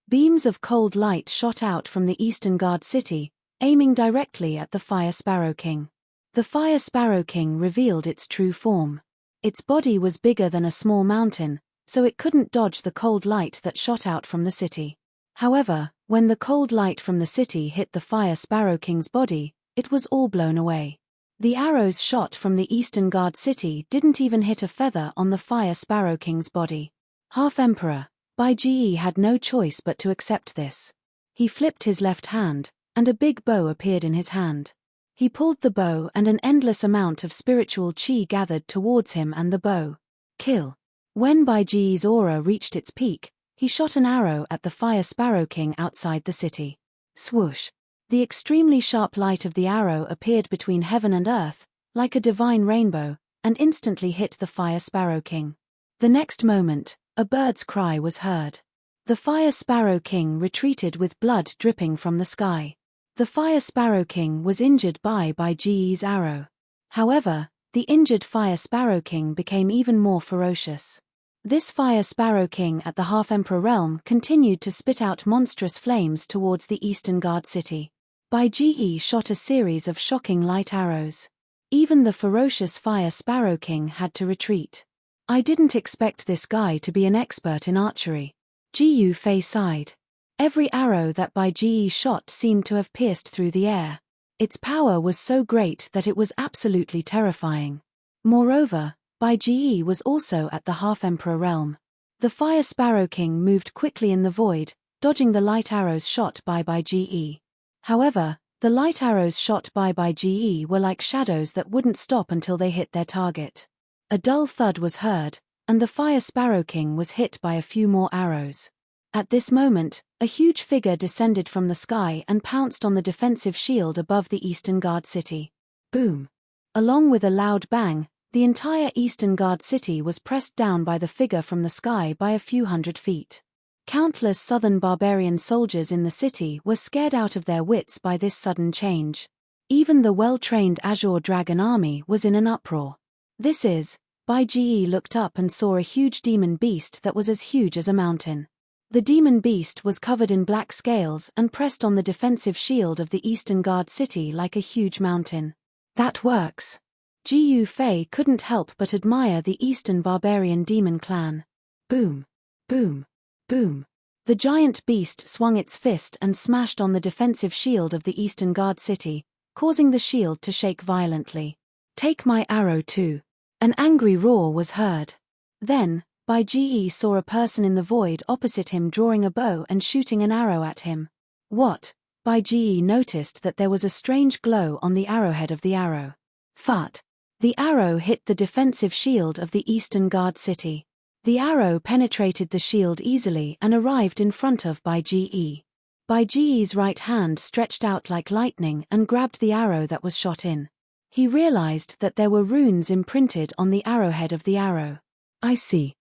A: Beams of cold light shot out from the Eastern Guard City, aiming directly at the Fire Sparrow King. The Fire Sparrow King revealed its true form. Its body was bigger than a small mountain, so it couldn't dodge the cold light that shot out from the city. However, when the cold light from the city hit the Fire Sparrow King's body, it was all blown away. The arrows shot from the Eastern Guard City didn't even hit a feather on the Fire Sparrow King's body. Half-Emperor, Bai Ge had no choice but to accept this. He flipped his left hand, and a big bow appeared in his hand. He pulled the bow and an endless amount of spiritual chi gathered towards him and the bow. Kill. When Bai Ge's aura reached its peak, he shot an arrow at the Fire Sparrow King outside the city. Swoosh. The extremely sharp light of the arrow appeared between heaven and earth, like a divine rainbow, and instantly hit the Fire Sparrow King. The next moment, a bird's cry was heard. The Fire Sparrow King retreated with blood dripping from the sky. The Fire Sparrow King was injured by Bai Ge's arrow. However, the injured Fire Sparrow King became even more ferocious. This Fire Sparrow King at the Half-Emperor realm continued to spit out monstrous flames towards the Eastern Guard City. Bai Ge shot a series of shocking light arrows. Even the ferocious Fire Sparrow King had to retreat. I didn't expect this guy to be an expert in archery. Jiu Fei sighed. Every arrow that Bai Ge shot seemed to have pierced through the air. Its power was so great that it was absolutely terrifying. Moreover, Bai Ge was also at the Half-Emperor realm. The Fire Sparrow King moved quickly in the void, dodging the light arrows shot by Bai Ge. However, the light arrows shot by Bai Ge were like shadows that wouldn't stop until they hit their target. A dull thud was heard, and the Fire Sparrow King was hit by a few more arrows. At this moment, a huge figure descended from the sky and pounced on the defensive shield above the Eastern Guard city. Boom! Along with a loud bang, the entire Eastern Guard city was pressed down by the figure from the sky by a few hundred feet. Countless southern barbarian soldiers in the city were scared out of their wits by this sudden change. Even the well-trained Azure Dragon army was in an uproar. This is, Bai Ge looked up and saw a huge demon beast that was as huge as a mountain. The demon beast was covered in black scales and pressed on the defensive shield of the Eastern Guard city like a huge mountain. That works. Ji Fei couldn't help but admire the Eastern barbarian demon clan. Boom! Boom! Boom! The giant beast swung its fist and smashed on the defensive shield of the Eastern Guard city, causing the shield to shake violently. Take my arrow too! An angry roar was heard. Then, Bai Ge saw a person in the void opposite him drawing a bow and shooting an arrow at him. What? Bai Ge noticed that there was a strange glow on the arrowhead of the arrow. Fart! The arrow hit the defensive shield of the Eastern Guard city. The arrow penetrated the shield easily and arrived in front of Bai Ge. Bai Ge's right hand stretched out like lightning and grabbed the arrow that was shot in. He realized that there were runes imprinted on the arrowhead of the arrow. I see.